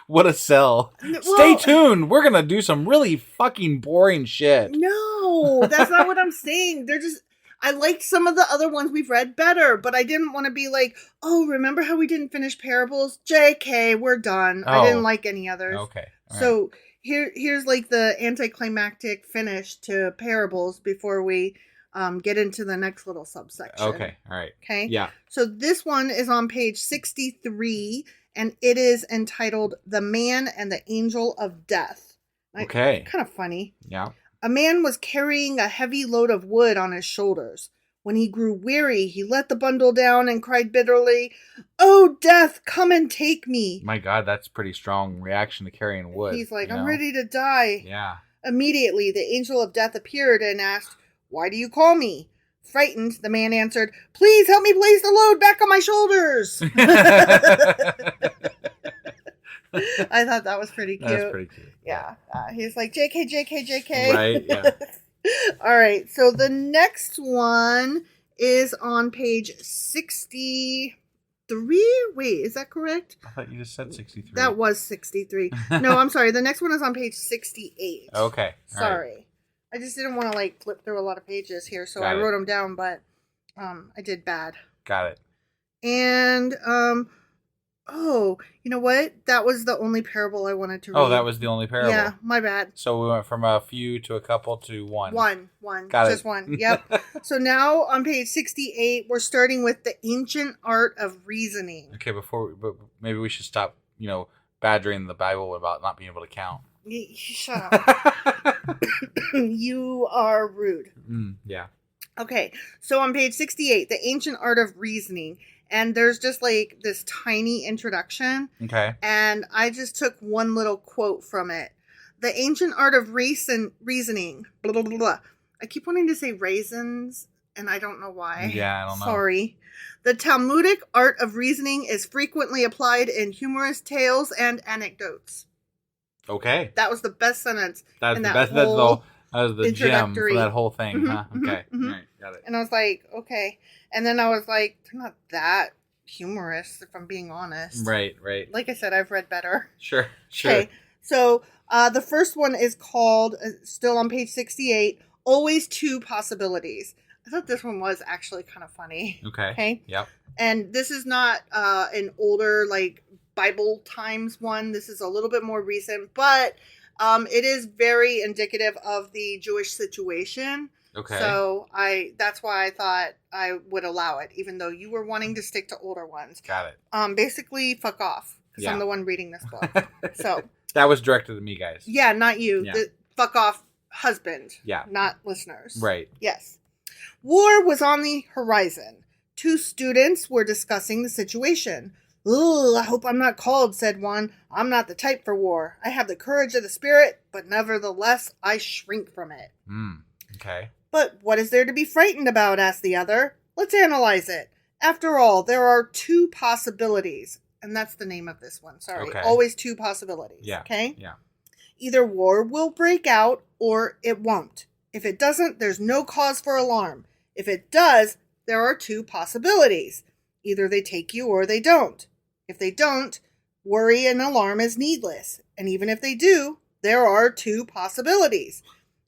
What a sell. Well, Stay tuned. We're going to do some really fucking boring shit. No, that's not what I'm saying. They're just... I liked some of the other ones we've read better, but I didn't want to be like, oh, remember how we didn't finish Parables? JK, we're done. I didn't like any others. Okay. All so right. here's like the anticlimactic finish to Parables before we get into the next little subsection. Okay. All right. Okay. Yeah. So this one is on page 63, and it is entitled The Man and the Angel of Death. Okay. Kind of funny. Yeah. A man was carrying a heavy load of wood on his shoulders. When he grew weary, he let the bundle down and cried bitterly, "Oh, death, come and take me." My God, that's a pretty strong reaction to carrying wood. He's like, I'm ready to die. Yeah. Immediately, the angel of death appeared and asked, "Why do you call me?" Frightened, the man answered, "Please help me place the load back on my shoulders." I thought that was pretty cute. That's pretty cute. Yeah. He's like, JK, JK, JK. Right, yeah. All right. So the next one is on page 63. Wait, is that correct? I thought you just said 63. That was 63. No, I'm sorry. The next one is on page 68. Okay. Sorry. Right. I just didn't want to like flip through a lot of pages here, so Got I it. wrote them down, but I did bad. Got it. And oh, you know what? That was the only parable I wanted to read. Oh, that was the only parable. Yeah, my bad. So we went from a few to a couple to one. One. Got Just it. one. Yep. So now on page 68, we're starting with the ancient art of reasoning. Okay, but maybe we should stop, badgering the Bible about not being able to count. Shut up. You are rude. Yeah. Okay, so on page 68, the ancient art of reasoning, and there's just like this tiny introduction. Okay. And I just took one little quote from it. The ancient art of reasoning, blah, blah, blah, blah. I keep wanting to say raisins, and I don't know why. Yeah, I don't know. Sorry. The Talmudic art of reasoning is frequently applied in humorous tales and anecdotes. Okay. That was the best sentence. That's in the that best. That was the gem for introductory. that whole thing, Mhm, huh? mhm, Okay. mhm. All right. Got it. And I was like, okay. And then I was like, they're not that humorous, if I'm being honest. Right. Like I said, I've read better. Sure. Okay. So the first one is called, still on page 68, Always Two Possibilities. I thought this one was actually kind of funny. Okay. Yep. And this is not an older, like, Bible times one. This is a little bit more recent, but it is very indicative of the Jewish situation. Okay. So that's why I thought I would allow it, even though you were wanting to stick to older ones. Got it. Basically, fuck off, because I'm Yeah. the one reading this book. So That was directed to me, guys. yeah, not you. Yeah. The fuck off husband. Yeah. Not listeners. Right. Yes. War was on the horizon. Two students were discussing the situation. "Ugh, I hope I'm not called," said one. "I'm not the type for war. I have the courage of the spirit, but nevertheless, I shrink from it." Okay. "But what is there to be frightened about?" asked the other. "Let's analyze it. After all, there are two possibilities." And that's the name of this one. Sorry. Okay. Always two possibilities. Yeah. Okay? Yeah. Either war will break out or it won't. If it doesn't, there's no cause for alarm. If it does, there are two possibilities. Either they take you or they don't. If they don't, worry and alarm is needless. And even if they do, there are two possibilities.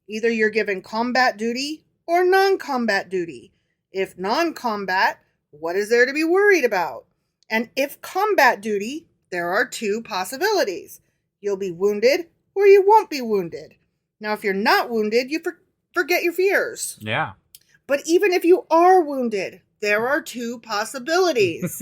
Either you're given combat duty or non-combat duty. If non-combat, what is there to be worried about? And if combat duty, there are two possibilities. You'll be wounded or you won't be wounded. Now, if you're not wounded, you forget your fears. Yeah. But even if you are wounded, there are two possibilities.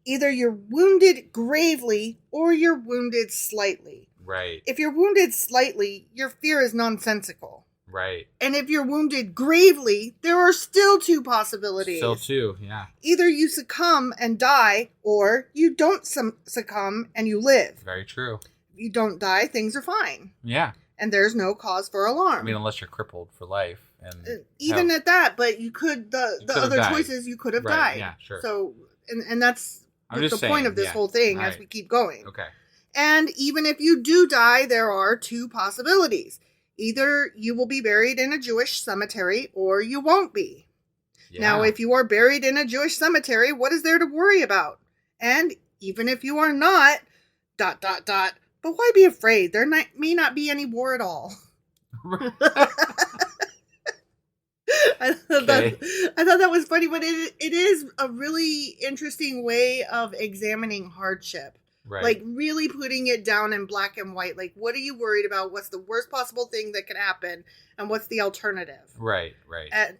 Either you're wounded gravely or you're wounded slightly. Right. If you're wounded slightly, your fear is nonsensical. Right. And if you're wounded gravely, there are still two possibilities. Still two. Yeah. Either you succumb and die, or you don't succumb and you live. Very true. If you don't die, things are fine. Yeah. And there's no cause for alarm. I mean, unless you're crippled for life, and even at that, but you could the could have other died. choices you could have Right, died. yeah, sure. So and that's I'm the just point saying, of this yeah. whole thing as Right. we keep going. Okay. And even if you do die, there are two possibilities. Either you will be buried in a Jewish cemetery or you won't be. Yeah. Now, if you are buried in a Jewish cemetery, what is there to worry about? And even if you are not, ... But why be afraid? There may not be any war at all. I thought that was funny, but it is a really interesting way of examining hardship. Right. Like really putting it down in black and white. Like, what are you worried about? What's the worst possible thing that could happen? And what's the alternative? Right. And,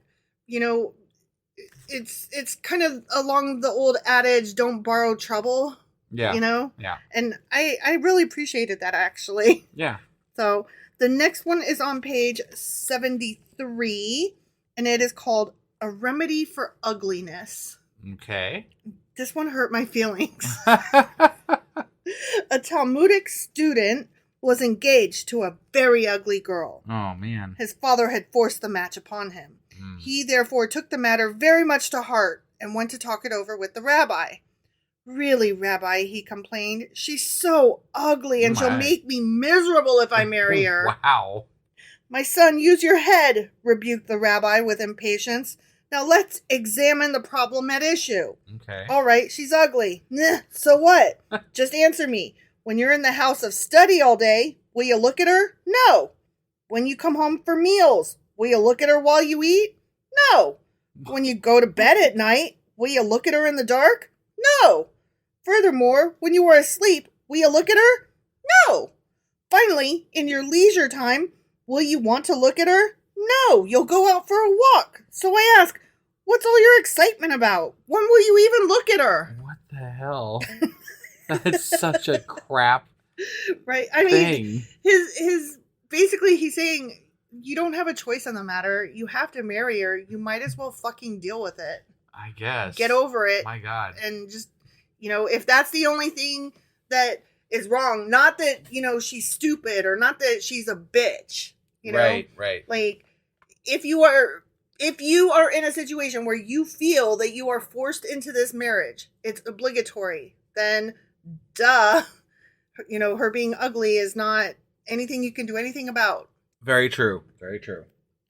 it's kind of along the old adage, don't borrow trouble. Yeah. Yeah. And I really appreciated that, actually. Yeah. So the next one is on page 73, and it is called A Remedy for Ugliness. Okay. This one hurt my feelings. A Talmudic student was engaged to a very ugly girl. Oh, man. His father had forced the match upon him. He therefore took the matter very much to heart and went to talk it over with the rabbi. Really, Rabbi, he complained, she's so ugly and she'll make me miserable if I marry her. Wow. My son, use your head, rebuked the rabbi with impatience. Now let's examine the problem at issue. Okay. All right, she's ugly. So what? Just answer me. When you're in the house of study all day, will you look at her? No. When you come home for meals, will you look at her while you eat? No. When you go to bed at night, will you look at her in the dark? No. Furthermore, when you are asleep, will you look at her? No. Finally, in your leisure time, will you want to look at her? No, you'll go out for a walk. So I ask, what's all your excitement about? When will you even look at her? What the hell? That's such a crap right? I mean, his basically he's saying you don't have a choice on the matter. You have to marry her. You might as well fucking deal with it. I guess. Get over it. My God. And just, if that's the only thing that is wrong, not that, she's stupid or not that she's a bitch, Right. Like, if you are in a situation where you feel that you are forced into this marriage, it's obligatory, then duh, her being ugly is not anything you can do anything about. Very true.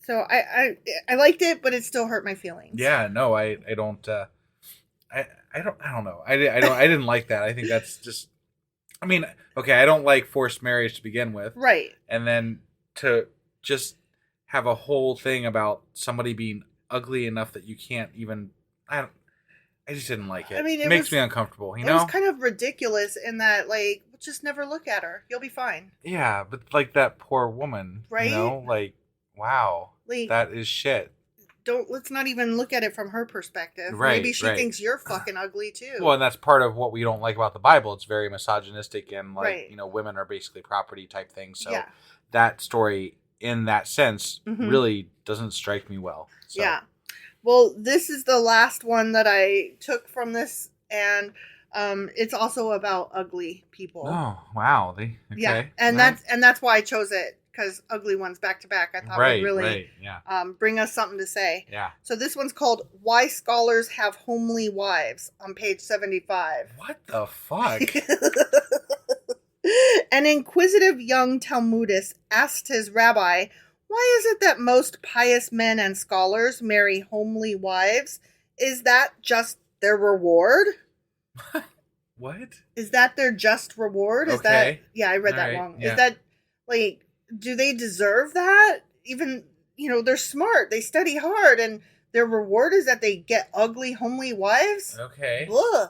So I liked it, but it still hurt my feelings. Yeah, no, I don't know. I didn't like that. I think that's just, I mean, okay, I don't like forced marriage to begin with. Right. And then to just have a whole thing about somebody being ugly enough that you can't even, I just didn't like it. I mean, it makes me uncomfortable, It was kind of ridiculous in that, like, just never look at her. You'll be fine. Yeah, but like that poor woman, right? Like, wow, like, that is shit. Let's not even look at it from her perspective. Right, maybe she thinks you're fucking ugly too. Well, and that's part of what we don't like about the Bible. It's very misogynistic and like, women are basically property type thing. So that story in that sense really doesn't strike me well. So. Yeah. Well, this is the last one that I took from this, and it's also about ugly people. Oh, wow. Okay. Yeah, and that's why I chose it. Because ugly ones back to back, I thought would really bring us something to say. Yeah. So this one's called "Why Scholars Have Homely Wives" on page 75. What the fuck? An inquisitive young Talmudist asked his rabbi, "Why is it that most pious men and scholars marry homely wives? Is that just their reward?" What? Is that their just reward? Is that? Yeah, I read that wrong. Yeah. Is that like? Do they deserve that? Even, they're smart. They study hard. And their reward is that they get ugly, homely wives? Okay. Ugh.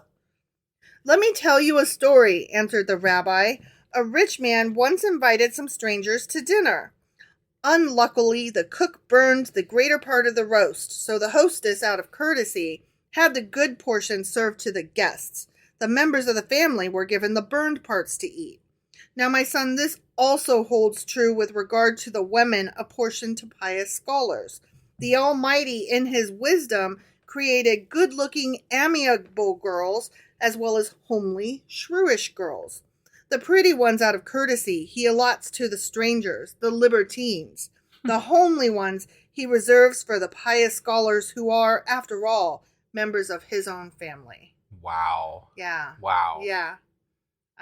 Let me tell you a story, answered the rabbi. A rich man once invited some strangers to dinner. Unluckily, the cook burned the greater part of the roast, so the hostess, out of courtesy, had the good portion served to the guests. The members of the family were given the burned parts to eat. Now, my son, this also holds true with regard to the women apportioned to pious scholars. The Almighty, in his wisdom, created good-looking, amiable girls, as well as homely, shrewish girls. The pretty ones, out of courtesy, he allots to the strangers, the libertines. The homely ones he reserves for the pious scholars who are, after all, members of his own family. Wow. Yeah. Wow. Yeah.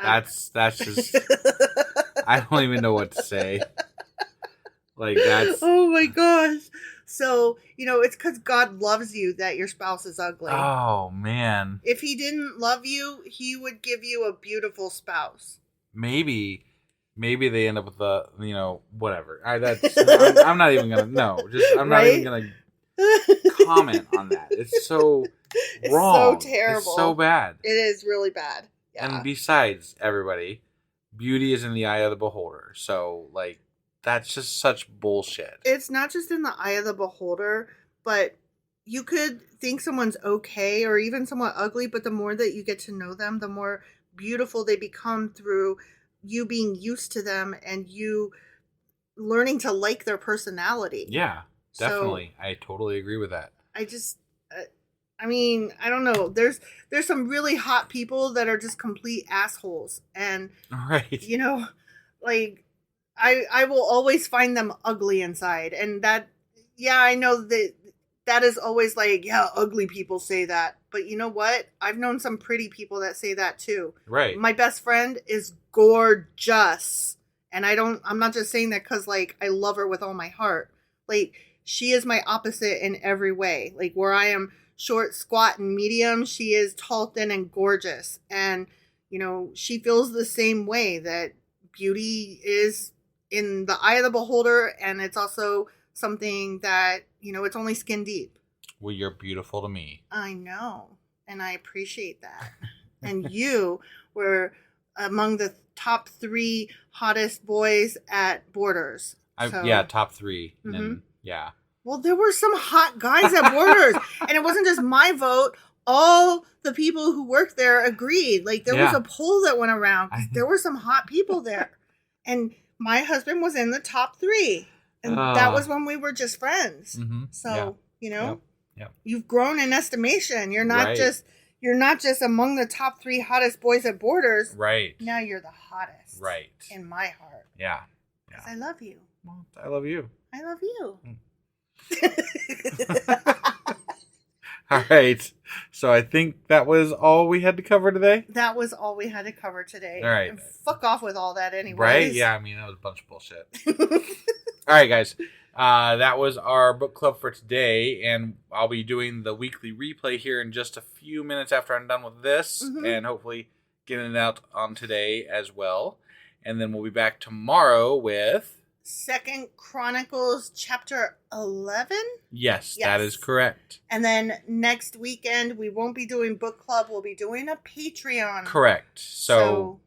That's just, I don't even know what to say. Like, that's. Oh my gosh. So, it's because God loves you that your spouse is ugly. Oh, man. If he didn't love you, he would give you a beautiful spouse. Maybe they end up with whatever. I'm not even going to, I'm not even going to comment on that. It's so wrong. It's so terrible. It's so bad. It is really bad. Yeah. And besides, everybody, beauty is in the eye of the beholder. So, like, that's just such bullshit. It's not just in the eye of the beholder, but you could think someone's okay or even somewhat ugly, but the more that you get to know them, the more beautiful they become through you being used to them and you learning to like their personality. Yeah, definitely. So, I totally agree with that. I don't know. There's some really hot people that are just complete assholes. And, right. like, I will always find them ugly inside. And that, yeah, I know that is always like, yeah, ugly people say that. But you know what? I've known some pretty people that say that too. Right. My best friend is gorgeous. And I'm not just saying that because, like, I love her with all my heart. Like, she is my opposite in every way. Like, where I am short, squat, and medium, she is tall, thin, and gorgeous. And, you know, she feels the same way, that beauty is in the eye of the beholder. And it's also something that, you know, it's only skin deep. Well, you're beautiful to me. I know. And I appreciate that. And you were among the top 3 hottest boys at Borders. Yeah, top 3. Mm-hmm. And yeah. Well, there were some hot guys at Borders. And it wasn't just my vote. All the people who worked there agreed. Like, there was a poll that went around. There were some hot people there. And my husband was in the top 3. And that was when we were just friends. Mm-hmm. So, you know, Yep. You've grown in estimation. You're not just among the top 3 hottest boys at Borders. Right. Now you're the hottest. Right. In my heart. Yeah. 'Cause I love you. Well, I love you. I love you. All right. So I think that was all we had to cover today. That was all we had to cover today. All right. And fuck off with all that anyway. Right? Yeah, I mean, that was a bunch of bullshit. All right, guys. That was our book club for today, and I'll be doing the weekly replay here in just a few minutes after I'm done with this, and hopefully getting it out on today as well. And then we'll be back tomorrow with 2 Chronicles Chapter 11? Yes, that is correct. And then next weekend, we won't be doing book club. We'll be doing a Patreon. Correct. So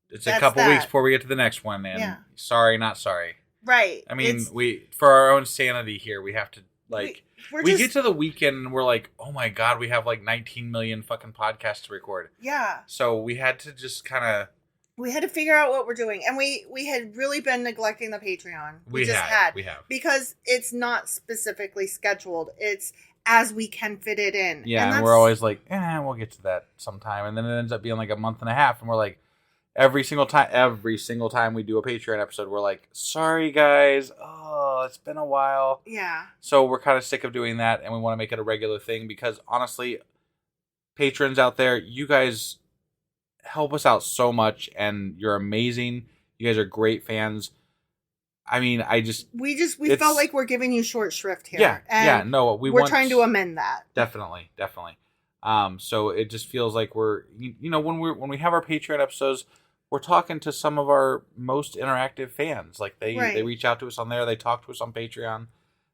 it's a couple weeks before we get to the next one, and sorry, not sorry. Right. I mean, we for our own sanity here, we have to, like, we get to the weekend and we're like, oh my God, we have like 19 million fucking podcasts to record. Yeah. So we had to just kind of... We had to figure out what we're doing. And we had really been neglecting the Patreon. We have. Because it's not specifically scheduled. It's as we can fit it in. Yeah, and we're always like, we'll get to that sometime. And then it ends up being like a month and a half. And we're like, every single time we do a Patreon episode, we're like, sorry guys, it's been a while. Yeah. So we're kind of sick of doing that, and we want to make it a regular thing because honestly, patrons out there, you guys help us out so much, and you're amazing. You guys are great fans. I mean, we felt like we're giving you short shrift here. Yeah, and we're trying to amend that. Definitely. So it just feels like we're, you know, when we have our Patreon episodes, we're talking to some of our most interactive fans. Like they reach out to us on there. They talk to us on Patreon.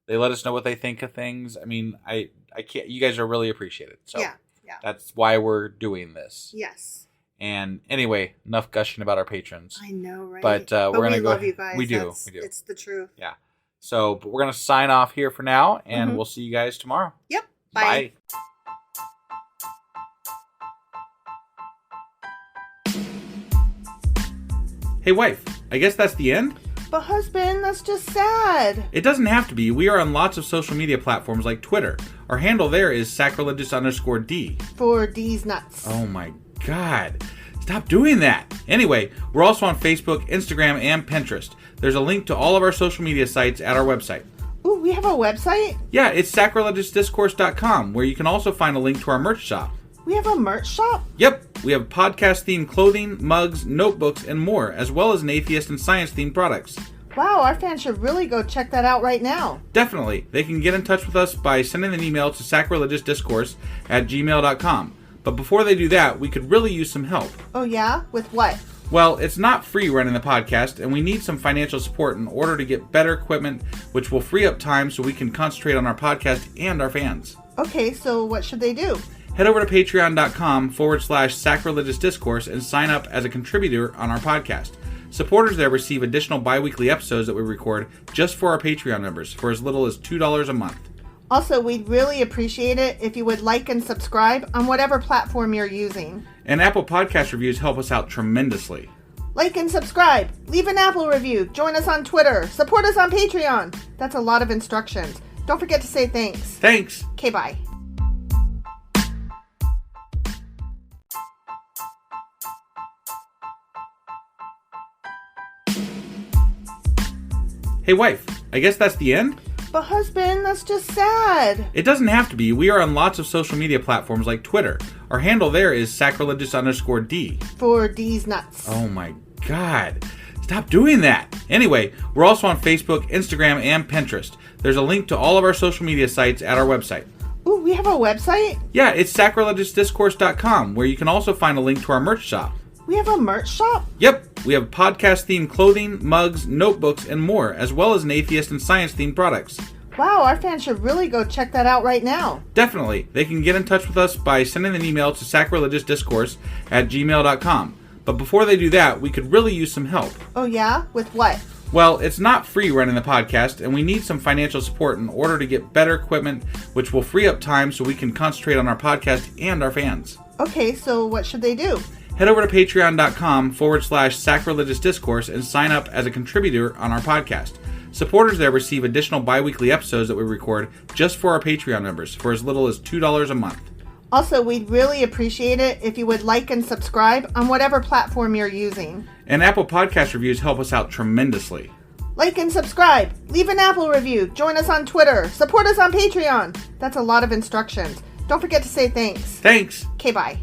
They let us know what they think of things. I mean, I can't. You guys are really appreciated. So yeah. That's why we're doing this. Yes. And anyway, enough gushing about our patrons. I know, right? But we're gonna go. Love you guys. We do. It's the truth. Yeah. So, but we're gonna sign off here for now, and we'll see you guys tomorrow. Yep. Bye. Hey, wife, I guess that's the end? But husband, that's just sad. It doesn't have to be. We are on lots of social media platforms like Twitter. Our handle there is sacrilegious_D. For D's nuts. Oh my God. Stop doing that. Anyway, we're also on Facebook, Instagram, and Pinterest. There's a link to all of our social media sites at our website. Ooh, we have a website? Yeah, it's sacrilegiousdiscourse.com, where you can also find a link to our merch shop. We have a merch shop? Yep, we have podcast-themed clothing, mugs, notebooks, and more, as well as an atheist and science-themed products. Wow, our fans should really go check that out right now. Definitely. They can get in touch with us by sending an email to sacrilegiousdiscourse@gmail.com. But before they do that, we could really use some help. Oh yeah? With what? Well, it's not free running the podcast, and we need some financial support in order to get better equipment, which will free up time so we can concentrate on our podcast and our fans. Okay, so what should they do? Head over to patreon.com/sacrilegious discourse and sign up as a contributor on our podcast. Supporters there receive additional bi-weekly episodes that we record just for our Patreon members for as little as $2 a month. Also, we'd really appreciate it if you would like and subscribe on whatever platform you're using. And Apple Podcast reviews help us out tremendously. Like and subscribe. Leave an Apple review. Join us on Twitter. Support us on Patreon. That's a lot of instructions. Don't forget to say thanks. Thanks. Okay, bye. Hey, wife, I guess that's the end? But husband, that's just sad. It doesn't have to be. We are on lots of social media platforms like Twitter. Our handle there is sacrilegious_D. For D's nuts. Oh my God. Stop doing that. Anyway, we're also on Facebook, Instagram, and Pinterest. There's a link to all of our social media sites at our website. Ooh, we have a website? Yeah, it's sacrilegiousdiscourse.com, where you can also find a link to our merch shop. We have a merch shop? Yep, we have podcast-themed clothing, mugs, notebooks, and more, as well as an atheist and science-themed products. Wow, our fans should really go check that out right now. Definitely. They can get in touch with us by sending an email to sacrilegiousdiscourse@gmail.com. But before they do that, we could really use some help. Oh yeah? With what? Well, it's not free running the podcast, and we need some financial support in order to get better equipment, which will free up time so we can concentrate on our podcast and our fans. Okay, so what should they do? Head over to patreon.com/sacrilegious discourse and sign up as a contributor on our podcast. Supporters there receive additional bi-weekly episodes that we record just for our Patreon members for as little as $2 a month. Also, we'd really appreciate it if you would like and subscribe on whatever platform you're using. And Apple Podcast reviews help us out tremendously. Like and subscribe, leave an Apple review, join us on Twitter, support us on Patreon. That's a lot of instructions. Don't forget to say thanks. Thanks. Okay, bye.